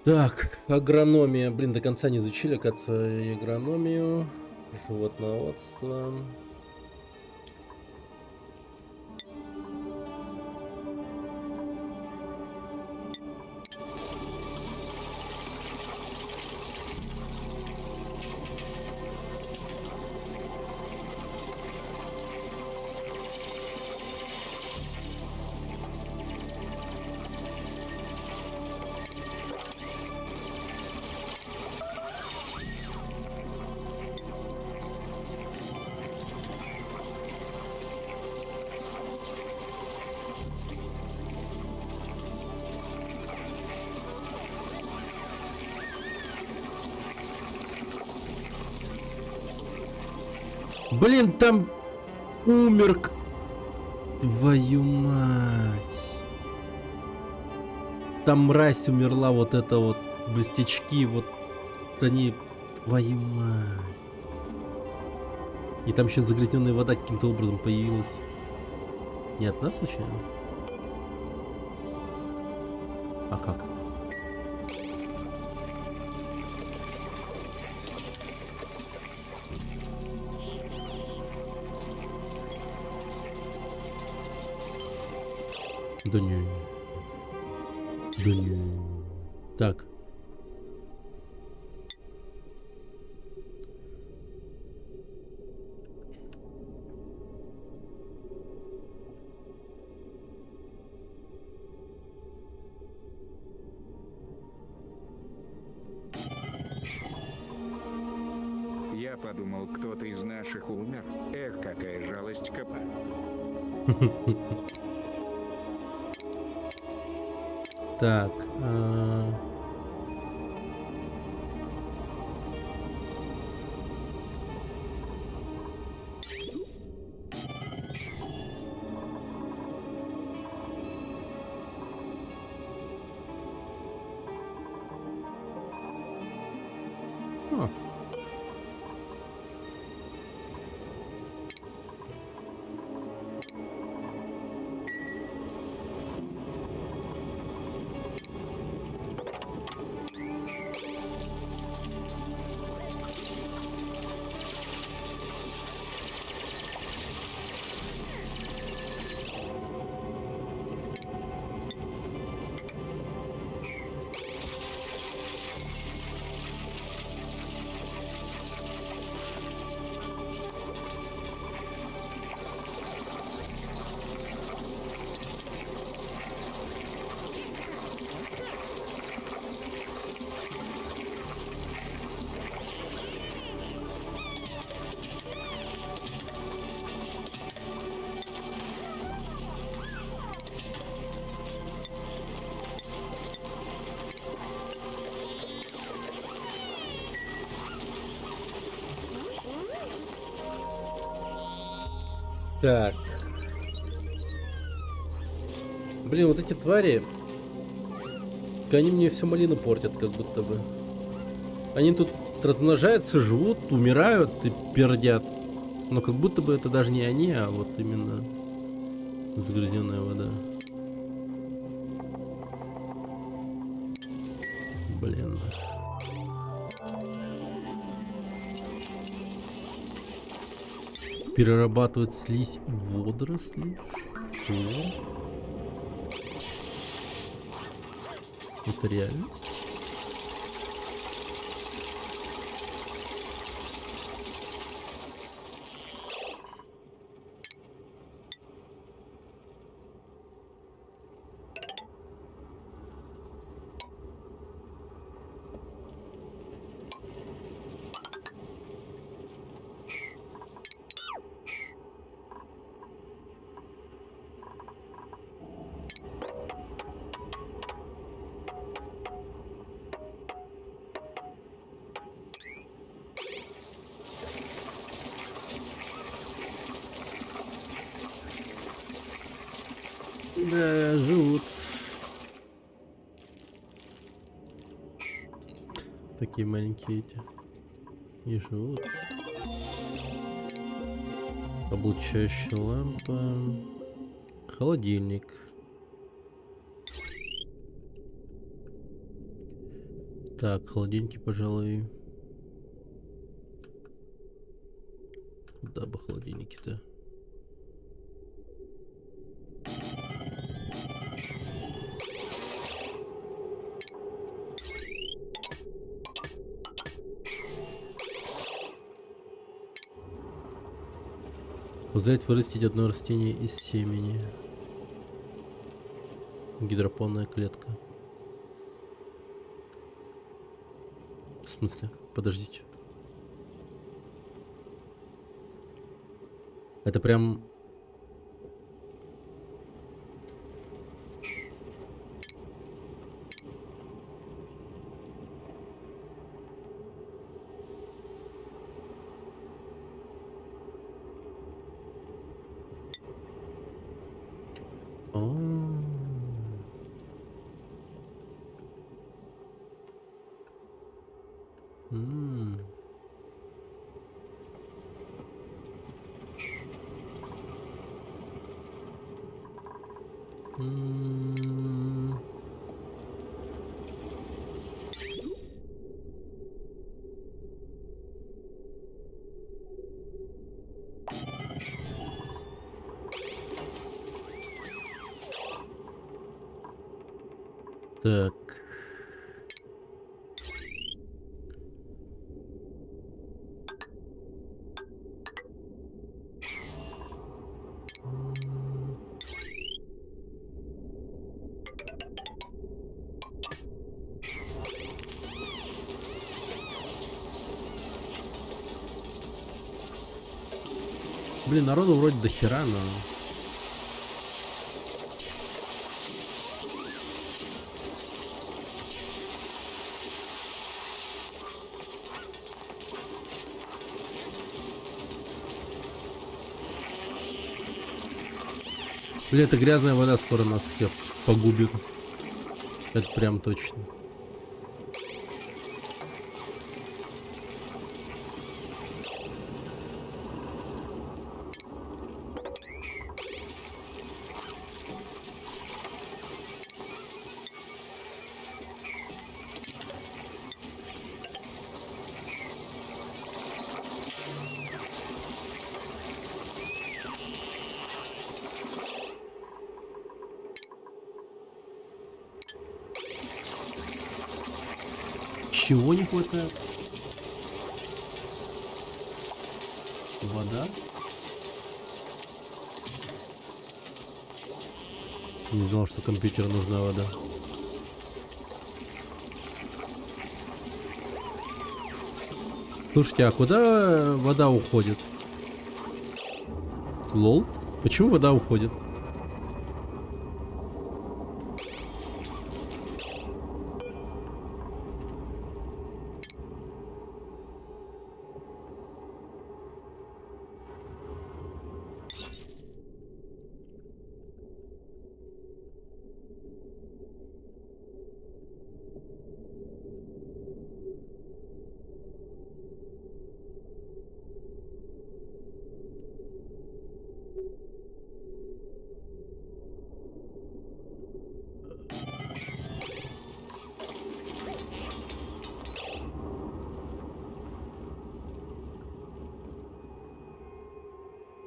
Так, агрономия. Блин, до конца не изучили, оказывается, и агрономию. Животноводство. Блин, там умер. Твою мать. Там мразь умерла, вот это вот. Блестячки, вот они. Твою мать. И там еще загрязненная вода каким-то образом появилась. Не от нас случайно? А как? Да не. Да не. Так. Я подумал, кто-то из наших умер. Эх, какая жалость, Капа. Так. О. Так. Блин, вот эти твари, они мне всю малину портят, как будто бы. Они тут размножаются, живут, умирают и пердят. Но как будто бы это даже не они, а вот именно загрязненная вода. Блин. Перерабатывать слизь водорослей? Что? Это реальность? Да, живут. Такие маленькие эти. И живут. Облучающая лампа. Холодильник. Так, холодильники, пожалуй. Куда бы холодильники-то? Позволять вырастить одно растение из семени. Гидропонная клетка. В смысле? Подождите. Это прям... М. М. Так. Блин, народу вроде до хера, но... Блин, эта грязная вода скоро нас всех погубит. Это прям точно. Чего не хватает? Вода? Не знал, что компьютеру нужна вода. Слушайте, а куда вода уходит? Лол? Почему вода уходит?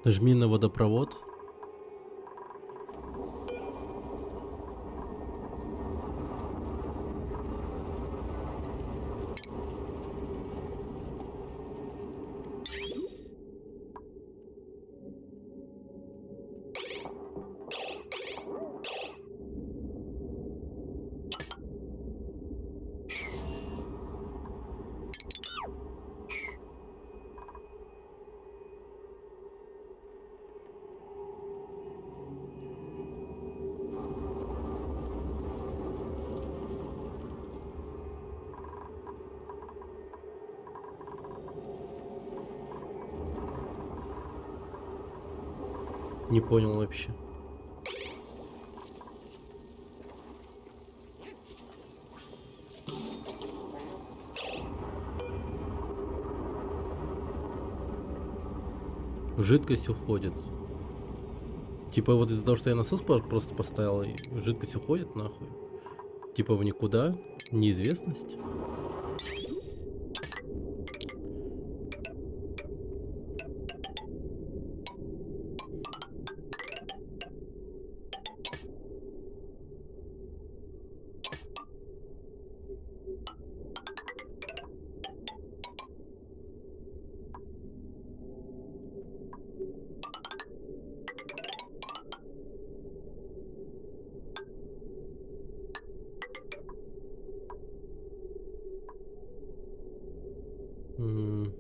Нажми на водопровод. Не понял вообще. Жидкость уходит. Типа вот из-за того, что я насос просто поставил, и жидкость уходит нахуй. Типа в никуда. Неизвестность. М.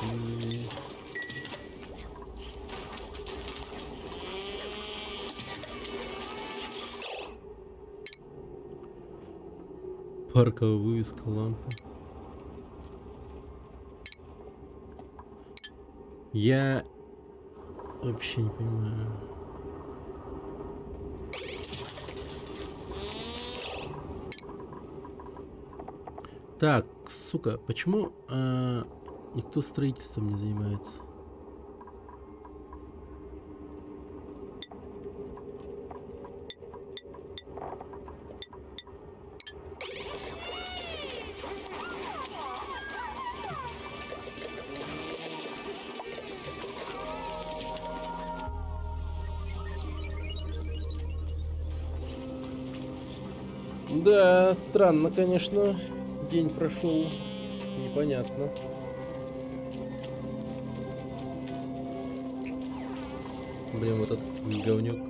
М. Парковая вывеска, лампа. Я вообще не понимаю. Так, сука, почему никто строительством не занимается? Да, странно, конечно. День прошел. Непонятно. Блин, вот этот говнюк.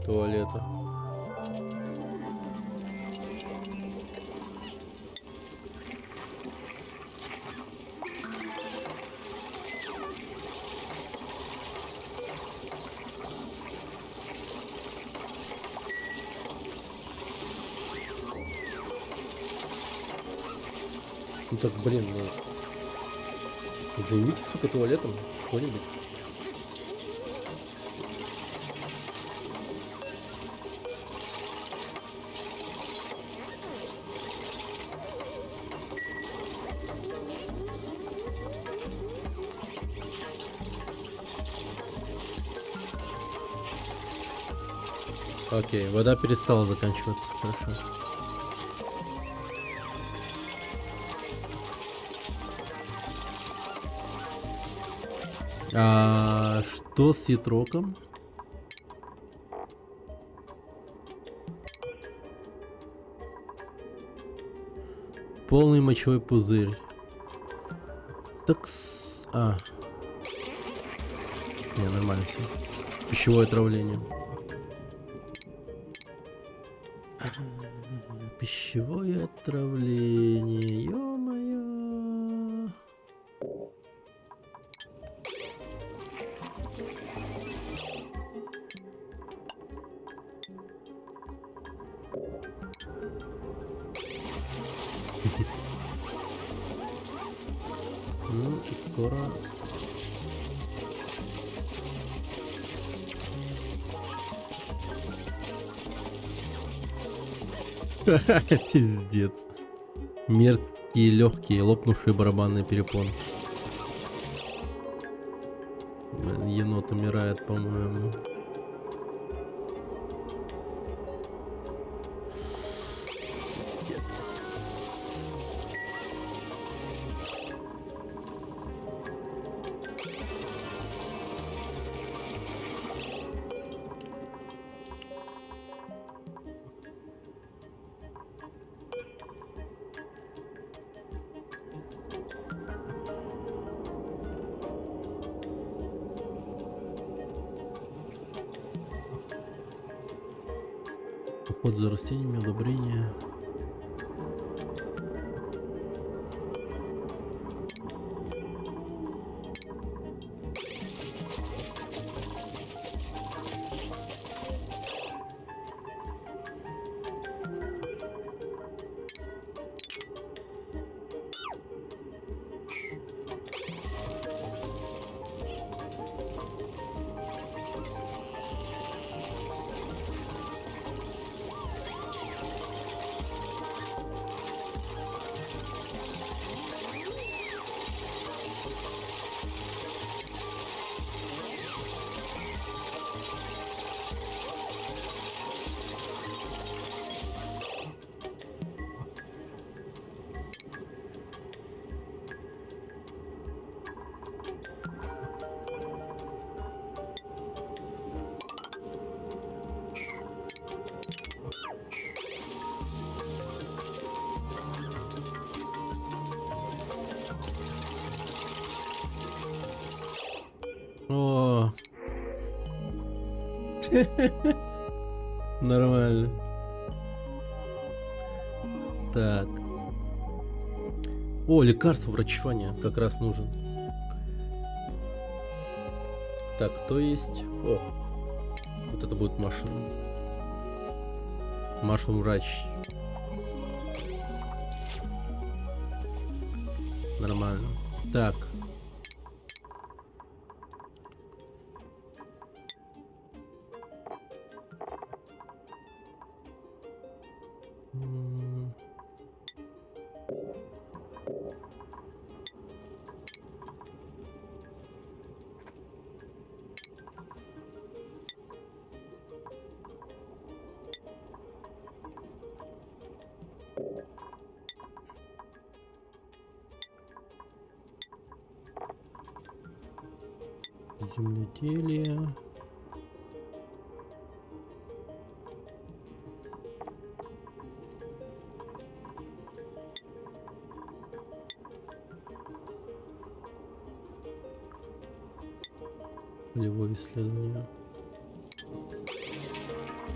Туалета. Ну так, блин, ну... Займитесь, сука, туалетом кто-нибудь. Окей, вода перестала заканчиваться, хорошо. А что с ятроком? Полный мочевой пузырь. Так не, нормально все. Пищевое отравление. Пищевое отравление, ё-моё. Ну, и скоро. Пиздец. Мерзкие, легкие, лопнувшие барабанные перепонки. Блин, енот умирает, по-моему. Пиздец. Уход за растениями, удобрения. О, нормально. Так. О, лекарство врачевания как раз нужен. Так, кто есть? О, вот это будет Машин. Машин врач. Нормально. Так. Земледелие. Полевое исследование.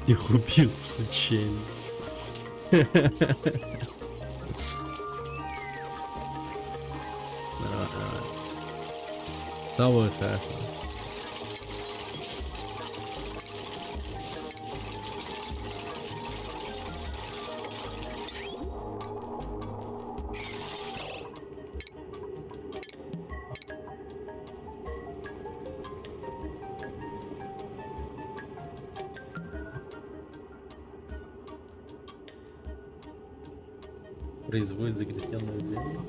Их убил случайно. Самое хорошо. Производит загрязненное время.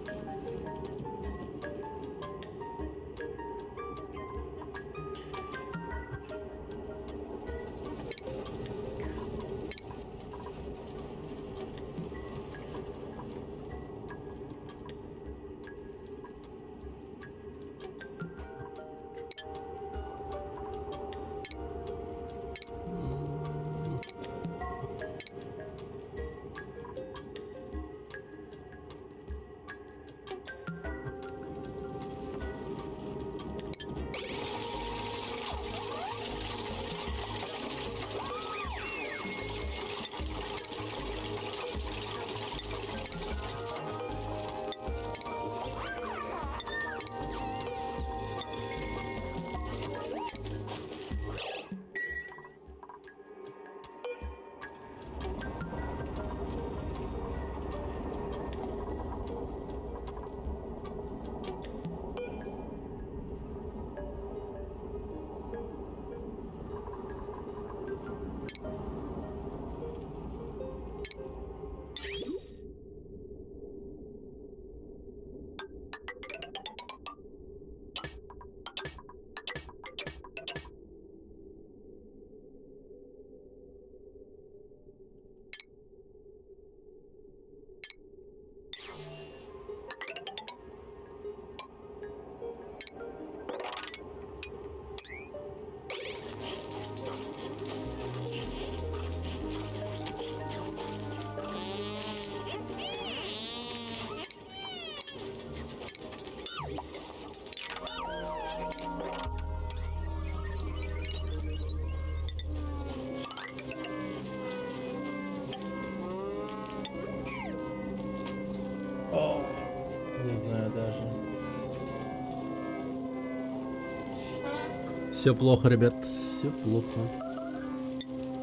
Все плохо, ребят, все плохо.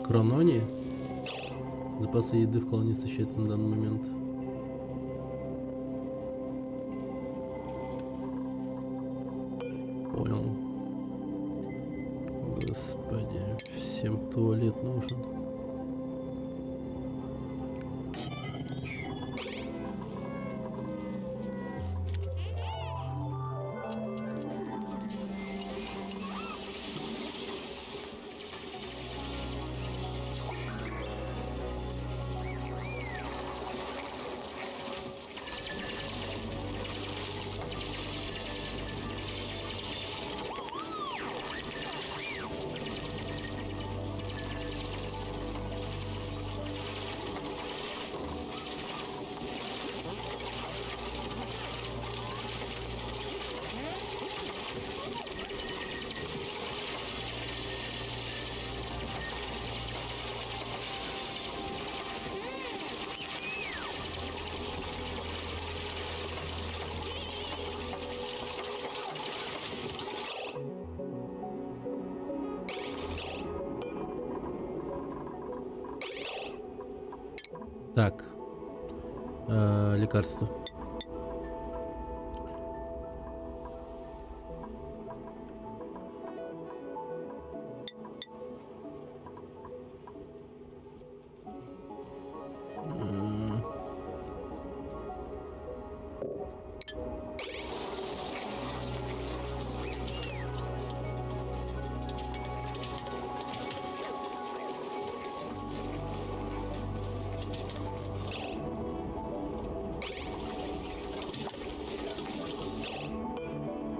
Кронони. Запасы еды в колонии истощаются на данный момент. Понял. Господи, всем туалет нужен. Так, лекарство.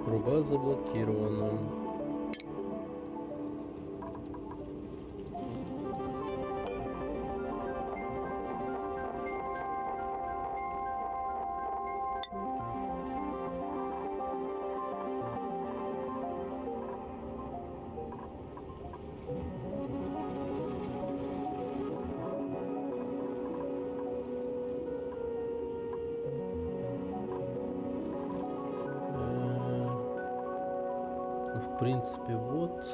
Труба заблокирована. В принципе, вот.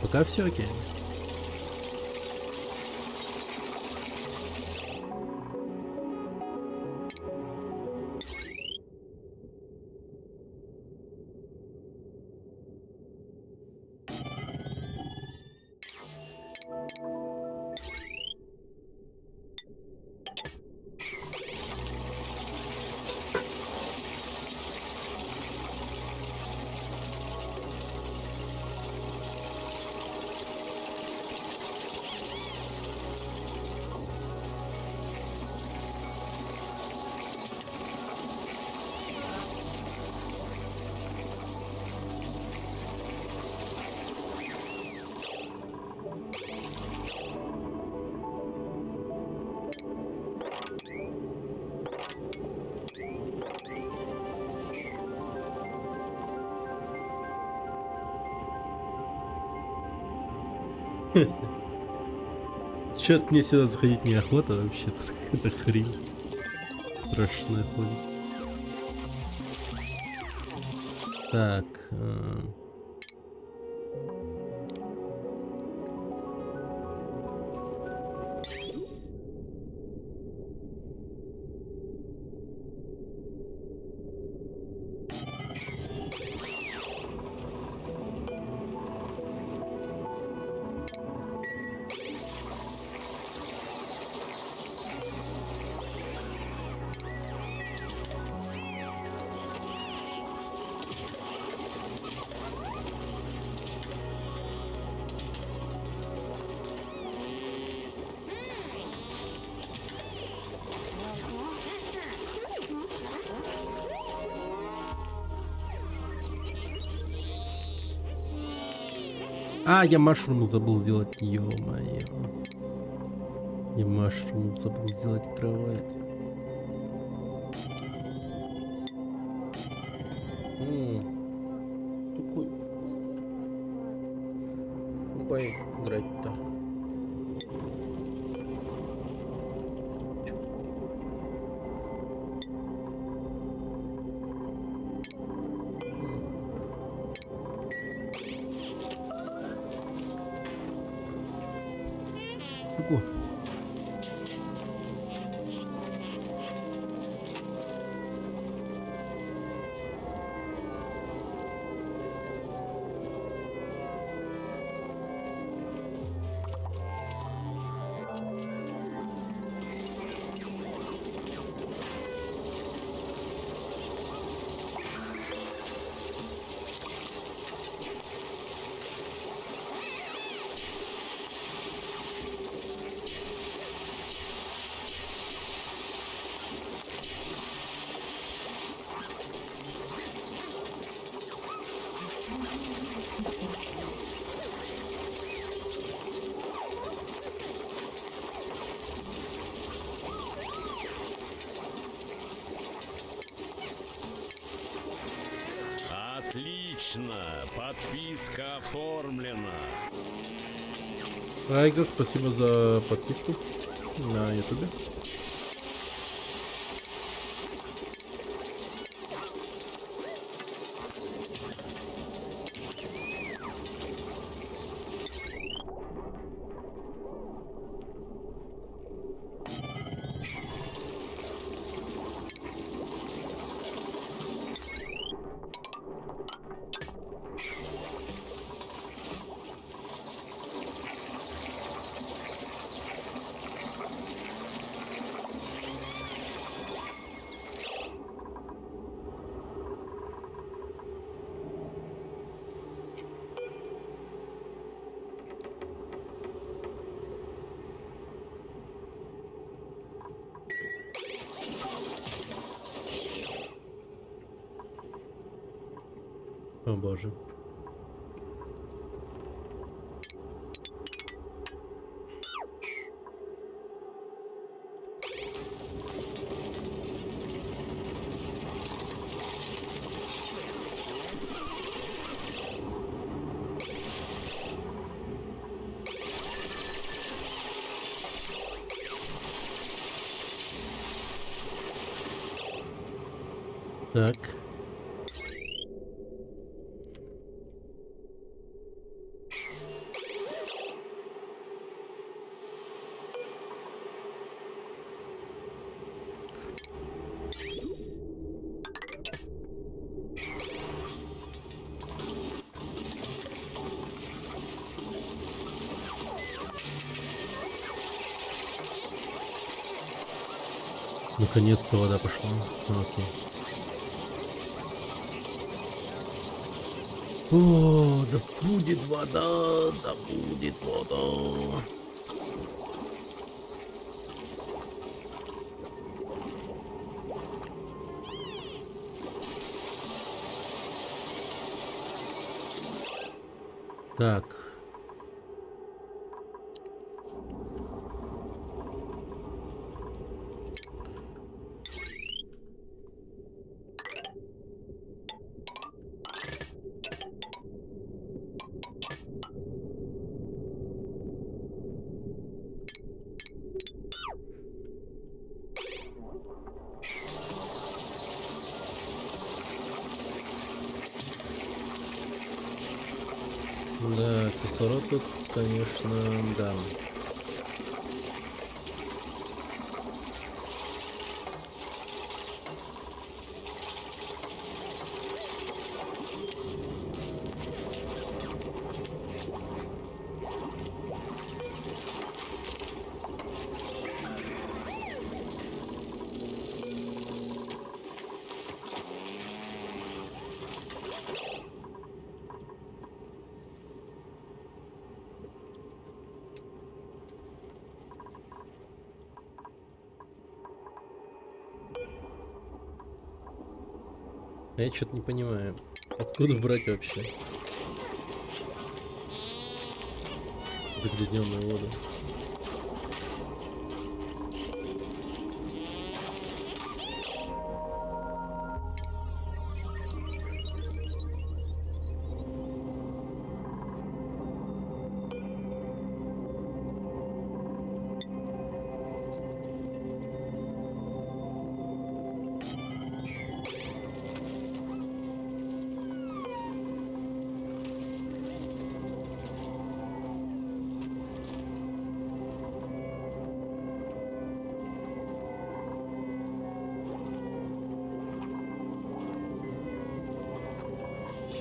Пока все окей. Чё-то мне сюда заходить неохота вообще, тут какая-то хрень страшная ходит. Так, я машрум забыл делать, ё-моё. Я машрум забыл сделать кровать. Тупой. Тупой играть-то. Тупо. Отлично! Подписка оформлена. Игорь, спасибо за подписку на ютубе. О боже. Так. Наконец-то вода пошла. Окей. О, да будет вода, да будет вода. Так. Да, кислород тут, конечно, да. Я что-то не понимаю, откуда брать вообще загрязненную воду.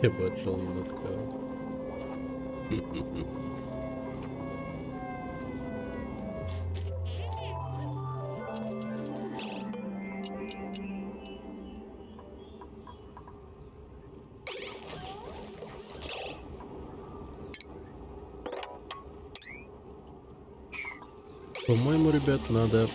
Я бы отжал немножко. По-моему, ребят, надо...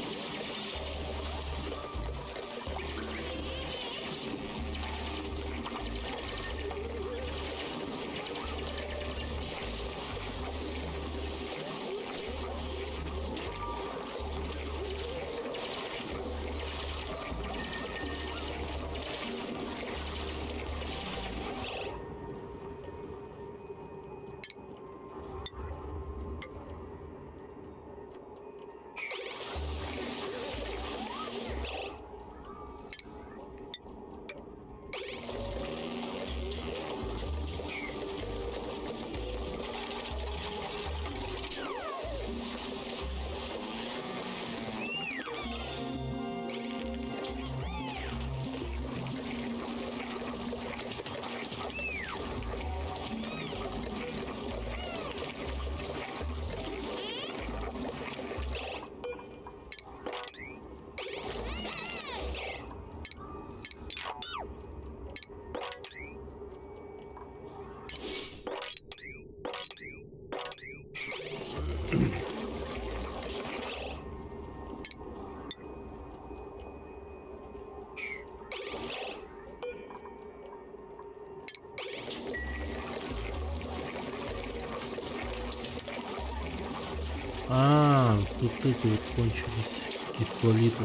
А, тут эти вот кончились кислолиты.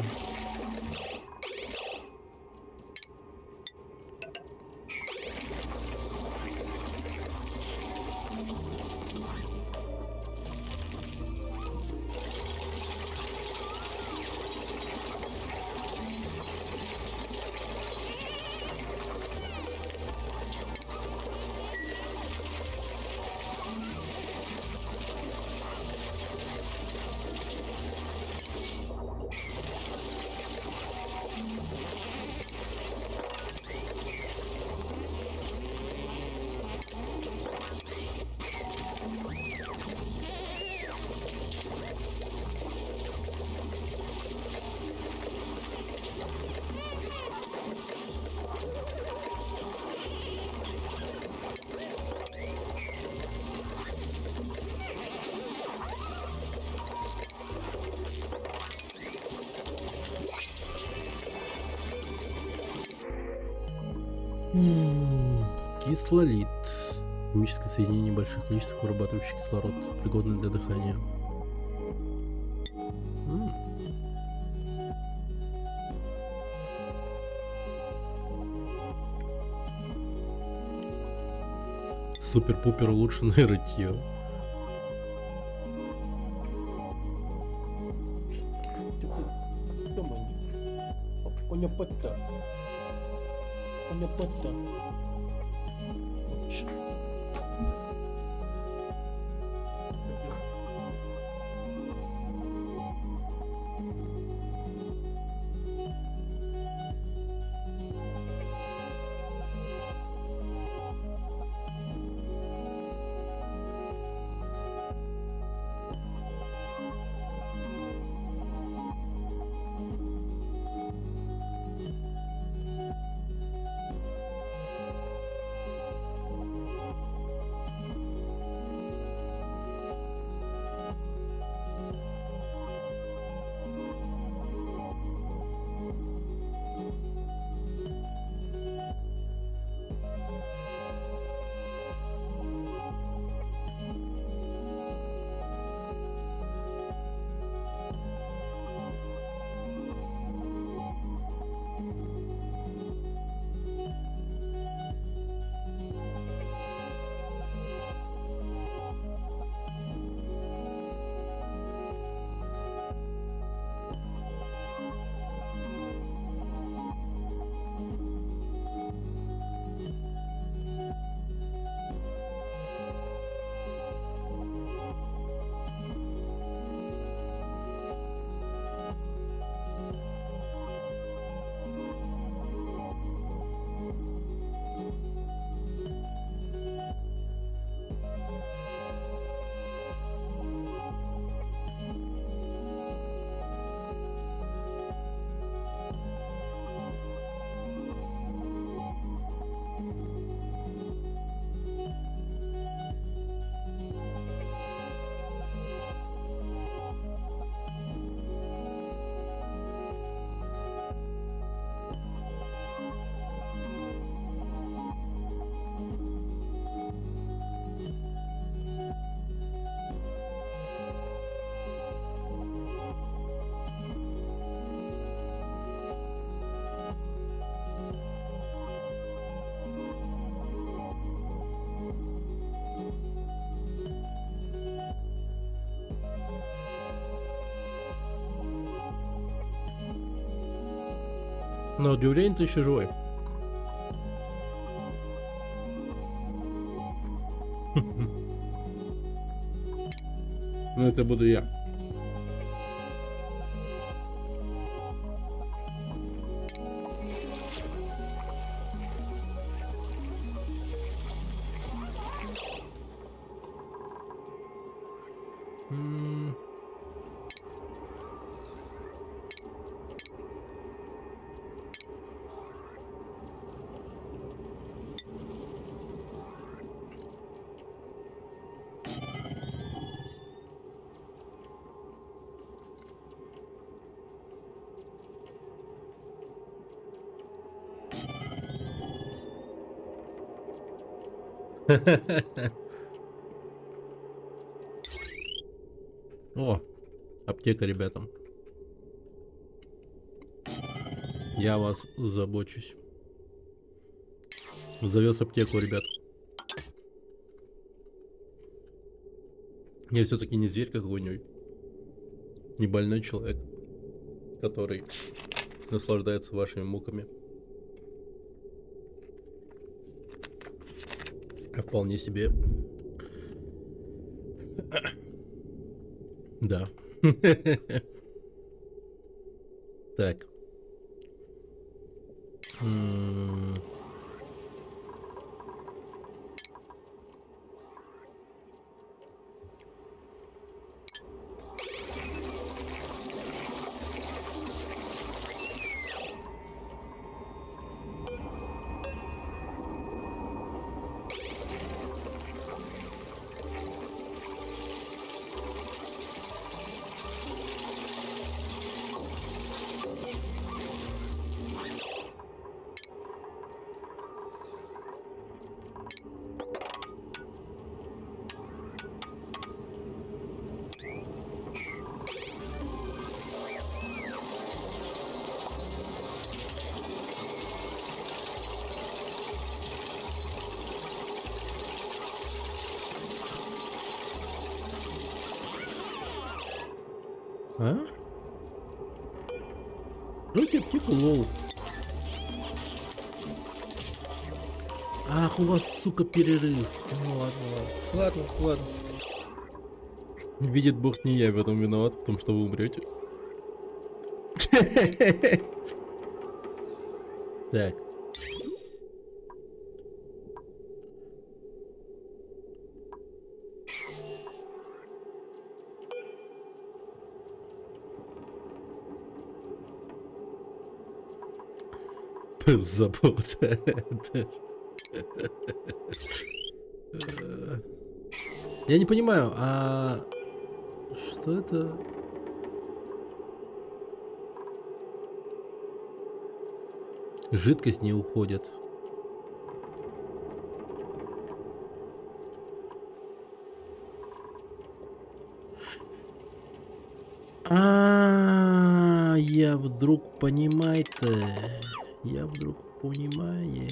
Кислолит. Химическое соединение больших количеств, вырабатывающих кислород, пригодный для дыхания. Супер-пупер улучшенное рытье. На удивление ты еще живой. Ну это буду я. М. О, аптека, ребята. Я о вас забочусь. Завез аптеку, ребят. Я все-таки не зверь какой-нибудь. Не больной человек, который наслаждается вашими муками. А вполне себе. Да. Так. М. А? Руки аптеку, лол. Ах, у вас, сука, перерыв. Ну ладно. Ладно. Видит Бог, не я в этом виноват, в том, что вы умрете. Так. Забота. Я не понимаю, а что это? Жидкость не уходит. Я вдруг понимаю-то. Я вдруг понимаю.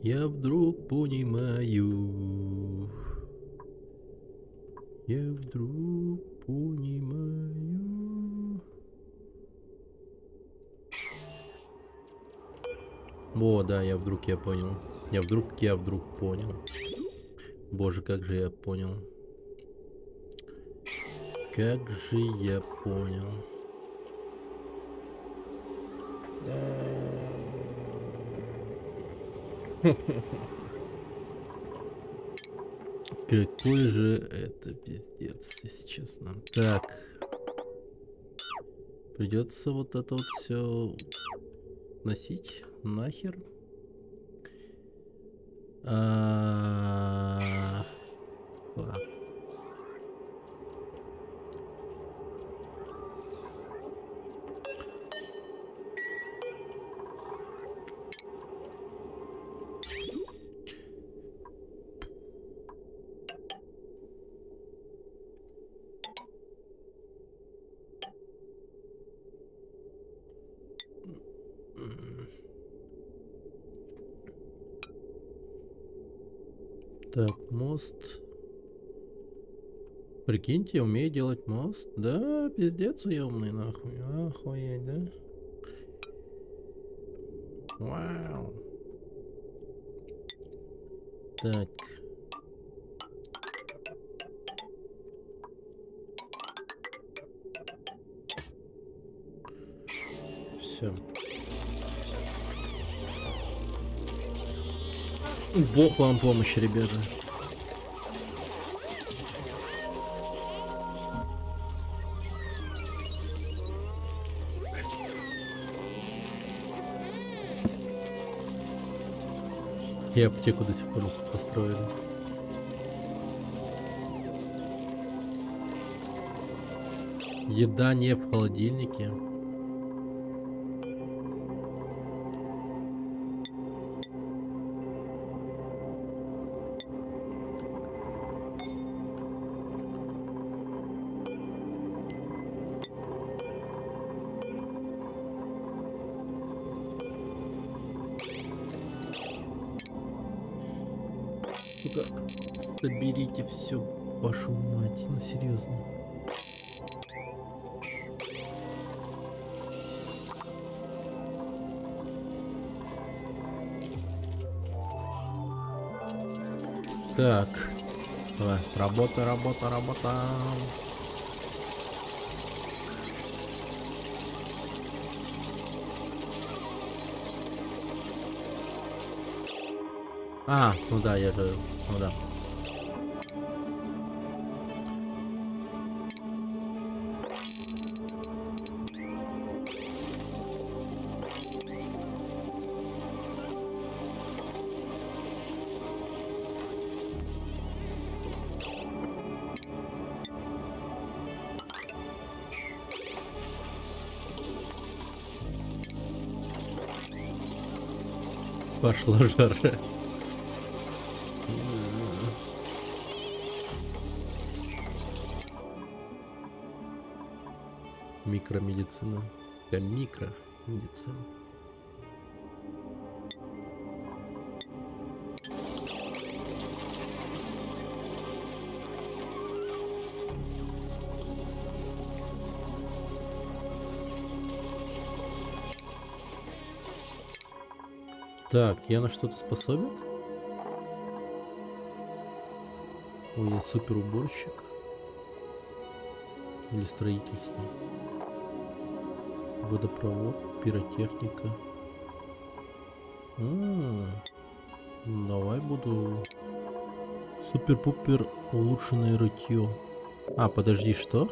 Я вдруг понимаю. Я вдруг понимаю. О, да, я понял. Я вдруг понял. Боже, как же я понял. Как же я понял. Какой же это пиздец, если честно. Так. Придется вот это вот все носить нахер. Фак. Так, мост. Прикиньте, я умею делать мост. Да, пиздец я умный, нахуй. Охуеть, да? Вау. Так. Все. Бог вам помощь, ребята. И аптеку до сих пор не построили. Еда не в холодильнике. Сука, соберите все, вашу мать, ну серьезно. Так, давай, работа, работа, работа. А, ну да, я же, ну да. Пошла жара. Микромедицина. Микромедицина. Так, я на что-то способен? Ой, я супер уборщик. Или строительство. Водопровод, пиротехника. Давай буду супер-пупер улучшенное рытье. А, подожди, что?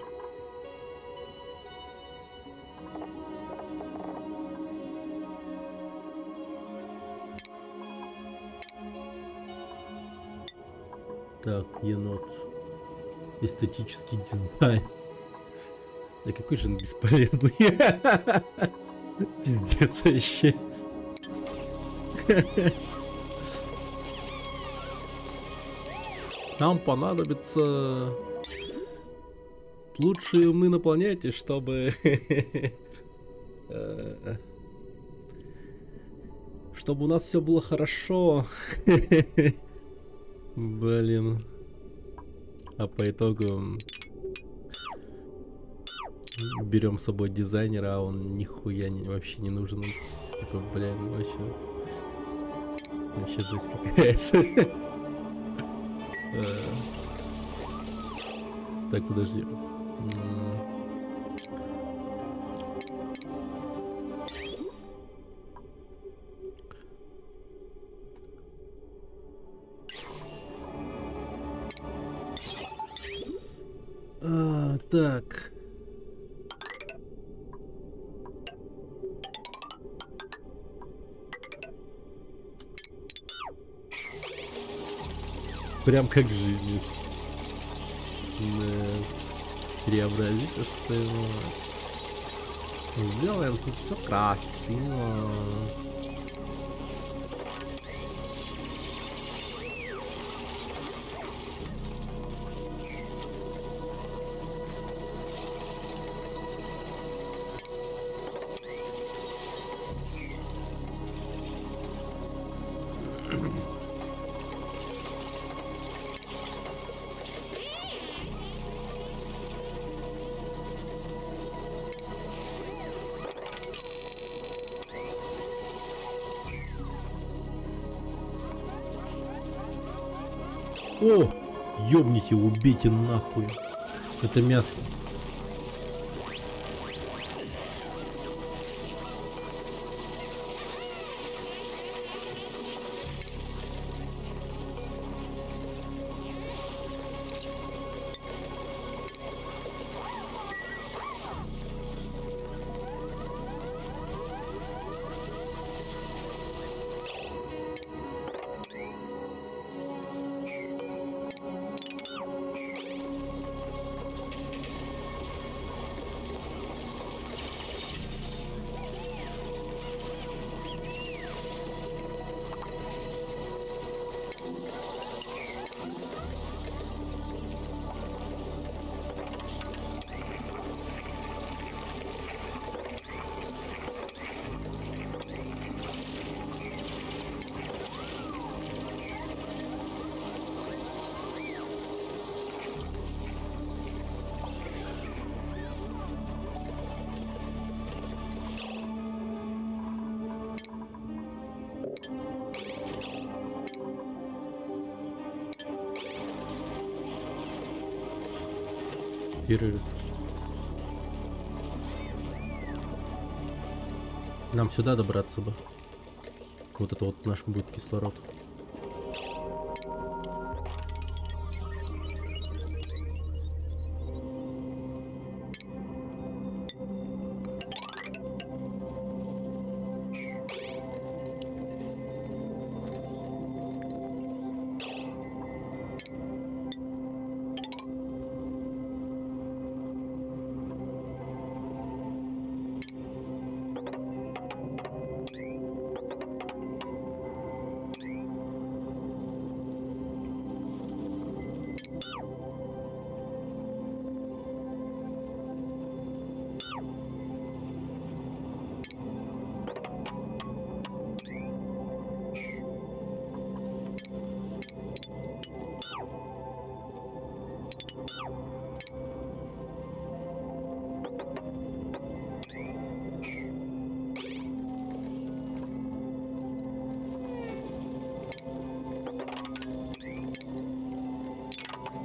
Так, енот. Эстетический дизайн. Да какой же он бесполезный. Пиздец вообще. Нам понадобится лучшие умы на планете, чтобы чтобы у нас все было хорошо. Блин. А по итогу берем с собой дизайнера, а он нихуя вообще не нужен. Такой, блин, вообще жесть какая-то. Так, подожди. Так. Прям как жизнь. Преобразить, оставить. Сделаем тут все красиво. О! Ёбните, убейте нахуй. Это мясо. Перерыв. Нам сюда добраться бы. Вот это вот наш будет кислород.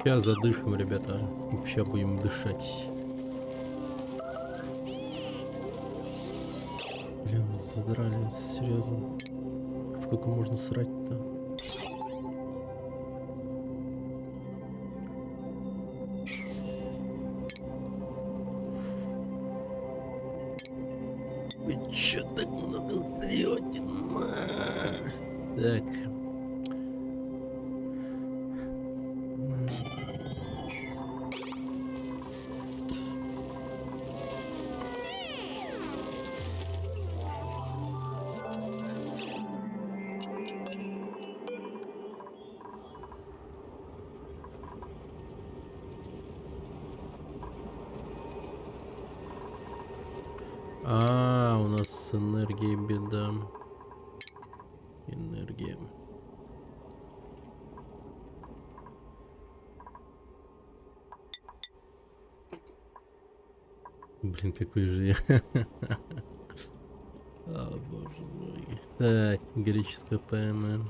Сейчас задышим, ребята. Сейчас будем дышать. Блин, задрали, серьезно. Сколько можно срать-то? Вы чё так много срёте? Так. У нас с энергией беда. Энергия. Блин, какой же я. О, боже мой. Так, греческая ПМ.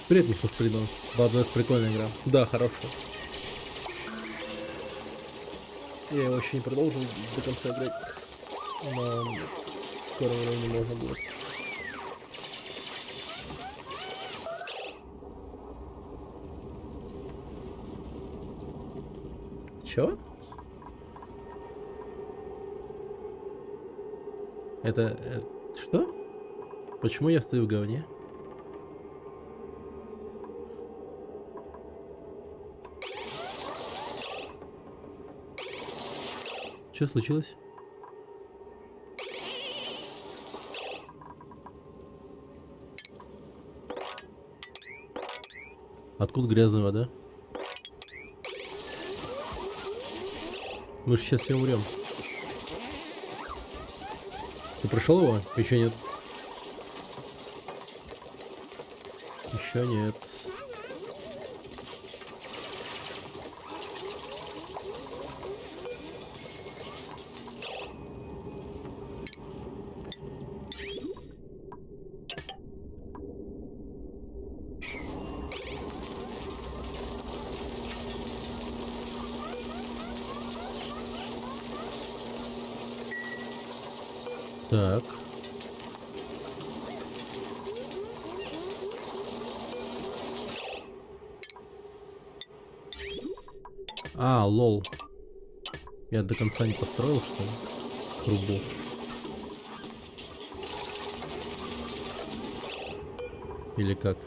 Привет, Михаил Спридон. Была прикольная игра. Да, хорошая. Я его еще не продолжил до конца играть. Но в скором времени можно будет. Чё? Это что? Почему я стою в говне? Что случилось? Откуда грязная вода? Мы же сейчас все умрем. Ты прошел его? Еще нет. Еще нет. Так. А, лол. Я до конца не построил, что ли? Трубу. Или как?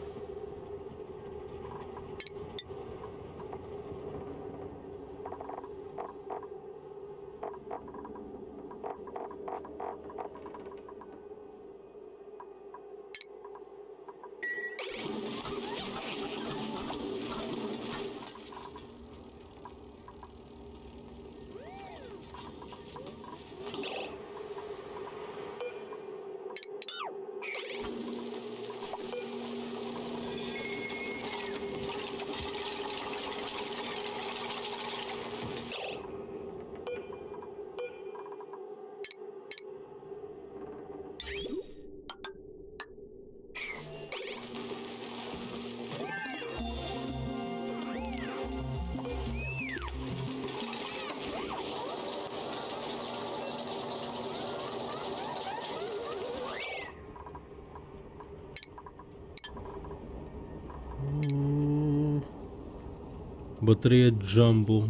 Батарея Джамбо.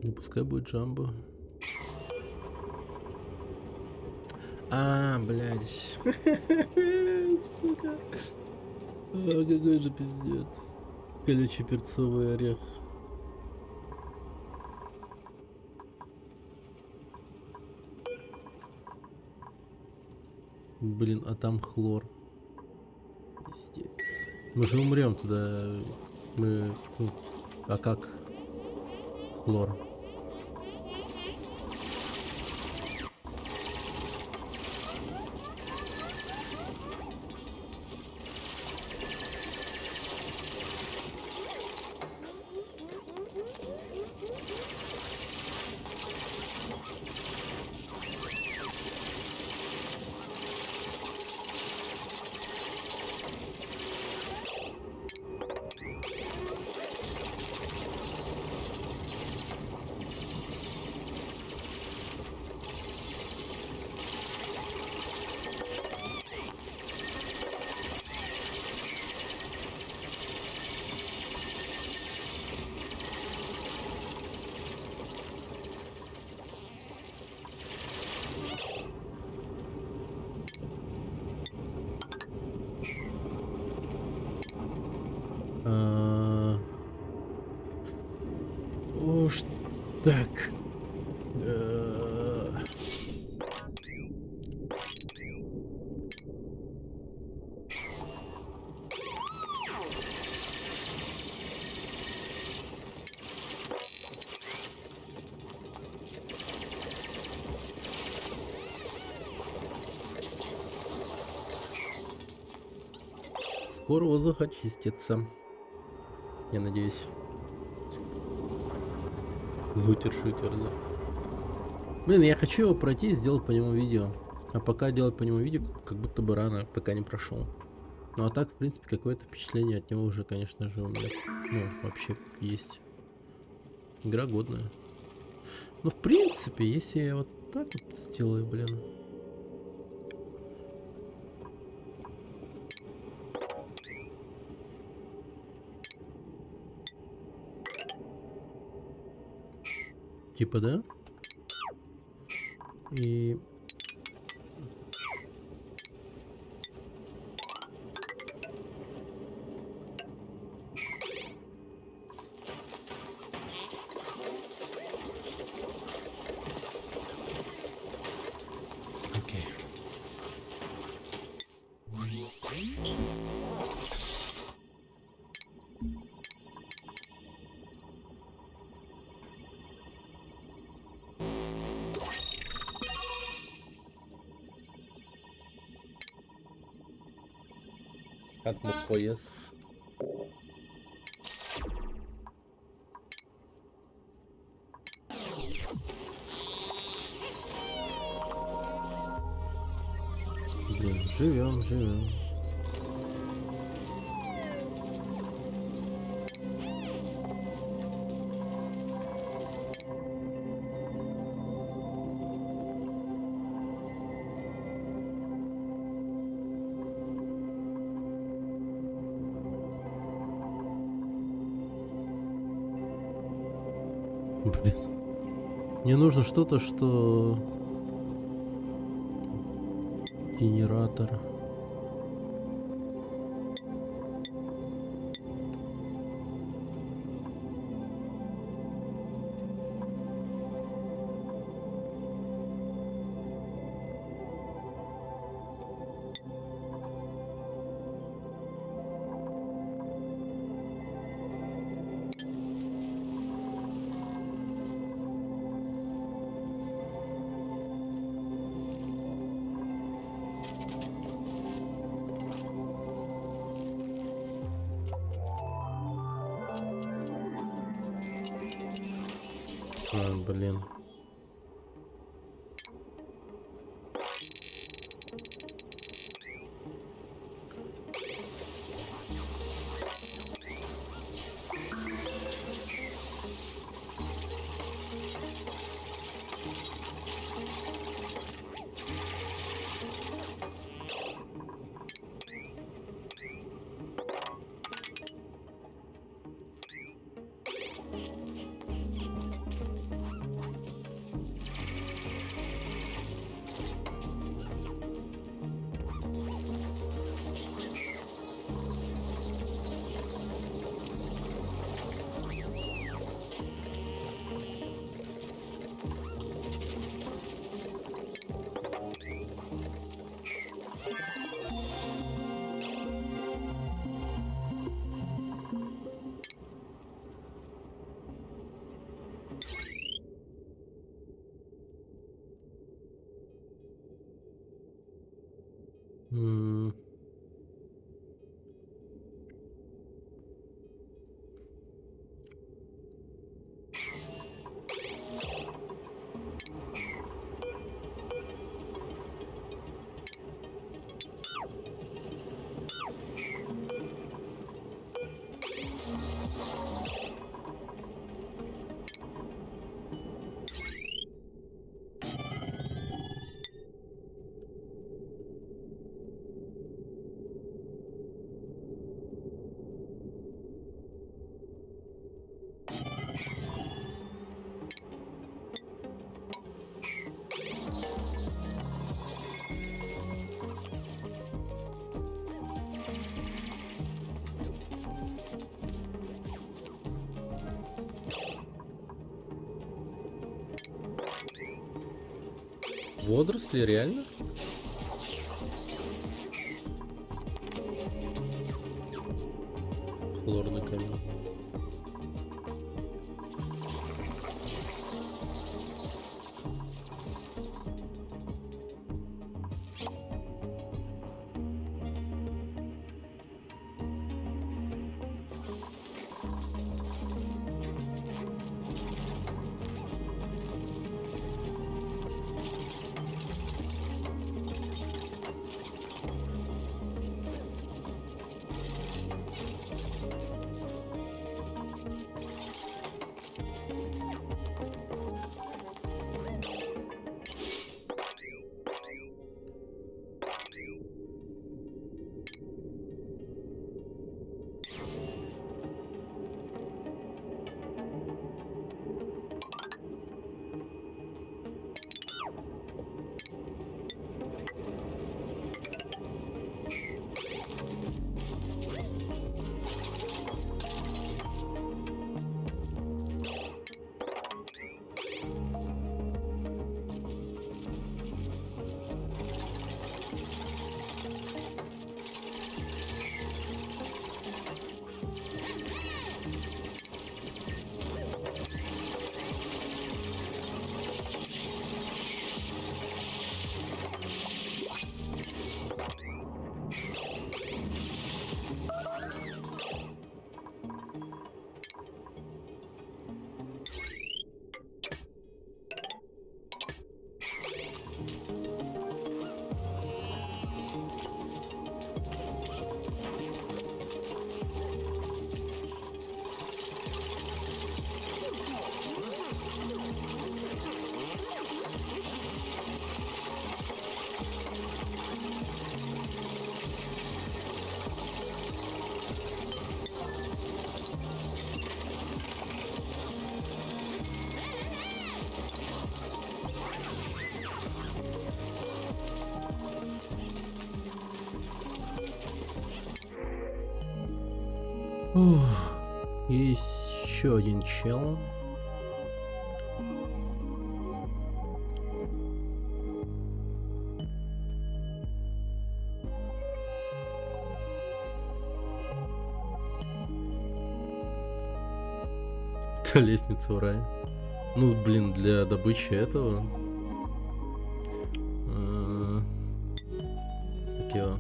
Ну, пускай будет Джамбо. А, блядь. Сука. А, какой же пиздец. Колючий перцовый орех. Блин, а там хлор. Пиздец. Мы же умрем туда. Мы... Ну, а как? Хлор. Уж так. Скоро воздух очистится. Я надеюсь. Лутер-шутер, да. Блин, я хочу его пройти и сделать по нему видео. А пока делать по нему видео, как будто бы рано, пока не прошел. Ну а так, в принципе, какое-то впечатление от него уже, конечно же, у меня, ну, вообще есть. Игра годная. Ну, в принципе, если я вот так вот сделаю, блин. Типа, да? И... Окей. Отмок пояс. Живем, живем. Блин. Мне нужно что-то, что... Генератор. Блин. М. Водоросли, реально? Хлорный камень. Ух, есть еще один чел. Это лестница в рай. Ну, блин, для добычи этого. Как его?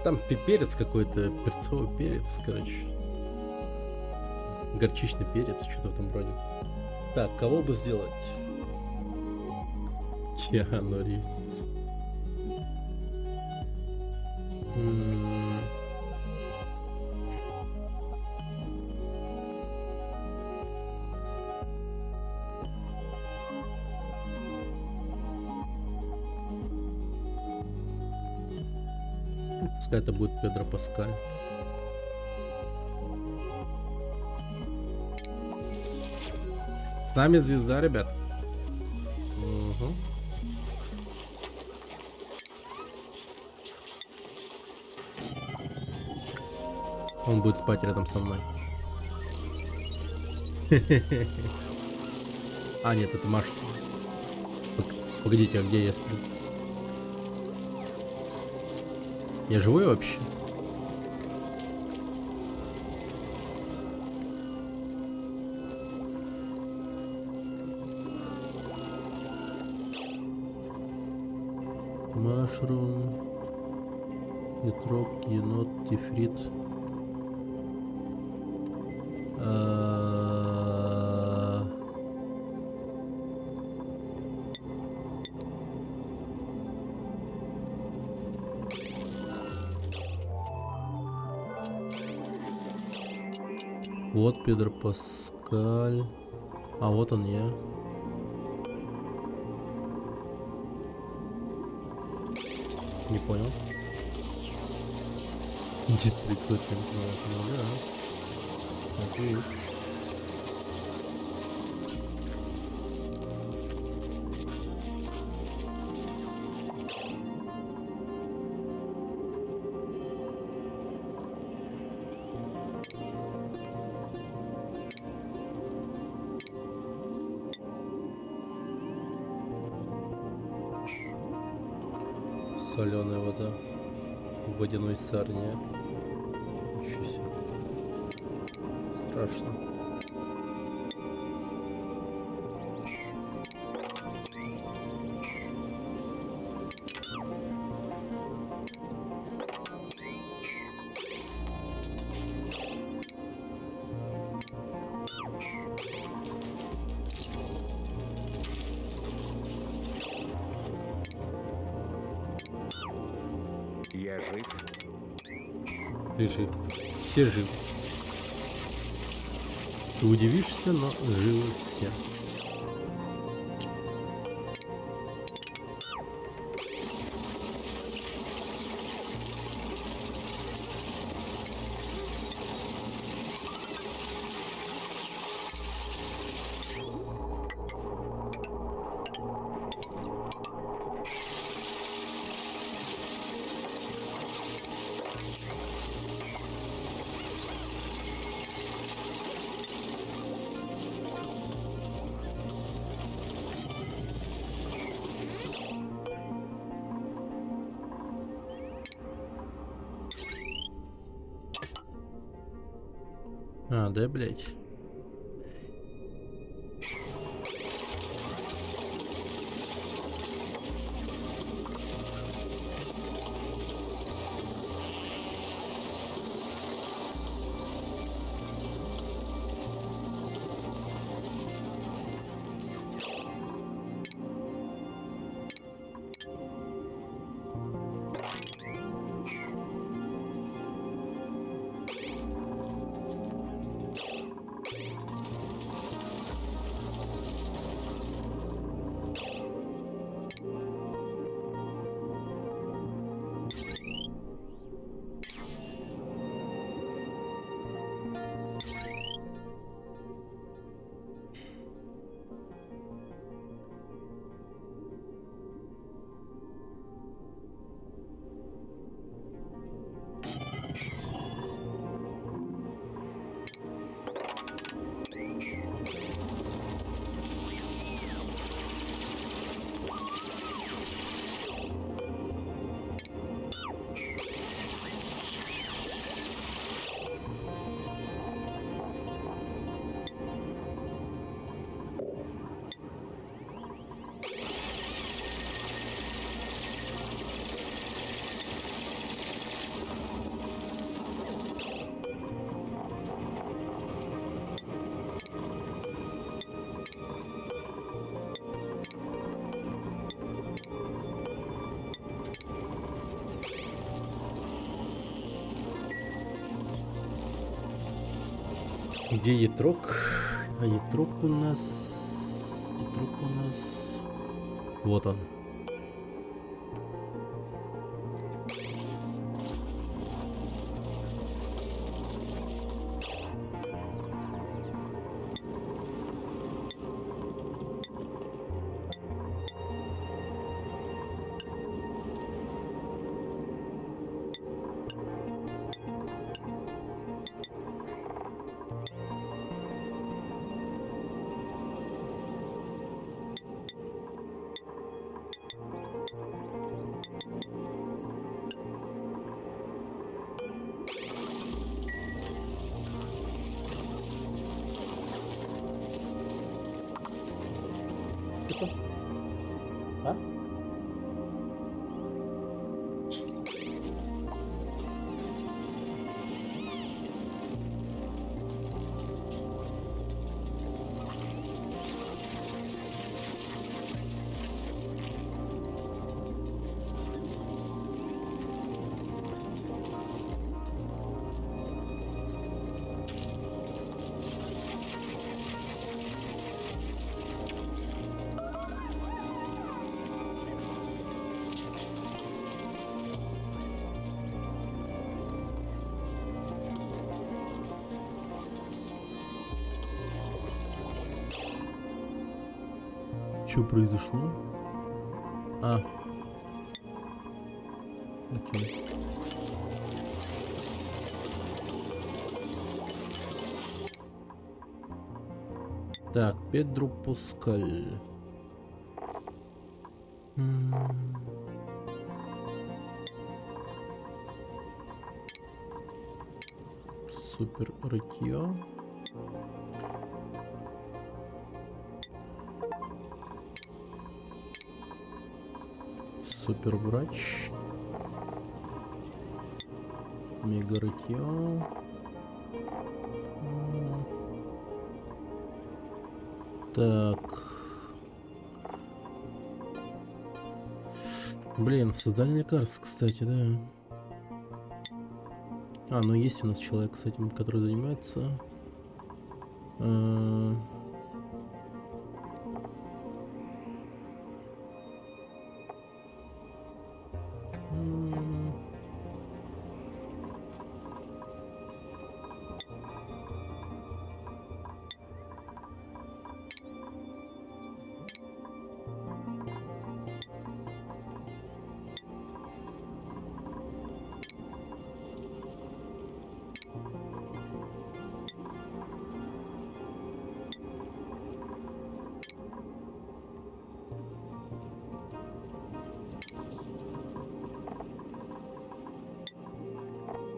Там перец какой-то, перцовый перец, короче. Горчичный перец, что-то в этом роде. Так, кого бы сделать? Киану Ривз. Пускай это будет Педро Паскаль. С нами звезда, ребят. Угу. Он будет спать рядом со мной. А, нет, это Маша. Погодите, а где я сплю? Я живой вообще? Машрум, ятрок, енот, тифрит. Вот Педро Паскаль. А вот он я. Не понял. Где происходит? Ну да. Так и есть. Соленая вода в водяной сарне. Ничего себе. Страшно. Я жив. Ты жив. Все живы. Ты удивишься, но живы все. А, да, блять. Где Ятрок? А Ятрок у нас... Ятрок у нас... Вот он. А? Что произошло? А. Окей. Так, Педро Паскаль. Супер рытье. Супер врач. Мега рытье. Так. Блин, создание лекарств, кстати, да. А, ну есть у нас человек с этим, который занимается.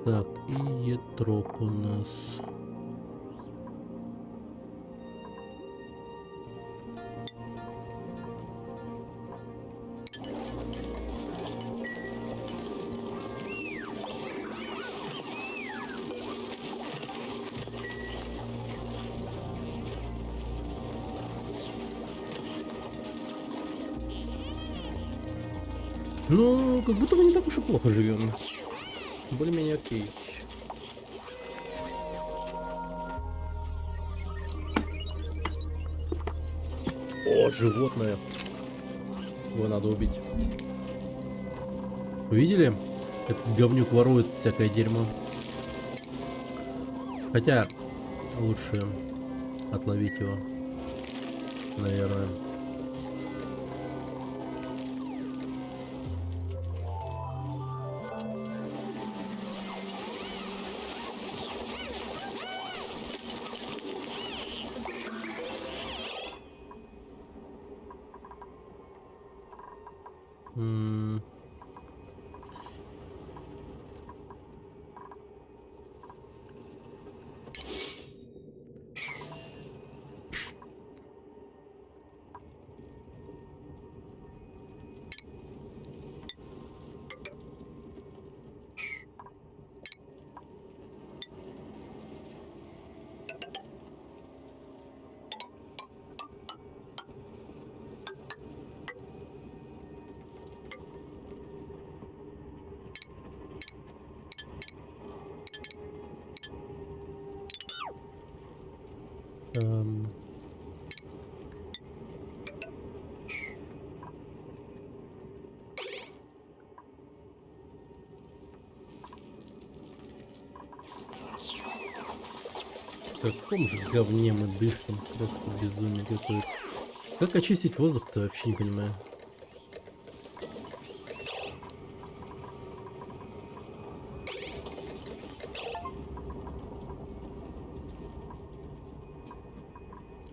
Так, и Ятрок у нас. Ну, как будто бы не так уж и плохо живем. Более-менее окей. О, животное. Его надо убить. Видели? Этот говнюк ворует всякое дерьмо. Хотя лучше отловить его, наверное. Там. В каком же говне мы дышим? Просто безумие какое-то. Как очистить воздух-то, вообще не понимаю.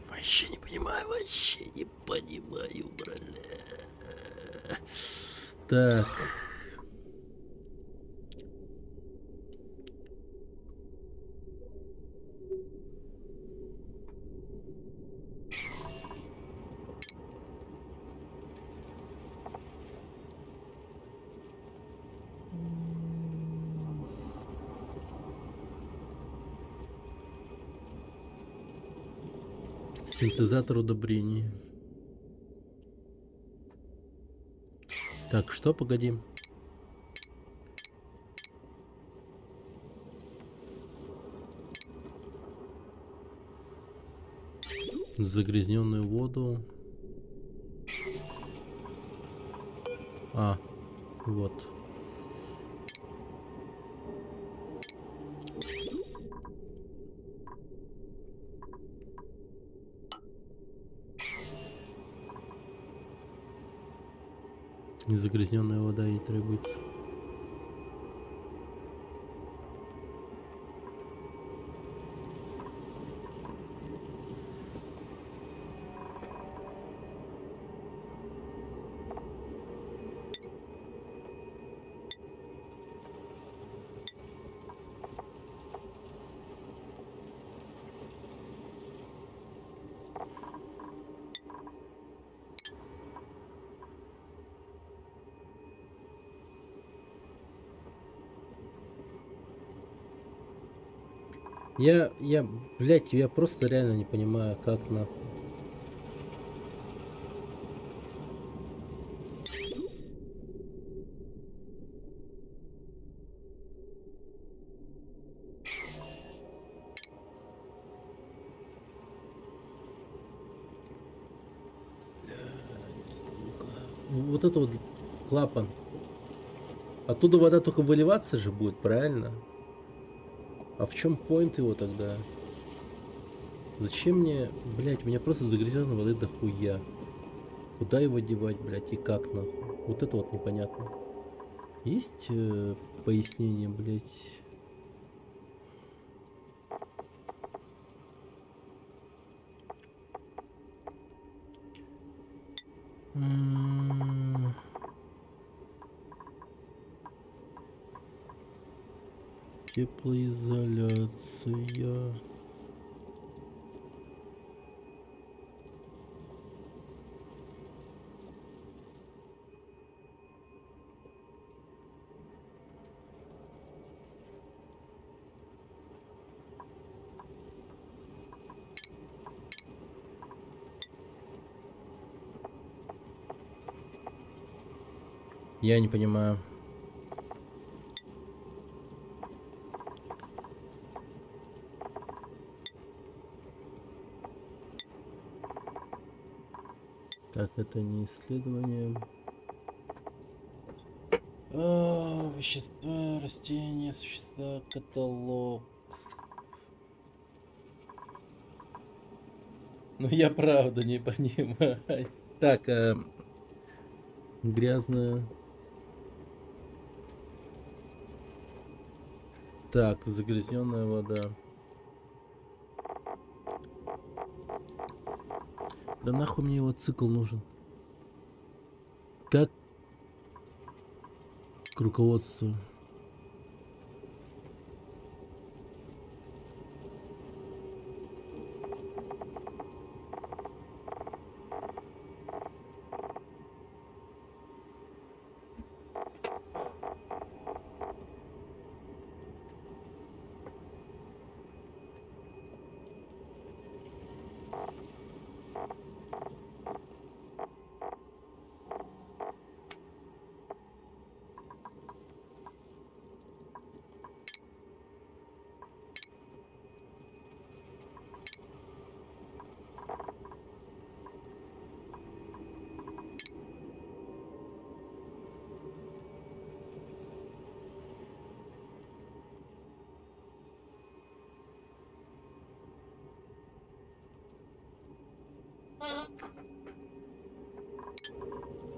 Вообще не понимаю, вообще не понимаю, бля. Так. Синтезатор удобрений. Так, что, погоди. Загрязненную воду. А, вот. Незагрязненная вода ей требуется. Блядь, я просто реально не понимаю, как нахуй. Вот это вот клапан. Оттуда вода только выливаться же будет, правильно? А в чем поинт его тогда? Зачем мне, блядь, у меня просто загрязненной воды дохуя. Куда его девать, блядь, и как нахуй? Вот это вот непонятно. Есть пояснение, блядь? М, Теплоизоляция. Я не понимаю. Так, это не исследование. Вещества, растения, существа, каталог. Ну я правда не понимаю. Так, грязная. Так, загрязненная вода. Да нахуй мне его цикл нужен? Как к руководству?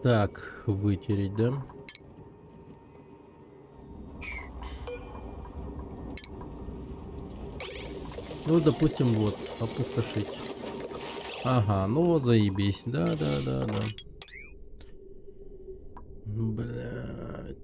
Так, вытереть, да? Ну, допустим, вот, опустошить. Ага, ну вот заебись. Да. Блядь.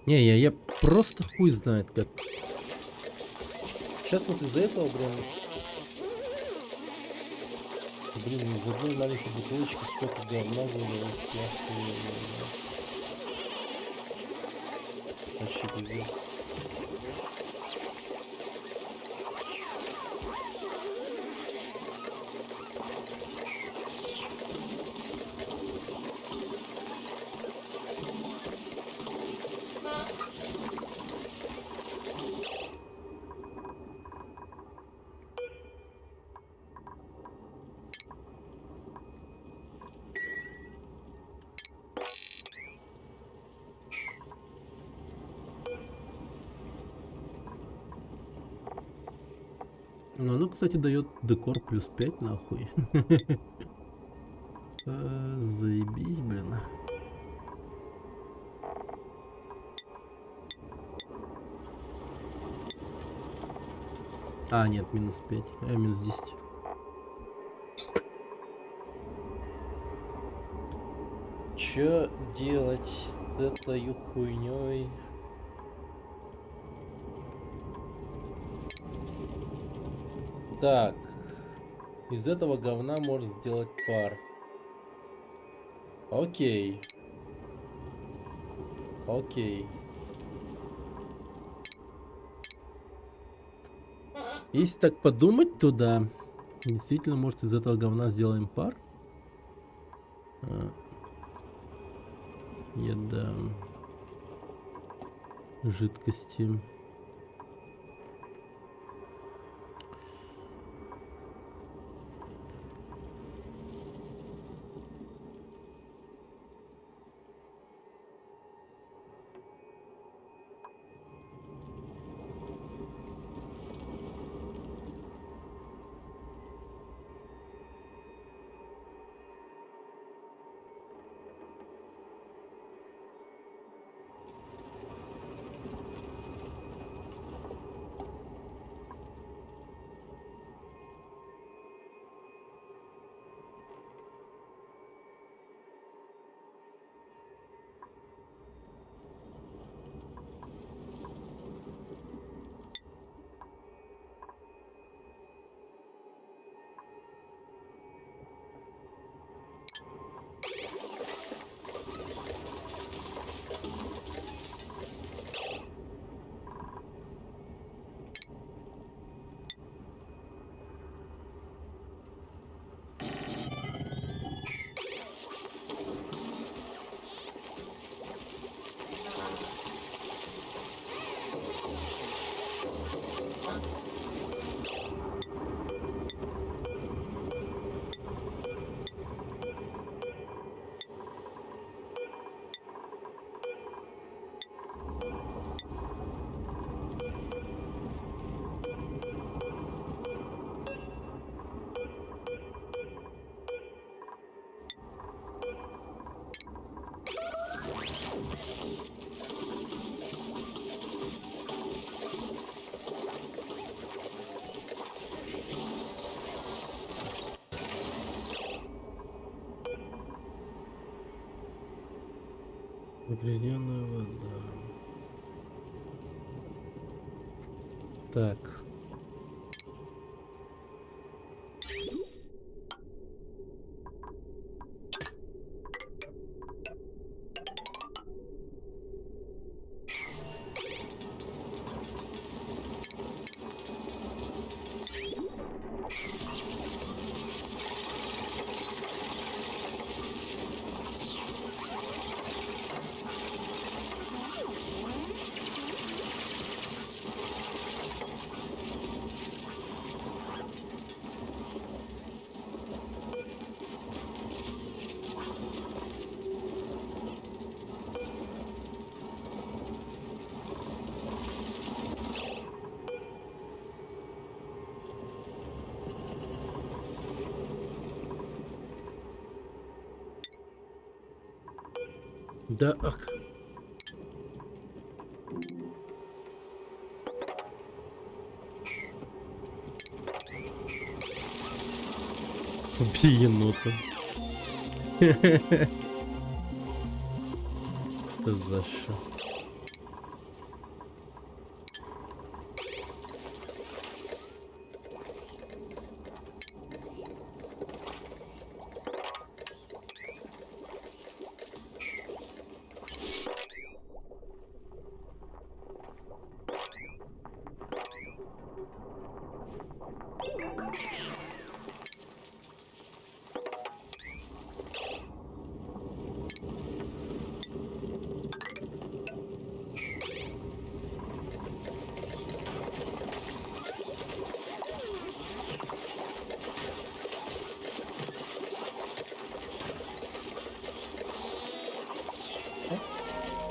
Не, я просто хуй знает как. Сейчас вот из-за этого, блин, из одной маленькой бутылочки столько говна вылилось, вообще пиздец. Ну, оно, кстати, дает декор плюс 5, нахуй. Заебись, блин. А, нет, минус 5, минус 10. Чё делать с этой хуйней? Так, из этого говна можно сделать пар. Окей. Если так подумать, то да. Действительно, может, из этого говна сделаем пар. Я дам жидкости. Загрязненная вода. Так. Да, ах. Убей енота. Это за что?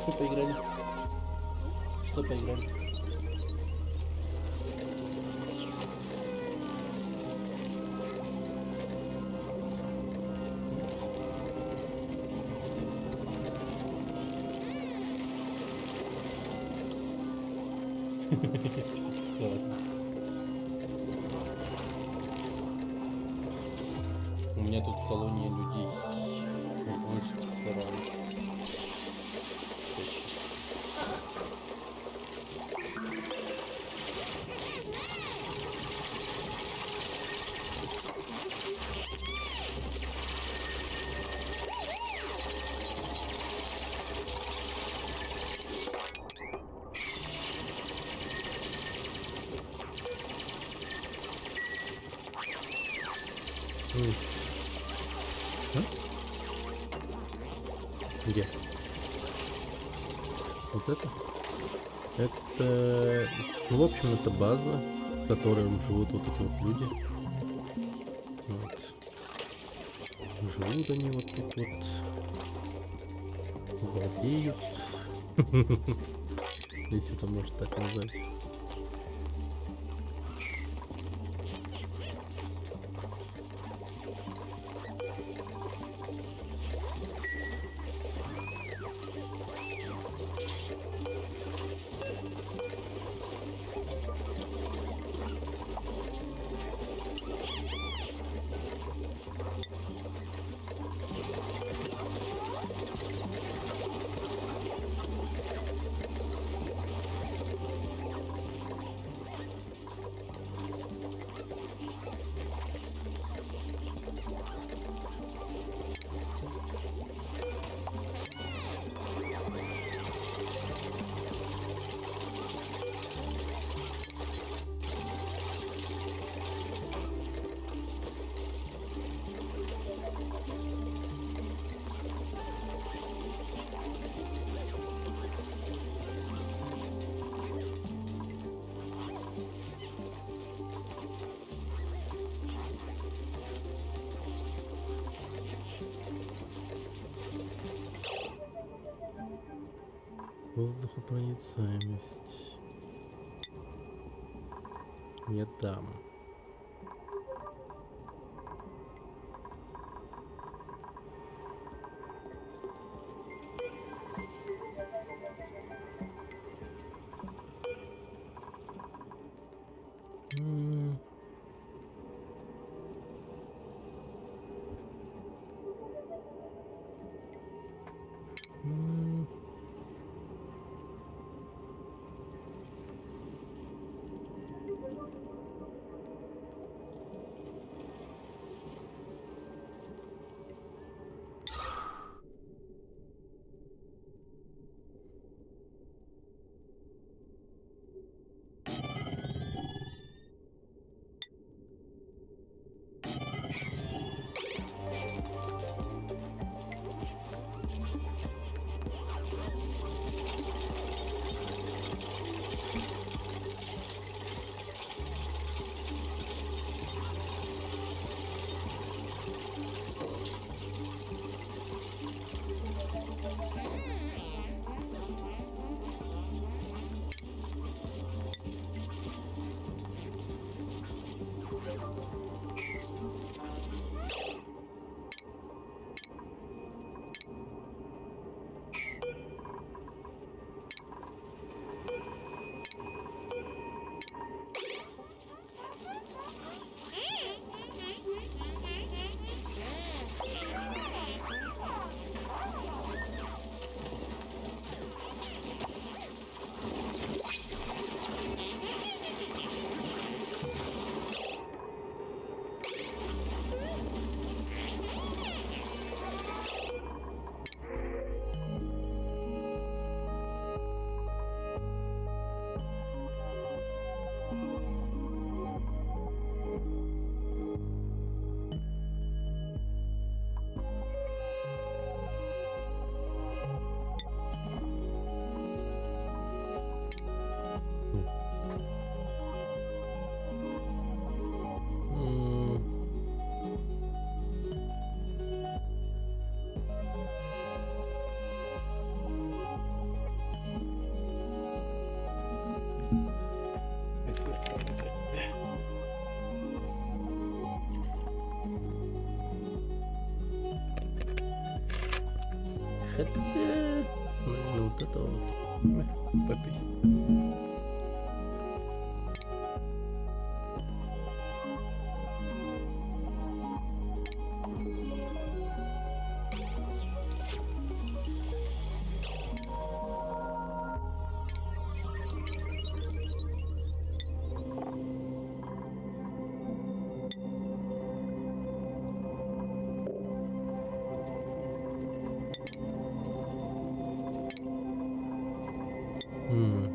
Что поиграли? Что поиграли? Ладно. У меня тут колония людей. Больше стараются. А? Где? Вот это? Это, ну, в общем, это база, в которой живут вот эти вот люди. Вот. Живут они вот тут вот. Владеют. Если это можно так назвать. Воздухопроницаемость. Не дам. Хотя... Ну, вот это вот. Попить. М.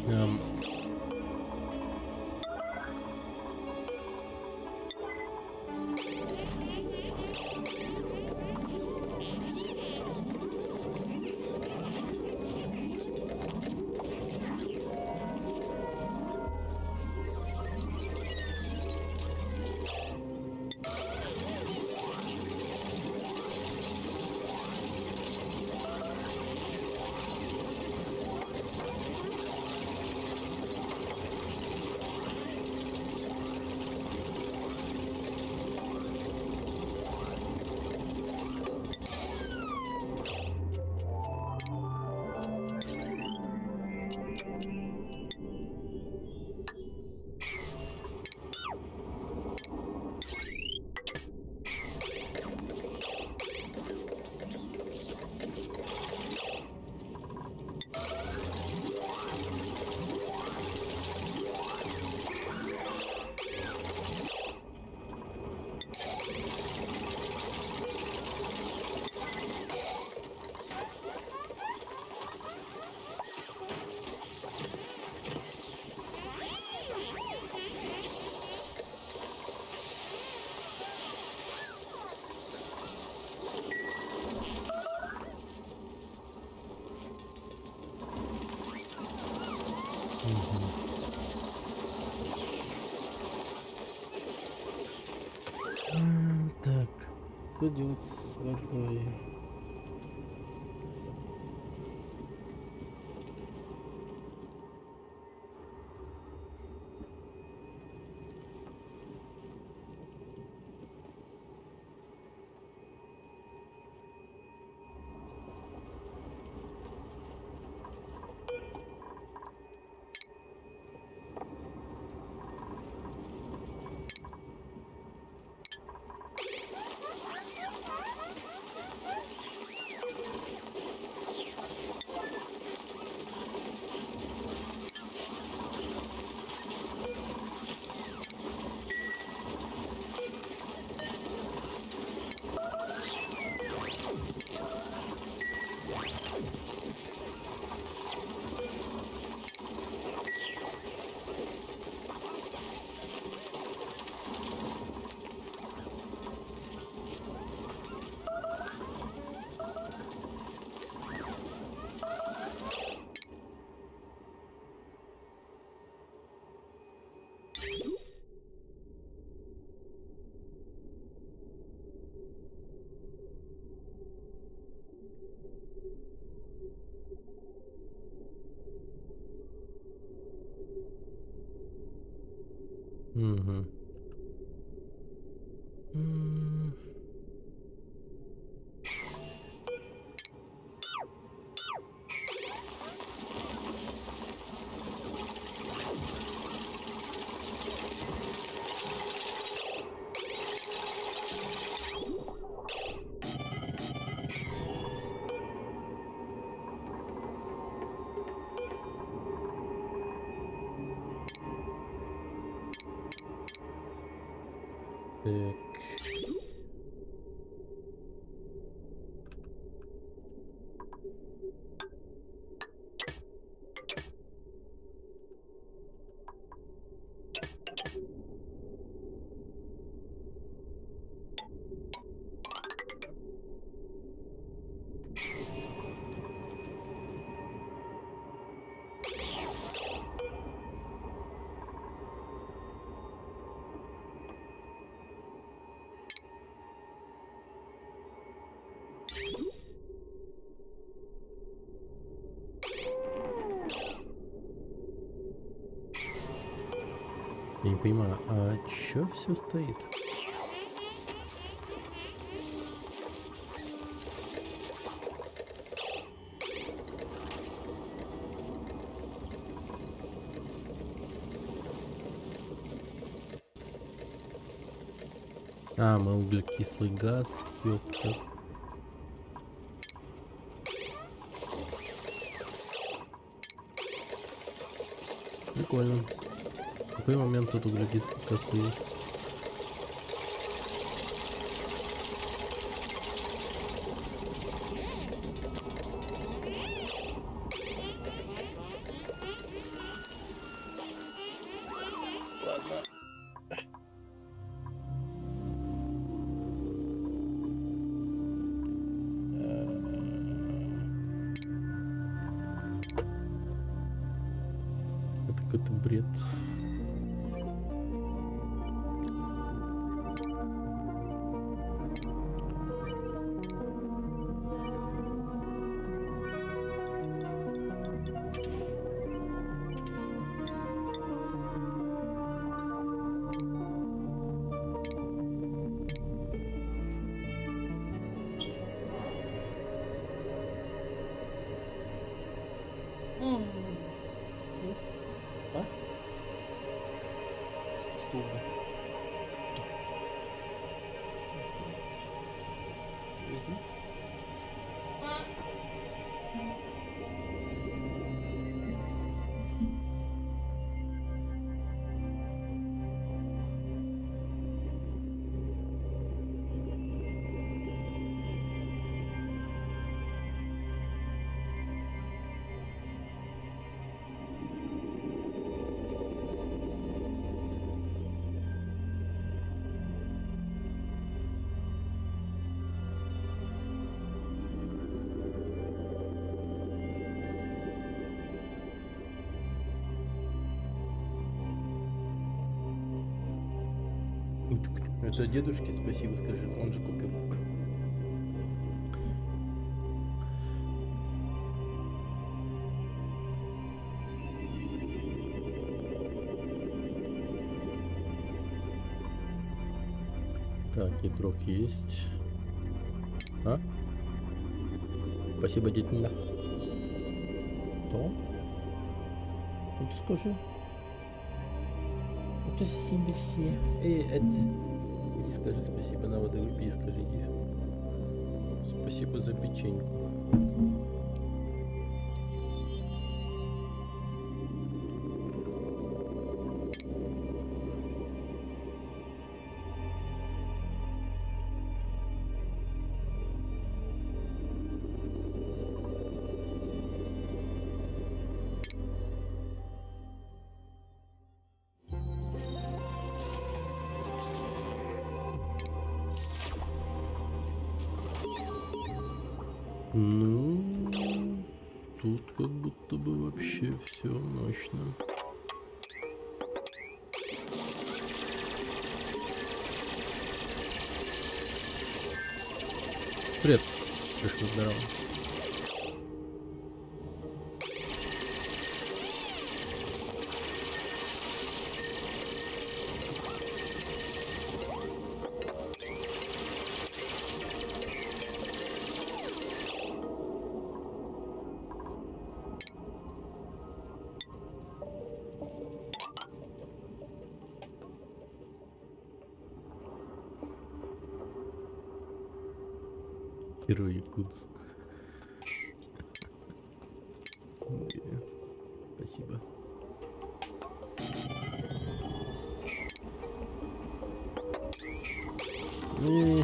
Ам, Так, что делать с водой? Мгм. М, Так. Я не понимаю, а чё все стоит? А, мы углекислый газ, ёпта. Прикольно. В какой момент тут углекислый газ появился? Какой-то бред. А? Столбы. Возьми. Это дедушке спасибо скажи, он же купил. Так, игрок есть. А? Спасибо, дед Ния. Кто? Ну ты скажи. Это Симбиси. Иди скажи спасибо, на воды выпей, скажи, иди. Спасибо за печеньку. Ну, тут как будто бы вообще все мощно. Привет, пришли здорово. Первый якутс. Спасибо. И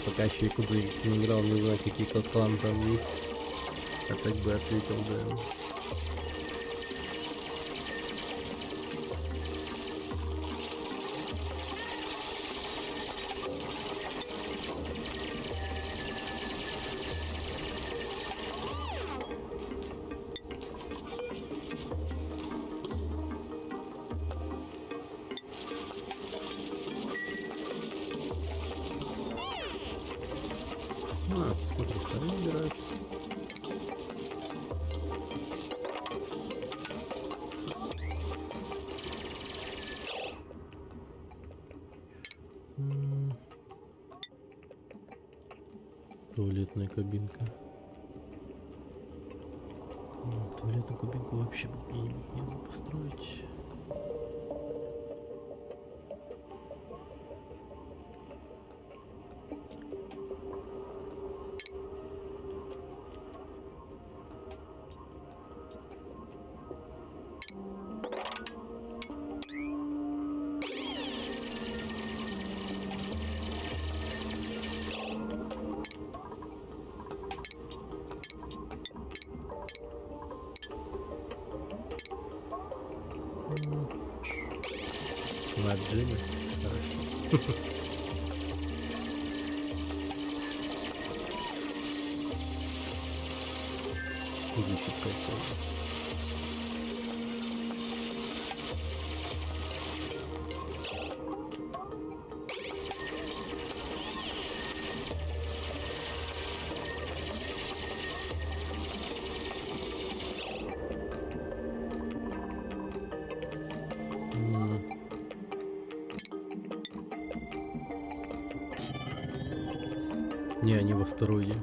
пока еще якудзы не играл, не знаю, какие клан там есть. А так бы ответил, да. Смотри, сами убирают. Туалетная кабинка. Туалетную кабинку вообще бы где-нибудь нельзя построить. На Джимми. Хорошо. Звучит кайфово. Не, они в астероиде.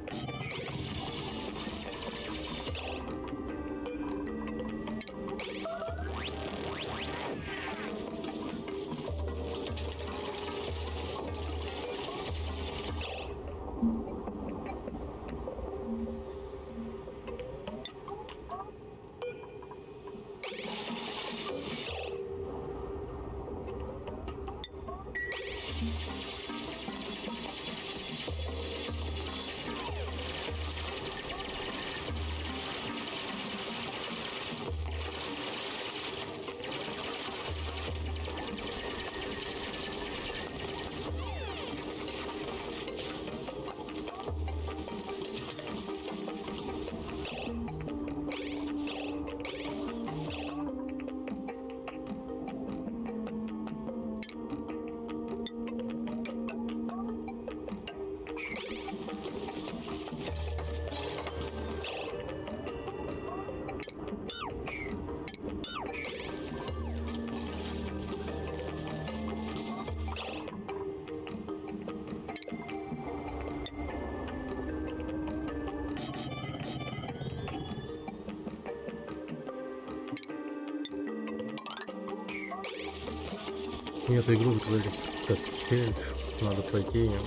Мне эту игру вызвали как челлендж, надо пройти ее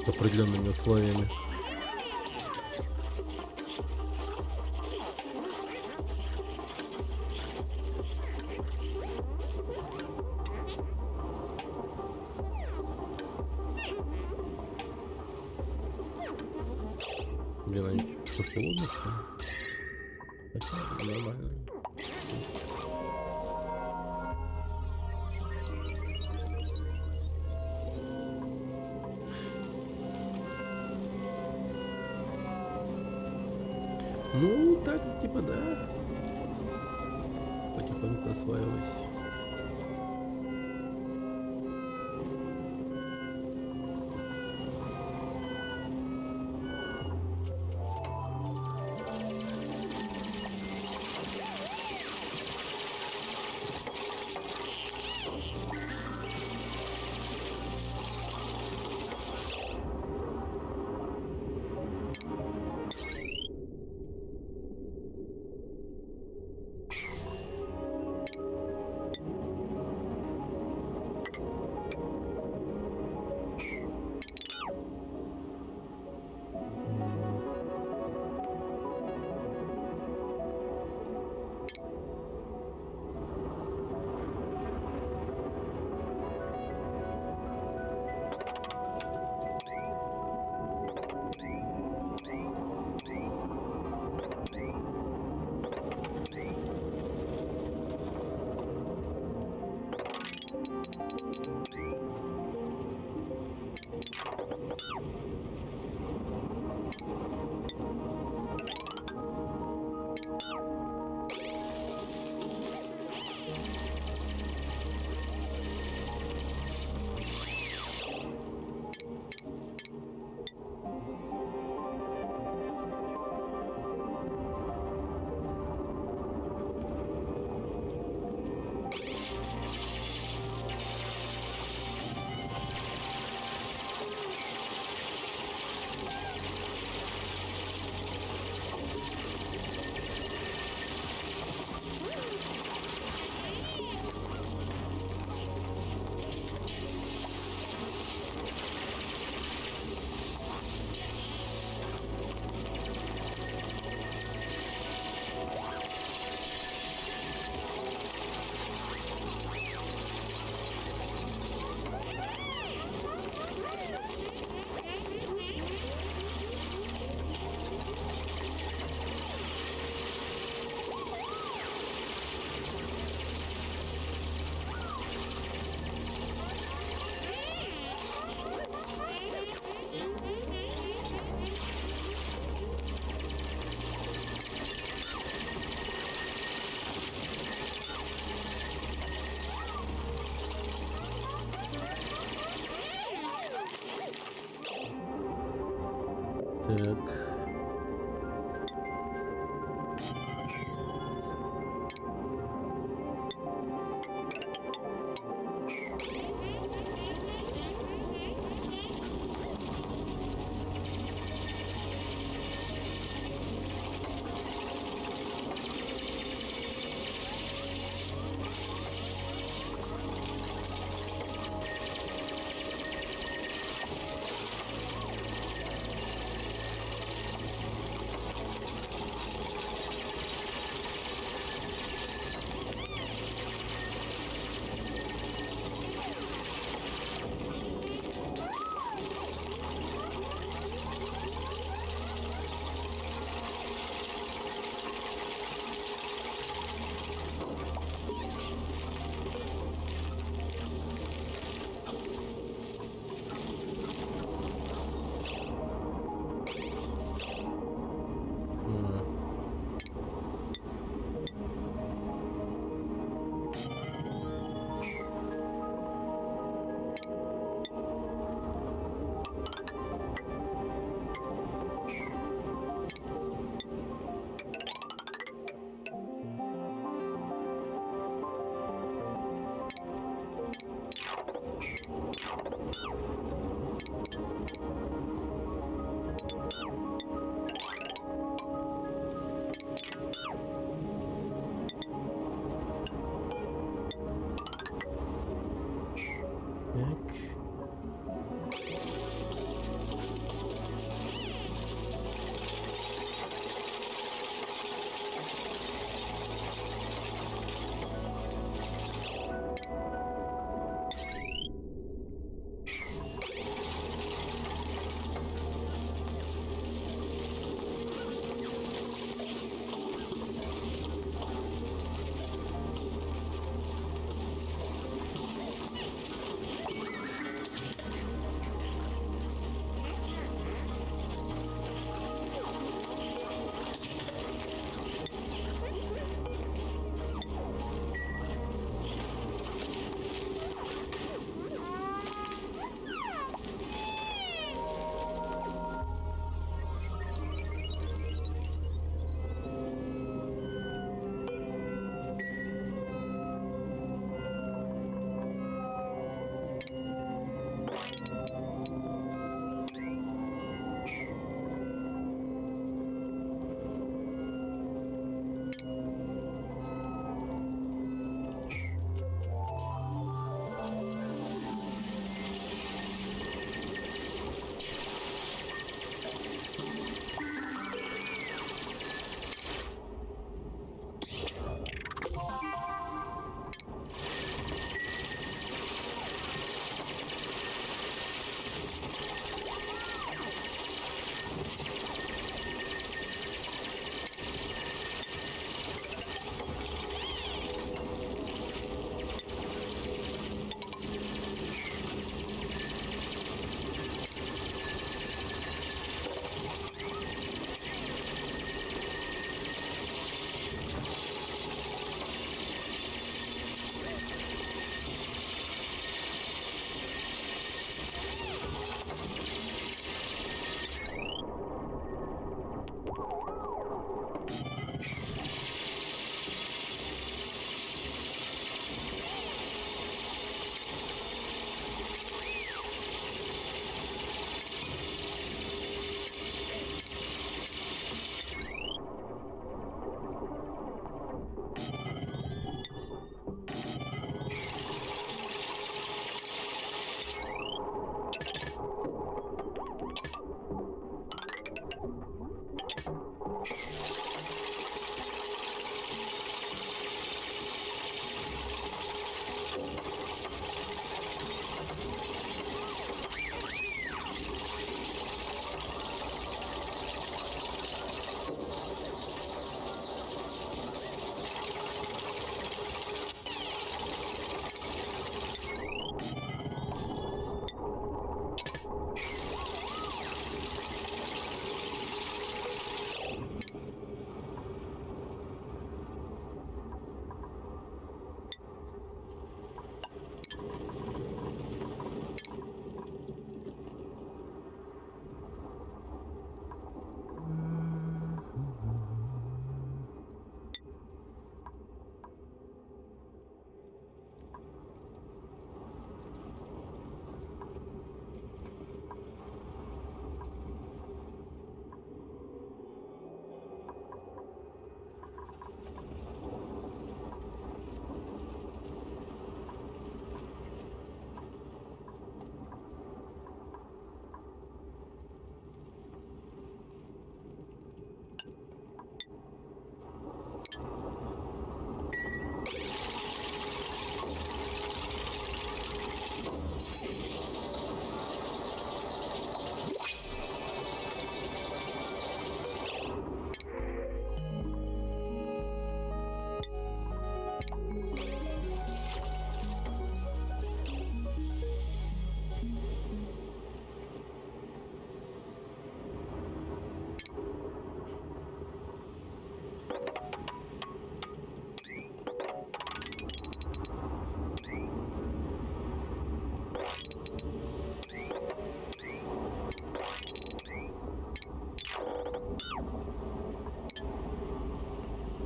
с определенными условиями. Блин, они что, холодно, что ли? Хотя нормально. Ну, так, типа, да. Потихоньку осваиваюсь.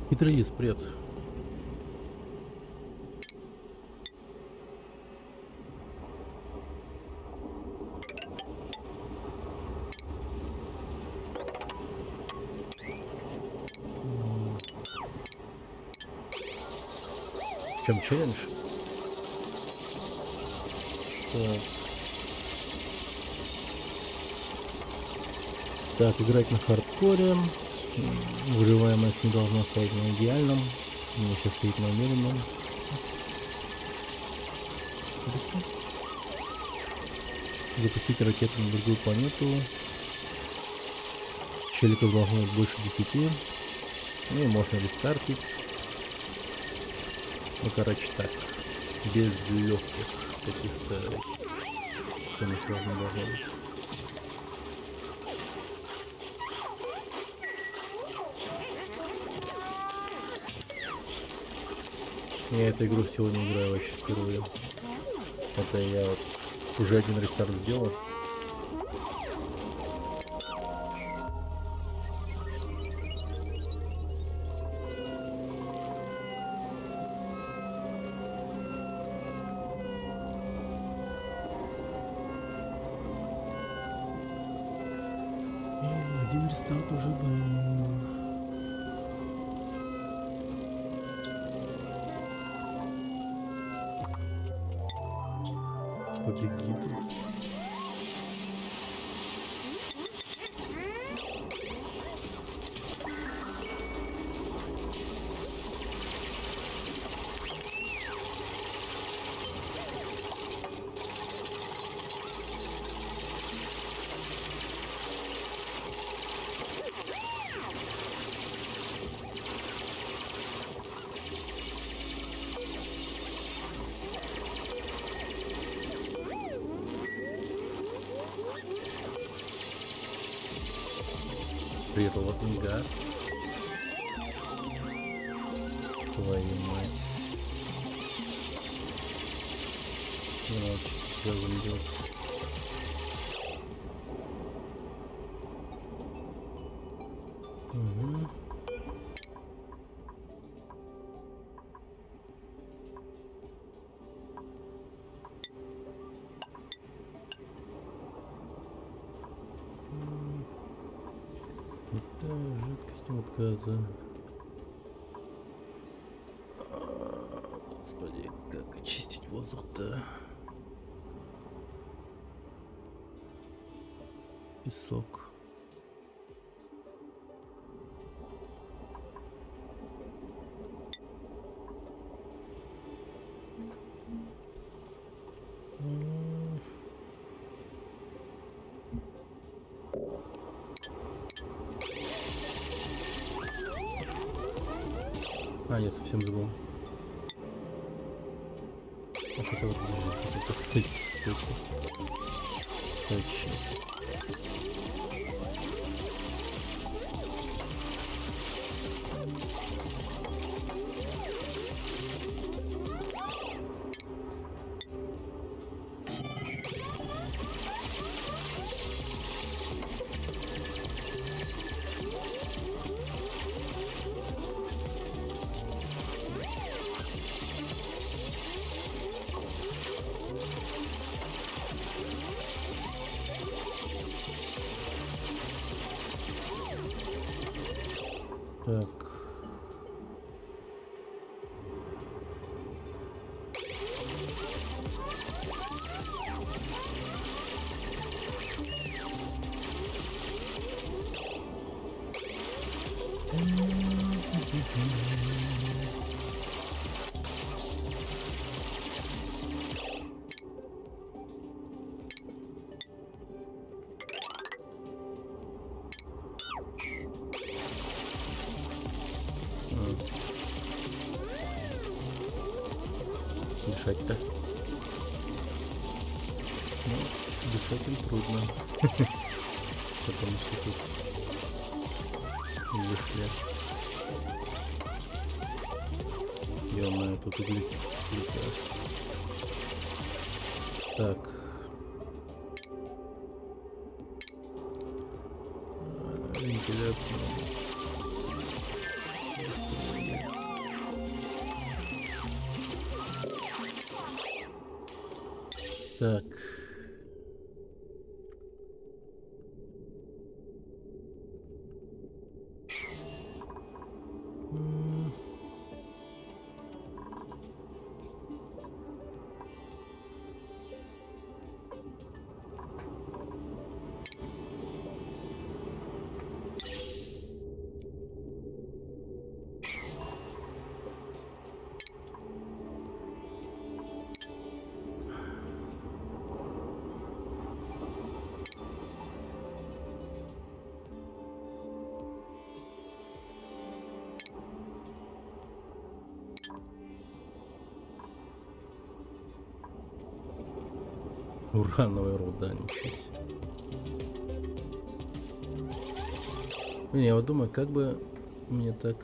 Хитрый спред. В чем челлендж? Так. Так, играть на хардкоре. Выживаемость не должна стоять на идеальном. У меня сейчас стоит на умеренном. Хорошо. Запустить ракету на другую планету. Челиков должно быть больше 10. Ну и можно рестартить. Ну, короче, так. Без легких каких-то... Все несложно должно быть. Я эту игру сегодня играю вообще впервые. Это я вот уже один рестарт сделал. Один рестарт уже был. Побеги ты. Природный газ. Твою мать. Что себя выльет. Угу. Это жидкость от газа. Господи, как очистить воздух-то? Песок. А, я совсем забыл. А хотел поставить. Так, сейчас. Так. Дышать-то. Ну, дышать им трудно. Потому что тут вышли. Ё-моё, тут углекислый газ. Так. Вентиляция. Так. М. Урановая руда, ничего себе. Не, я вот думаю, как бы мне так...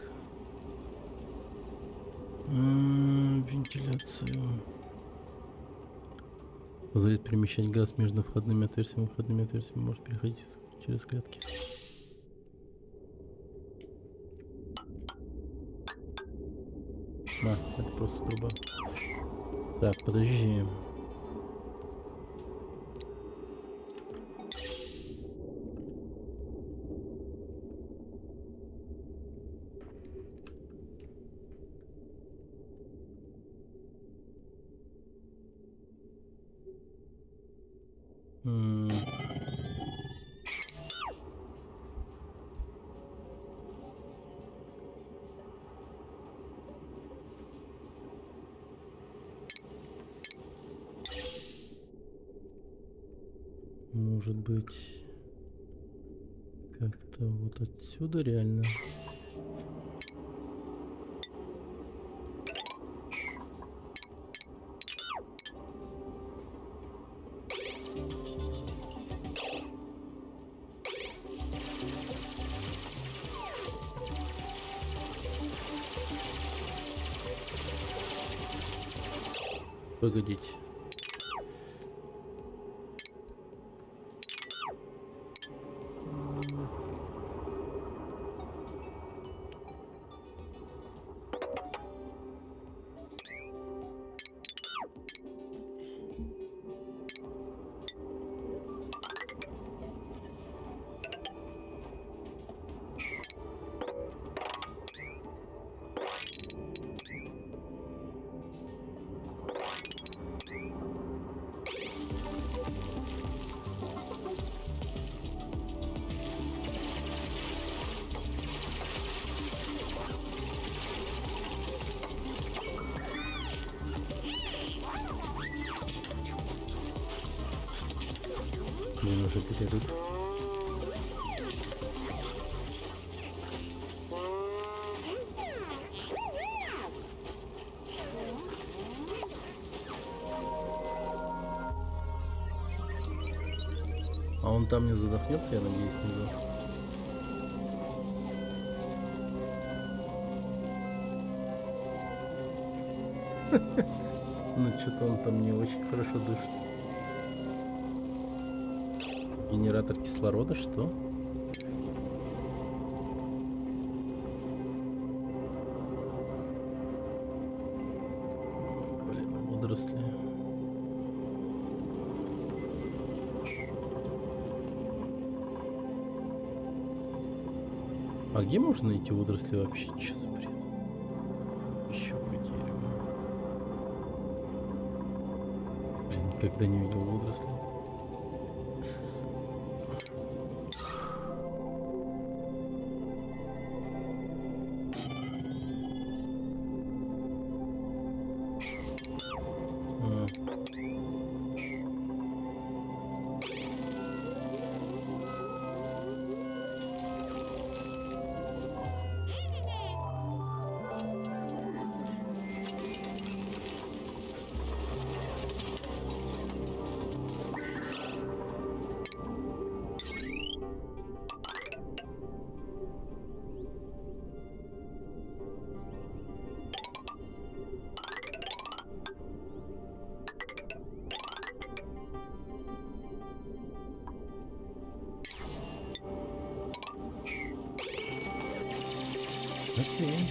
Вентиляцию. Позволит перемещать газ между входными отверстиями и выходными отверстиями. Может переходить через клетки. Это просто труба. Так, подожди. Может быть, как-то вот отсюда реально. Погодите. Блин, уже перерыв. А он там не задохнется, я надеюсь, внизу. Ну что-то он там не очень хорошо дышит. Генератор кислорода, что? Блин, водоросли. А где можно найти водоросли вообще? Что за бред? Еще по дереву. Блин, никогда не видел водорослей. Окей.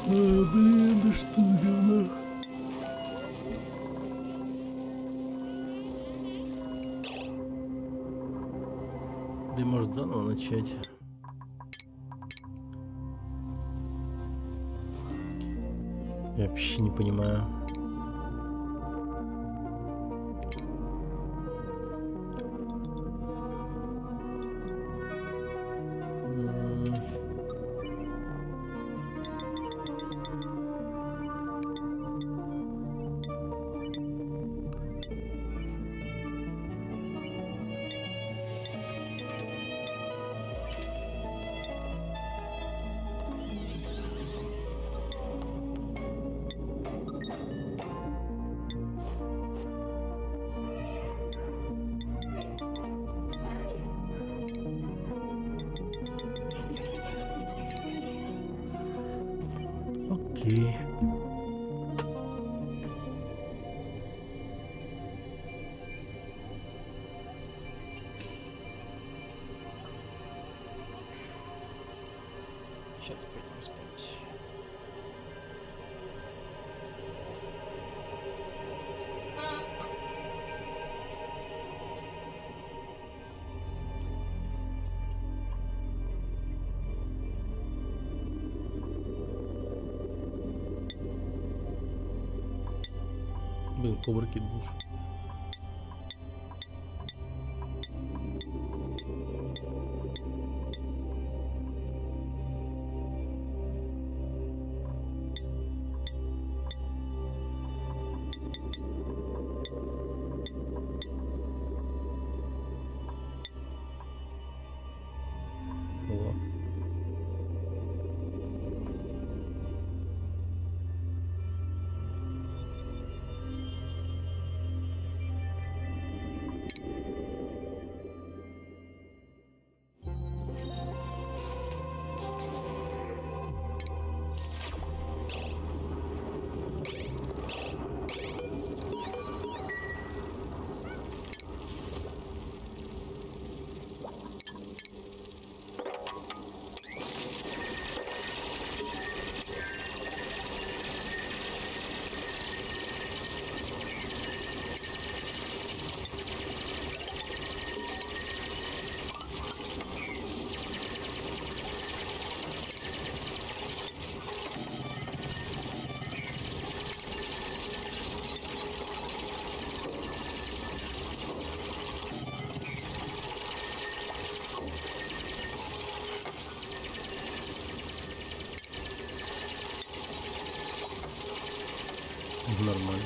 Блин, да что за говно? Да может заново начать. Я вообще не понимаю. Окей. Сейчас пойдем спать. Блин, коврики душ. О. Нормально.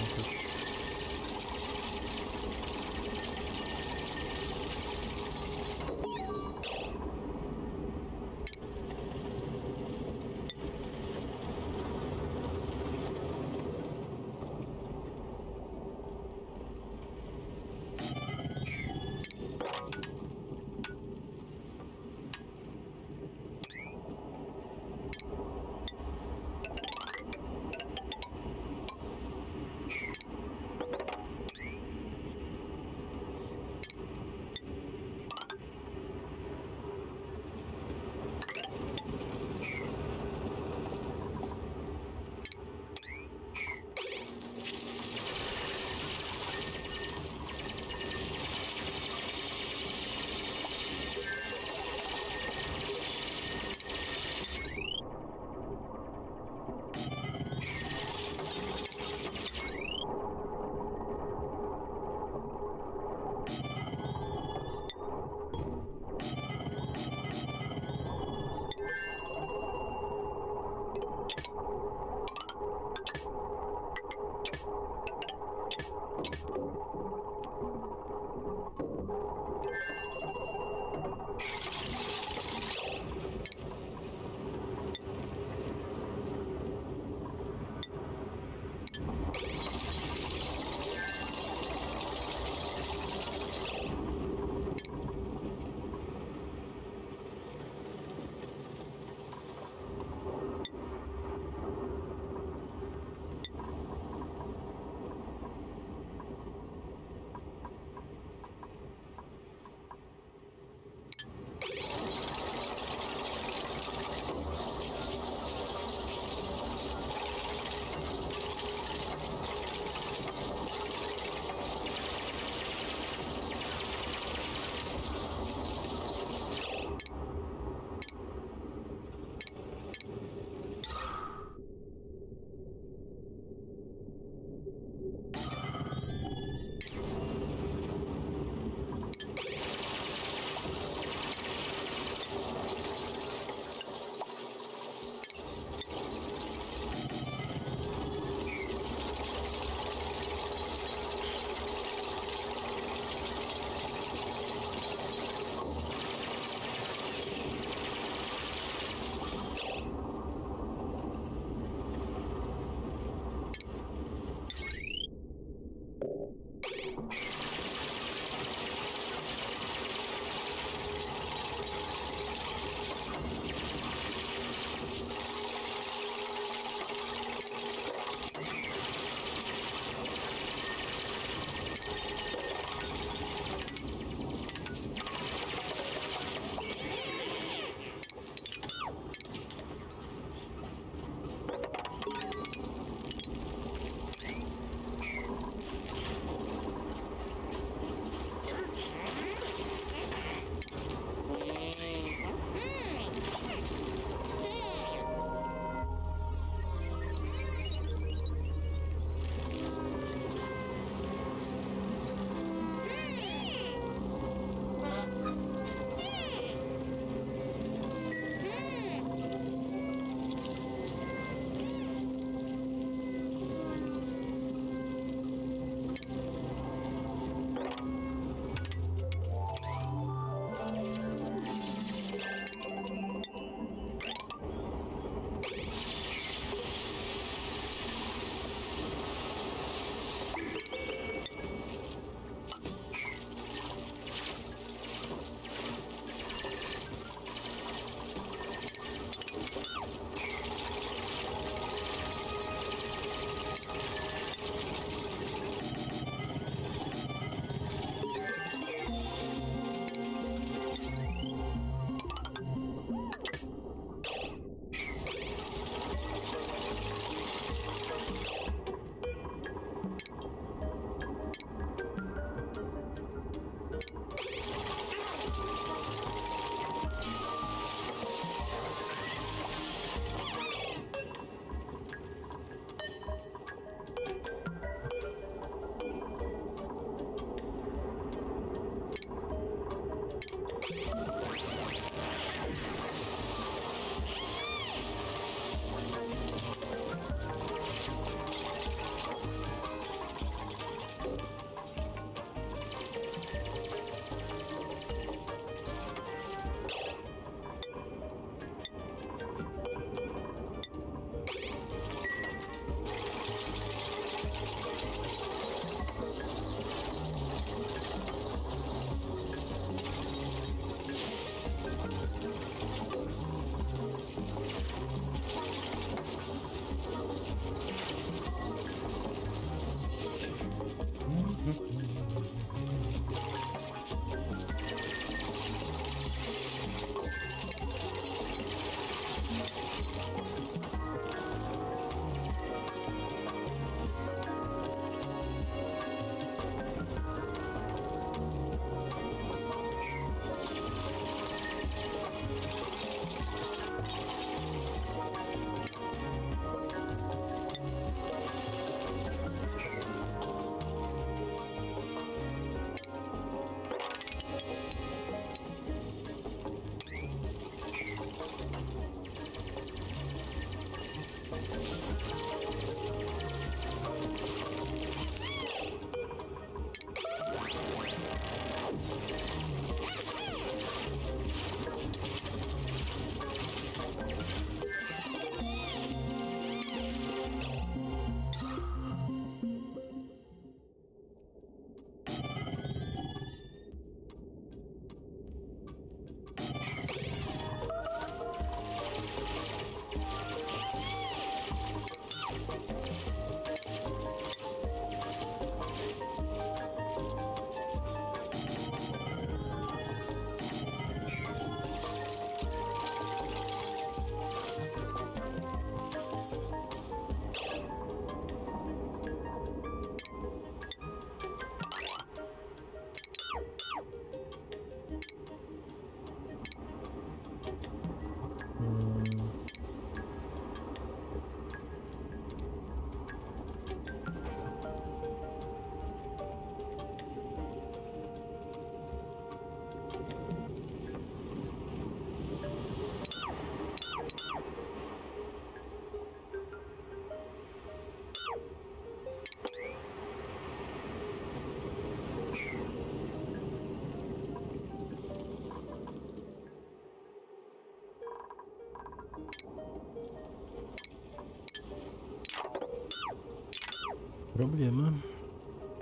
Проблема.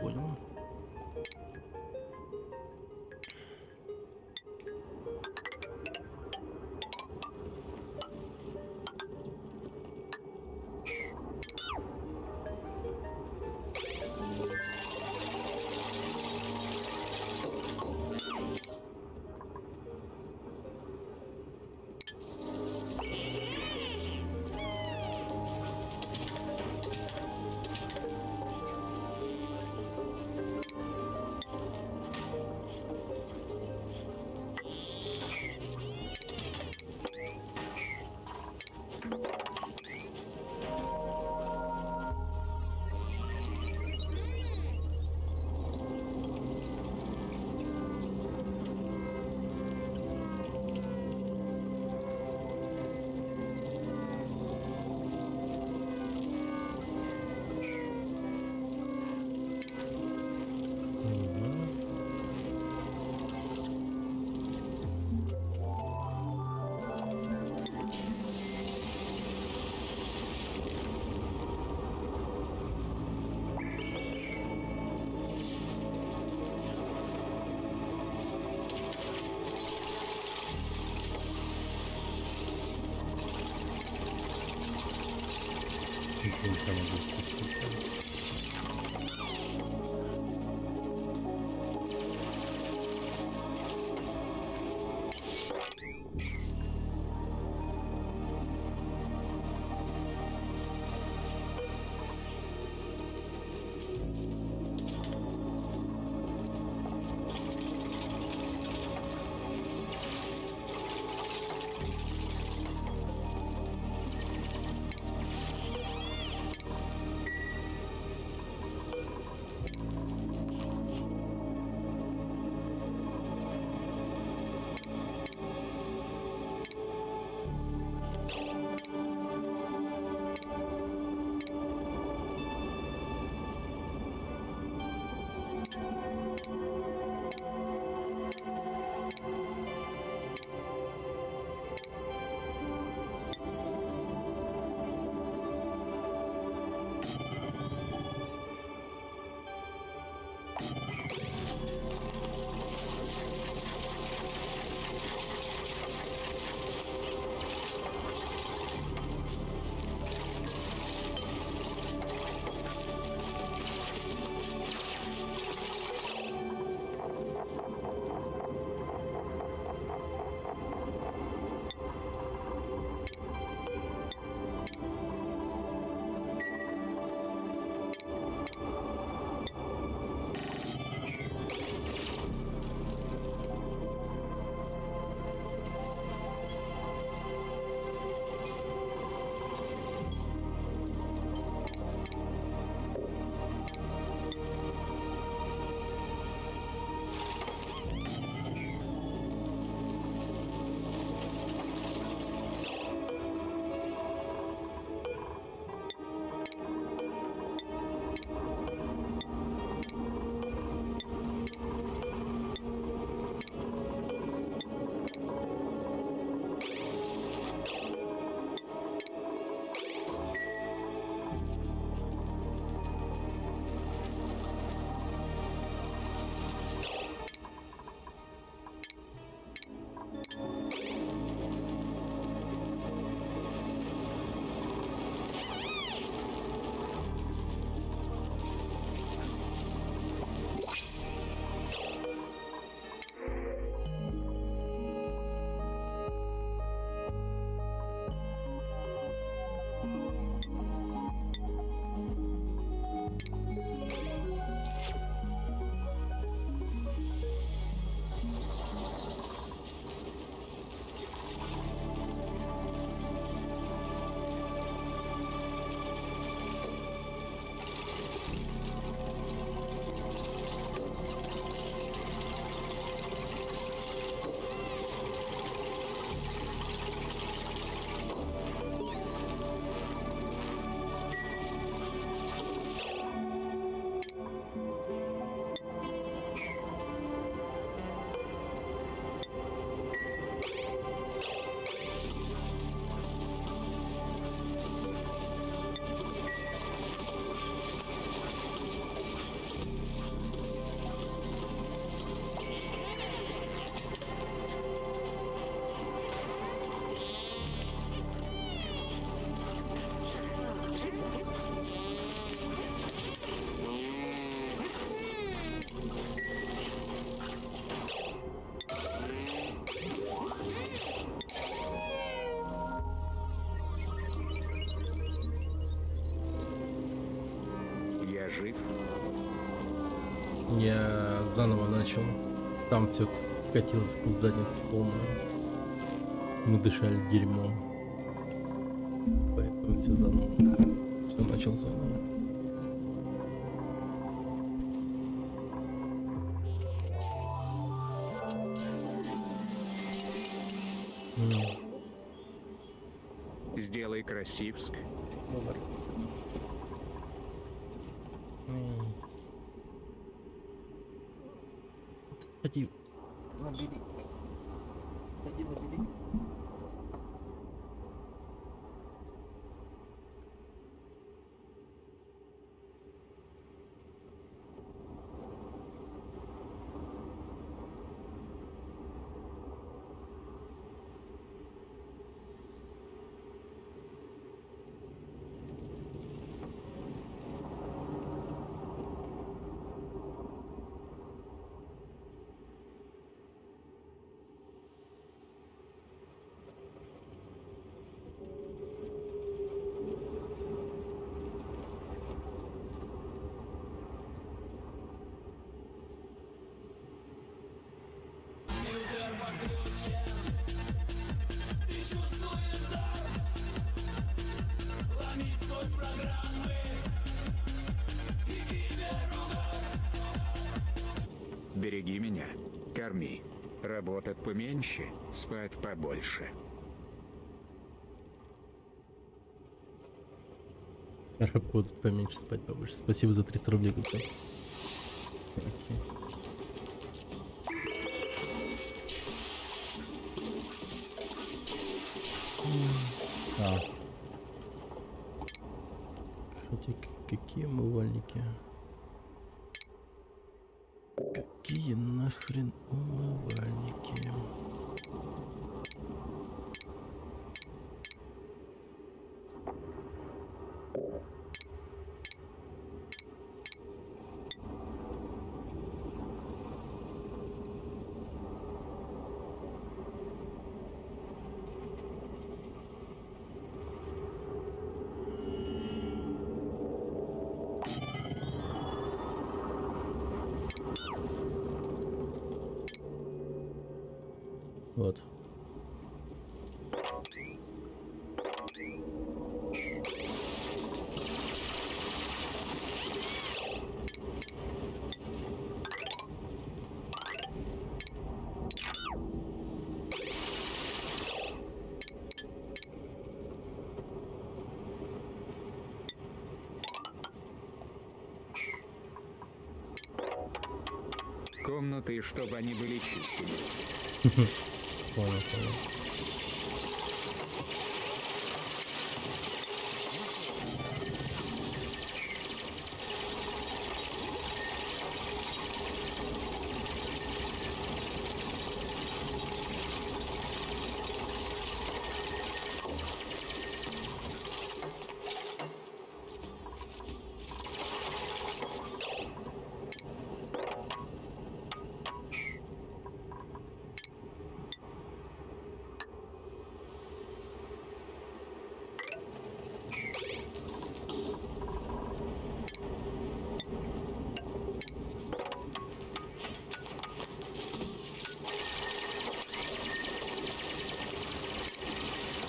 Понял. Ничего не могу спуститься. жив? Я заново начал. Там все катилось в задницу полную. Мы дышали дерьмом. Поэтому все заново. Все начал заново. Сделай красивск. Добр. Ходи. Набери. Ходи, набери. Береги меня, корми. Работать поменьше, спать побольше. Работать поменьше, спать побольше. Спасибо за 300 рублей, Губсон. Хотя какие умывальники? Какие нахрен умывальники? Вот. Комнаты, чтобы они были чистыми. Понял, понял.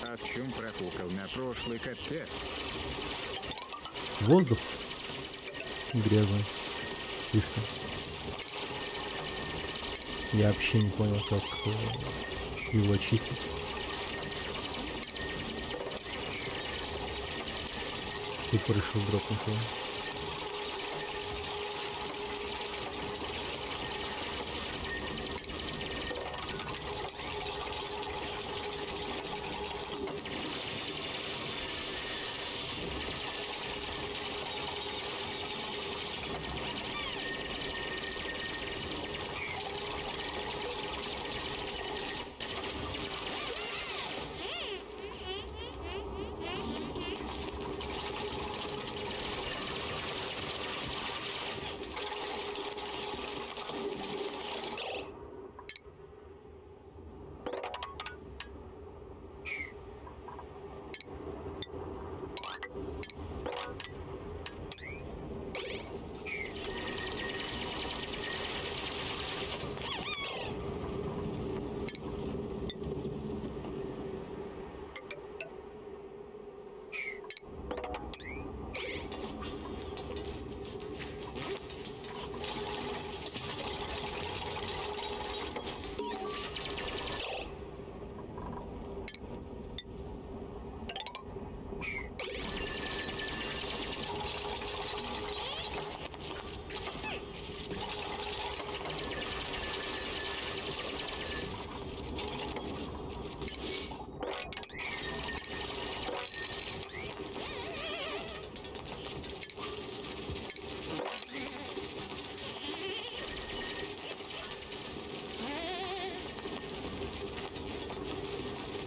А в чем профукал на прошлый коттедж? Воздух грязный. Фишка. Я вообще не понял, как его очистить. Тупо решил дропнуть его.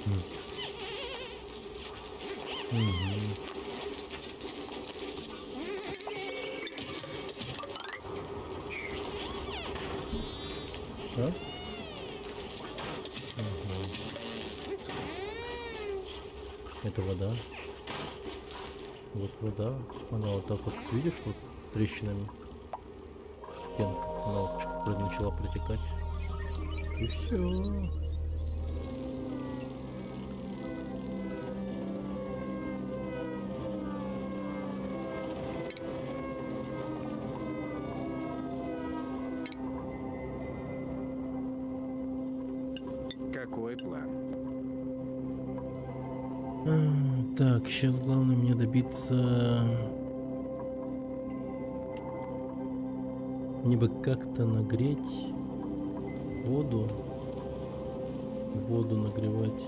Мгм. А? Мгм. Это вода. Вот вода. Она вот так вот, видишь, вот трещинами. Пенка. Она вот начала протекать. И все. Какой план? Так, сейчас главное мне добиться. Мне бы как-то нагреть воду. Воду нагревать.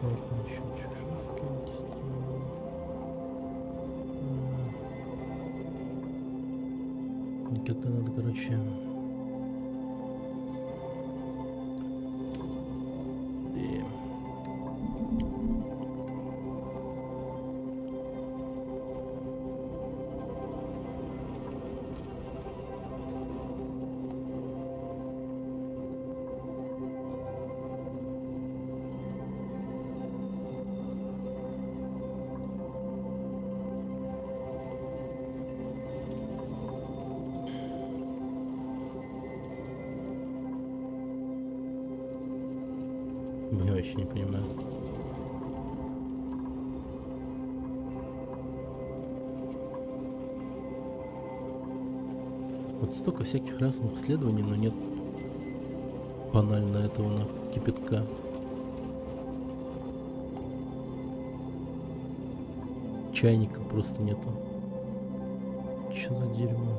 Вот еще чеширская кистина. Как-то надо, короче. И... Я вообще не понимаю. Вот столько всяких разных исследований, но нет банально этого нахуй кипятка. Чайника просто нету. Чё за дерьмо?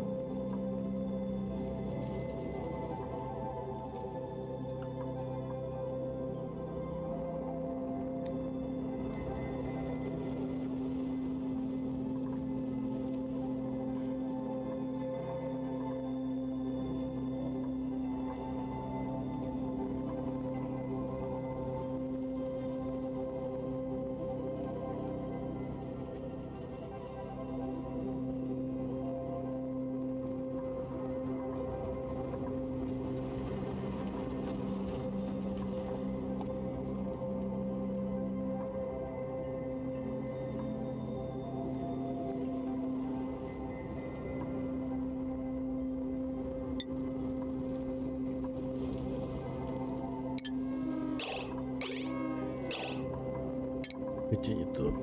Хотя не то.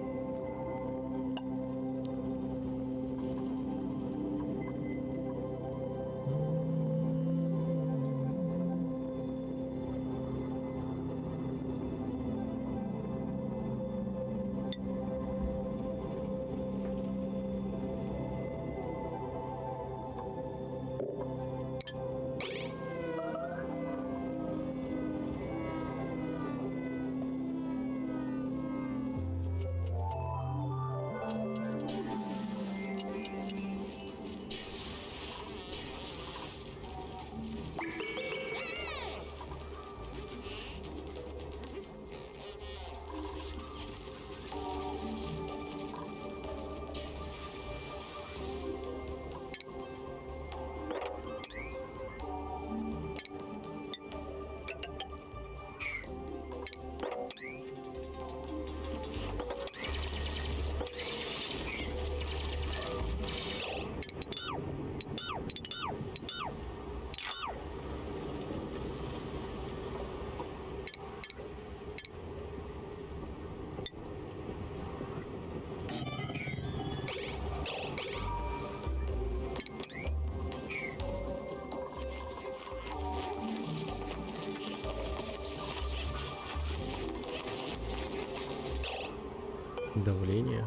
Давление.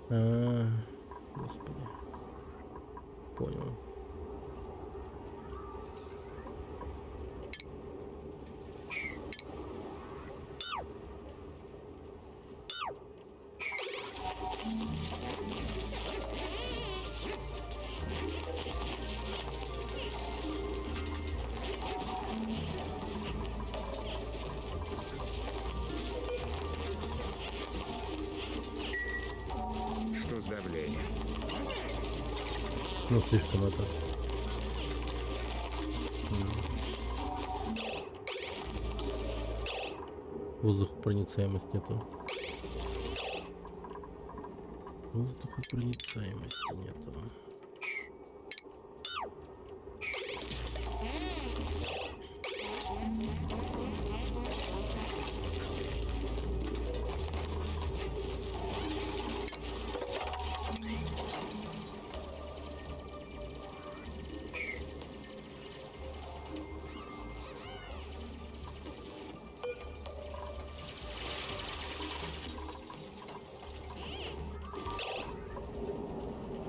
Господи. Понял. Что с давлением? Ну, слишком это. Воздухопроницаемость нету. Воздухопроницаемости нету.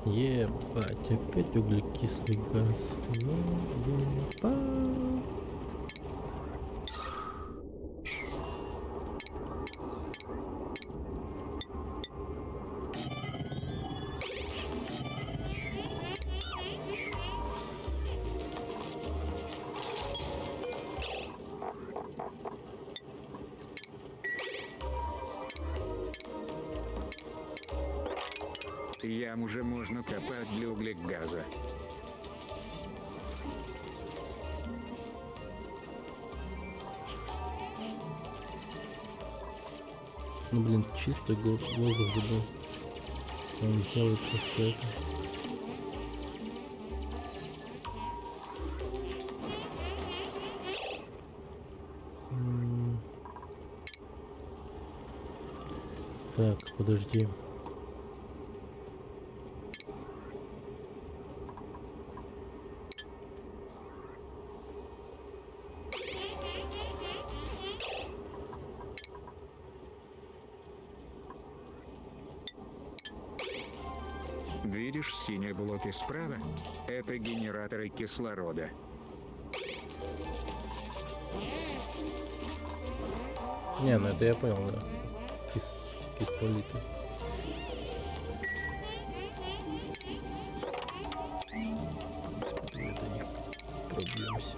Ебать, опять углекислый газ. Ям уже можно копать для углекгаза. Ну блин, чистый воздух же был. Он сделает просто это. Так, подожди. Видишь синие блоки справа? Это генераторы кислорода. Не, ну это я понял, да. Кислолиты. Господи, мы до них пробьемся.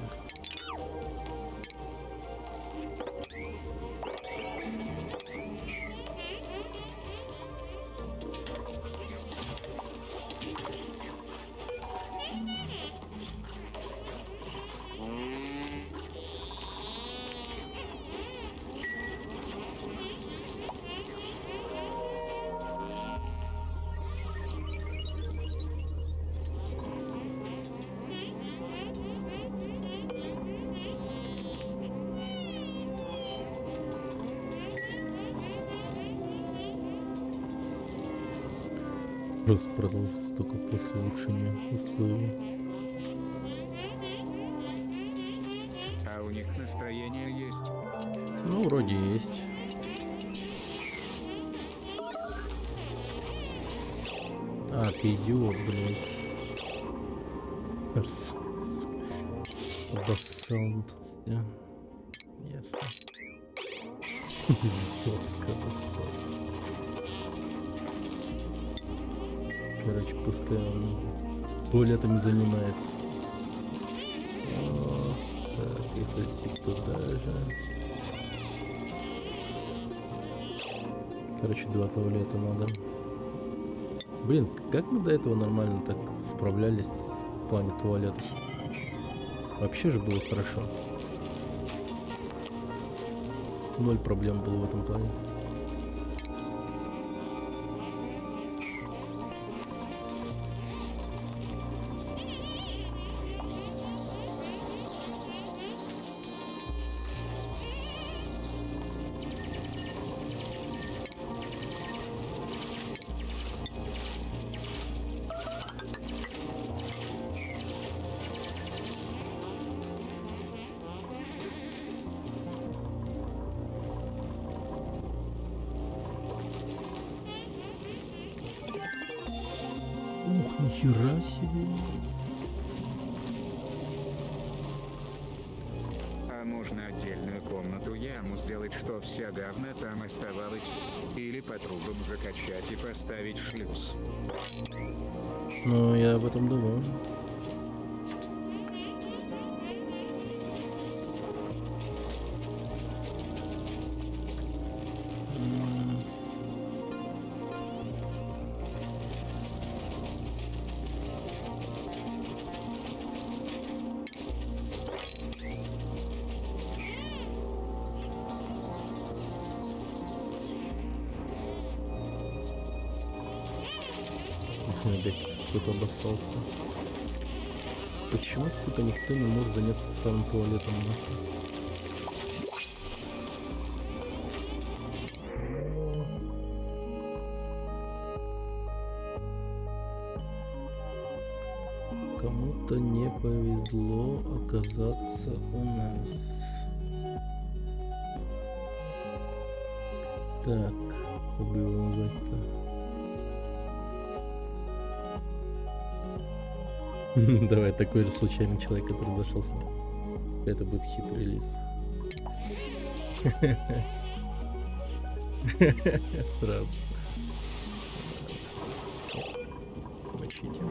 Просто продолжится только после улучшения условий. А у них настроение есть. Ну, вроде есть. А, ты идиот, блядь. Обоссал. Ясно. Жестко обоссал. Короче, пускай он туалетами занимается. О, так, и летит туда же. Короче, 2 туалета надо. Блин, как мы до этого нормально так справлялись в плане туалетов? Вообще же было хорошо. 0 проблем было в этом плане. Нихера себе. А можно отдельную комнату яму сделать, что вся говна там оставалась. Или по трубам закачать и поставить шлюз. Ну, я об этом думал. Опять кто-то обоссался. Почему, сука, никто не может заняться самым туалетом? Нахуй? Кому-то не повезло оказаться у нас. Так, как бы его назвать-то? Давай, такой же случайный человек, который зашел с ним. Это будет хитрый лис. Сразу. Мочите.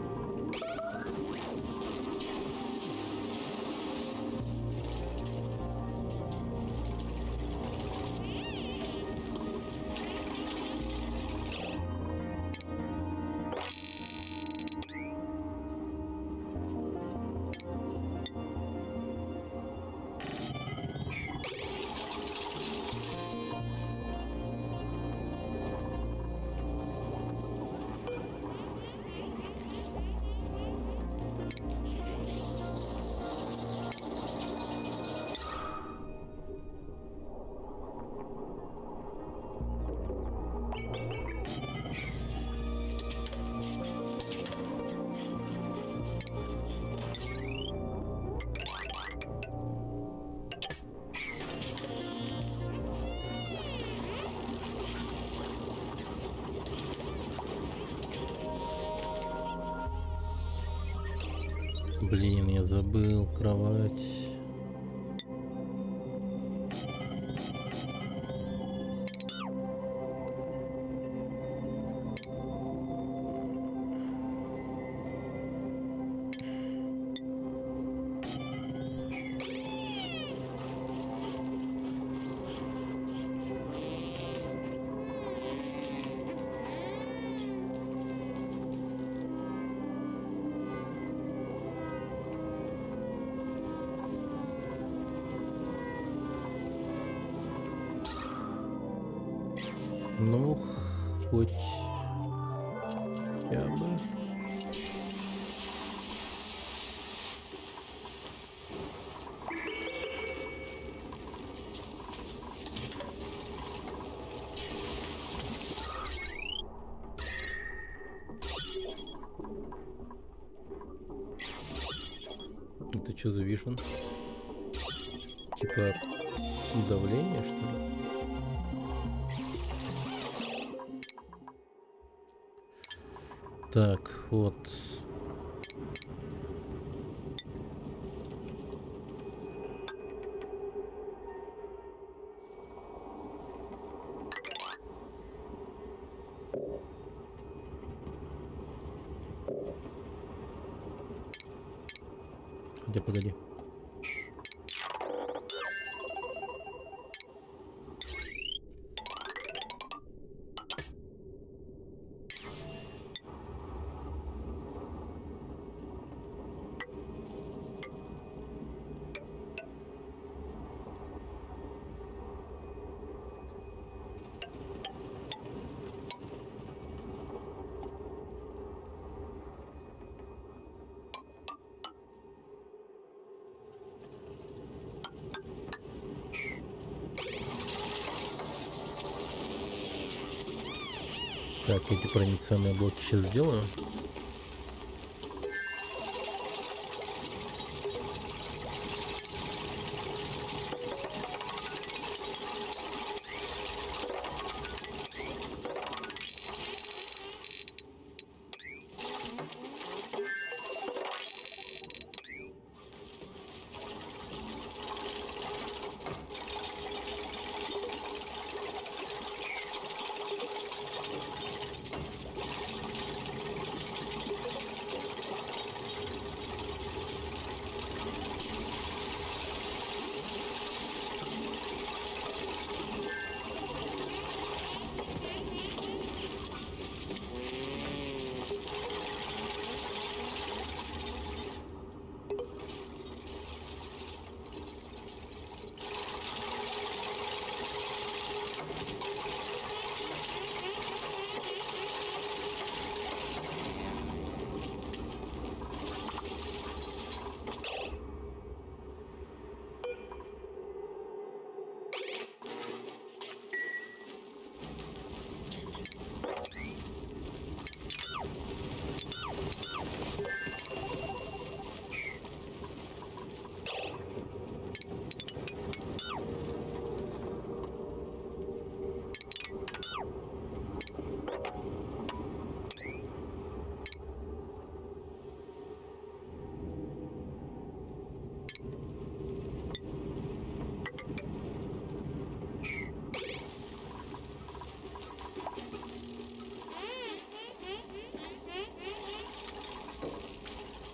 Блин, я забыл кровать. Ну, хоть я бы. Это что за вишен? Типа давление, что ли? Так, вот. Хотя, погоди. Так, эти проницаемые блоки сейчас сделаю.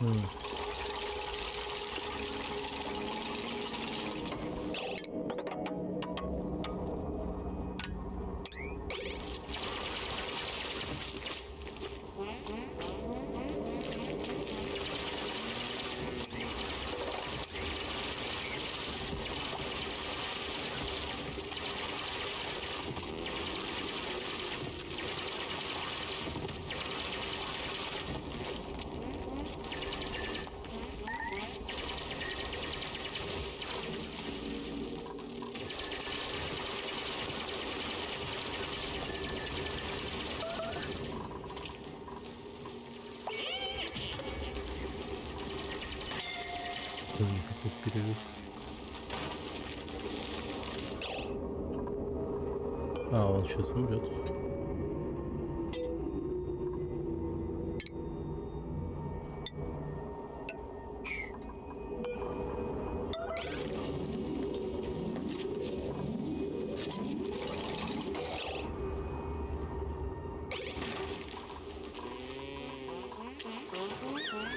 М. Какой перерыв. А, он сейчас умрет.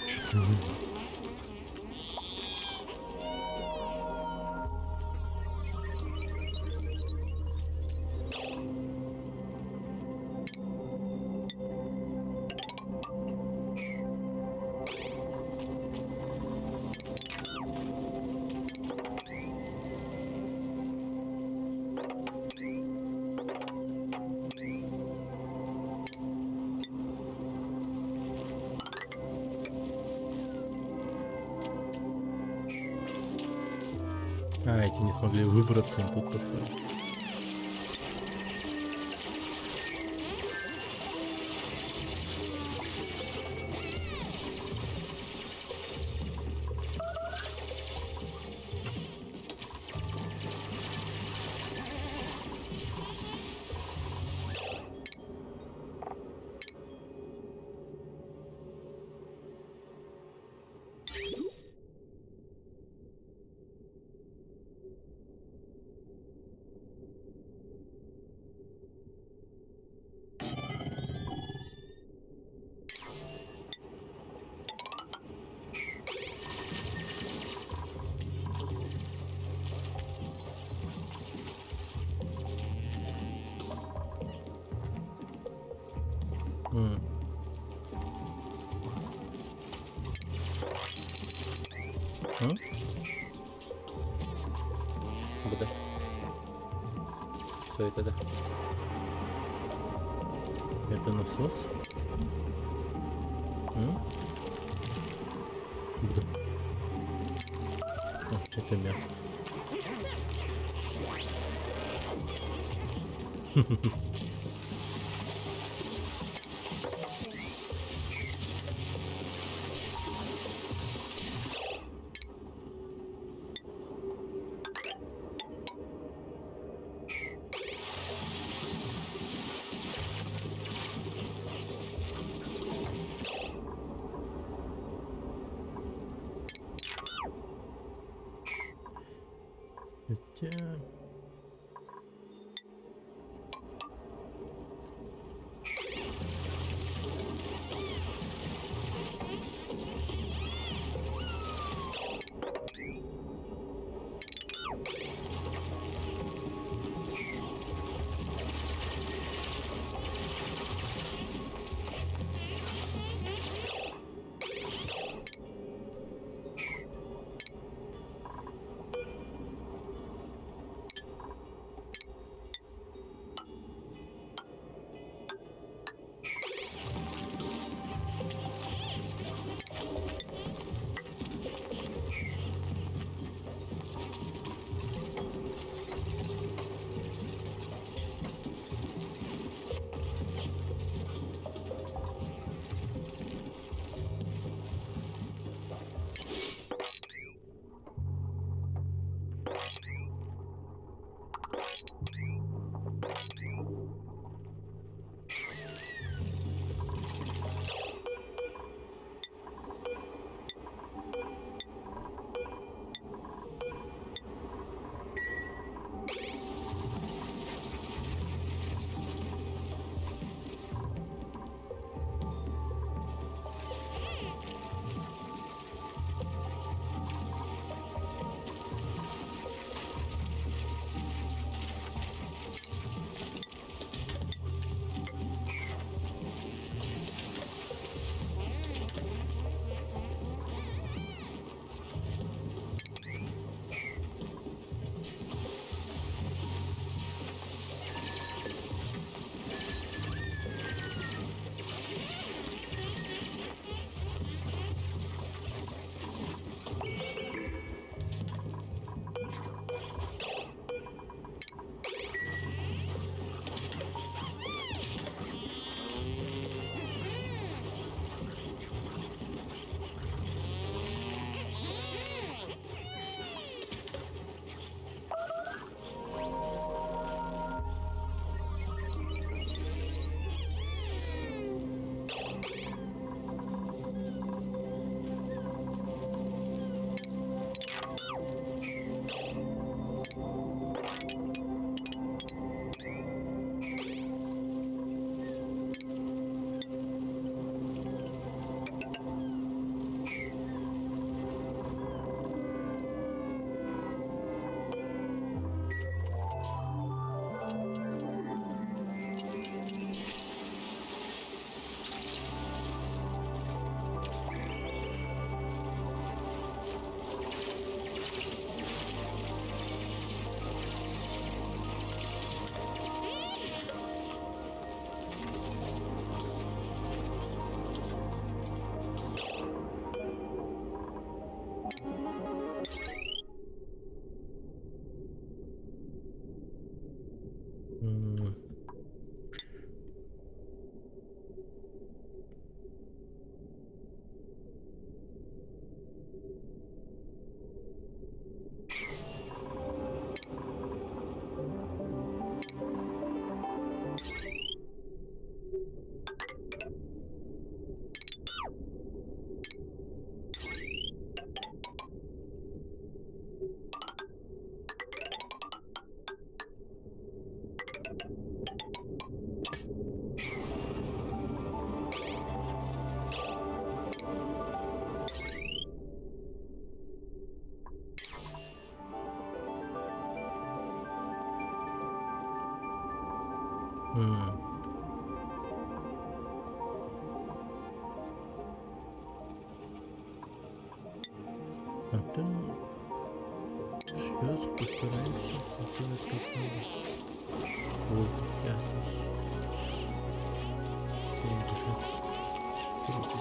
Что? А, эти не смогли выбраться, им тут поставили. М. М? Буде. Что это, да? Это насос? М? Буде. О, это мясо. Хотя... Антон, сейчас постараемся сделать как надо. Воздух, ясность. Не дышать. Круто.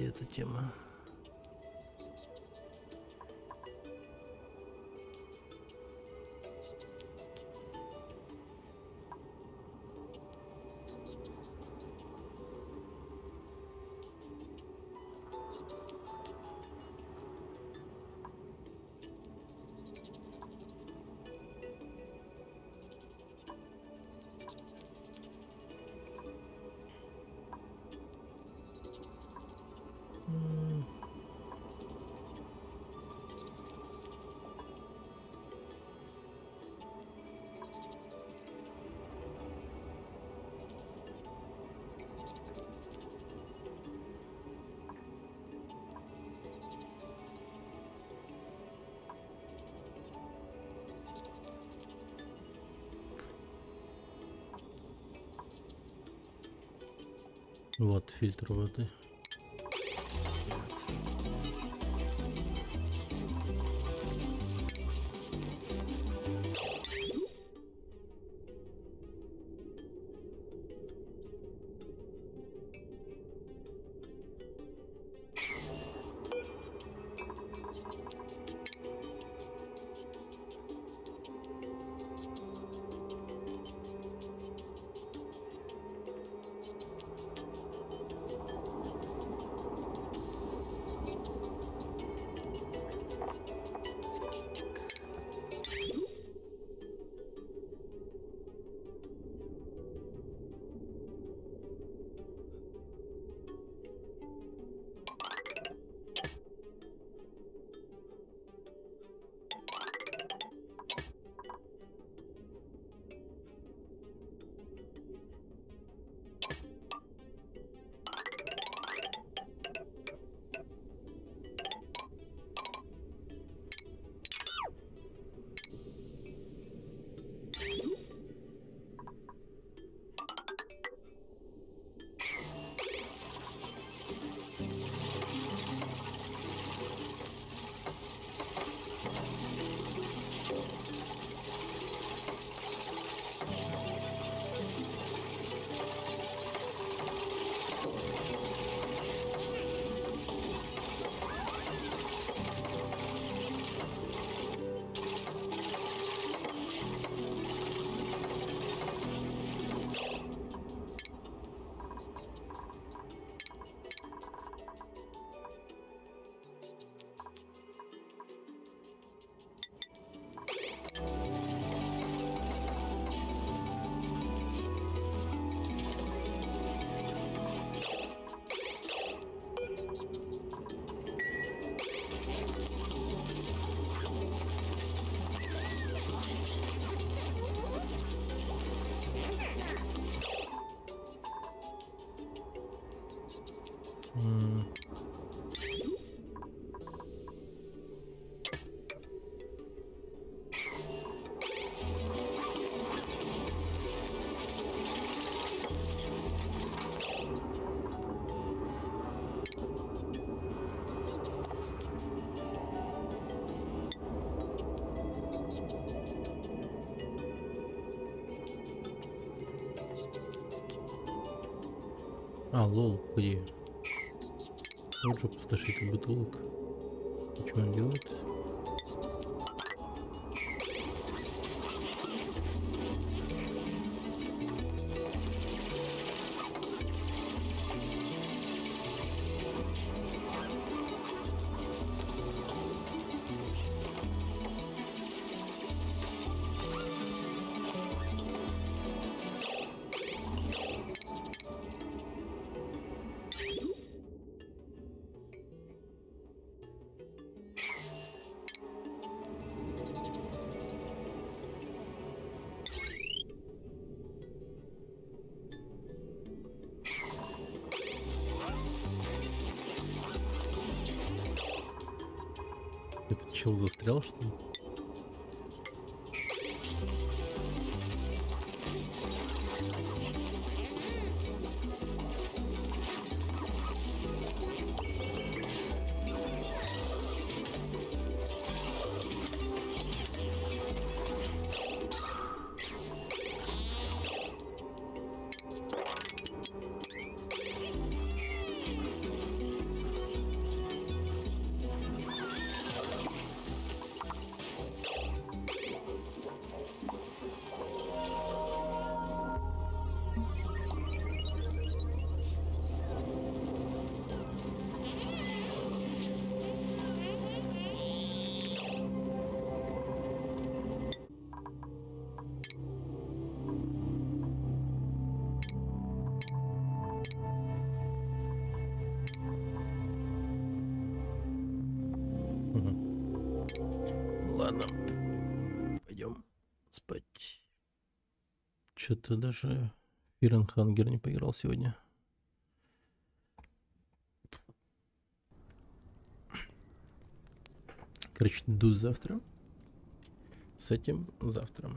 и эта тема. Вот фильтр воды. А, лол, где? Вот же пустошитель бутылок. И что он делает? Этот чел застрял, что ли? Что-то даже Фиренхангер не поиграл сегодня. Короче, иду завтра. С этим завтра.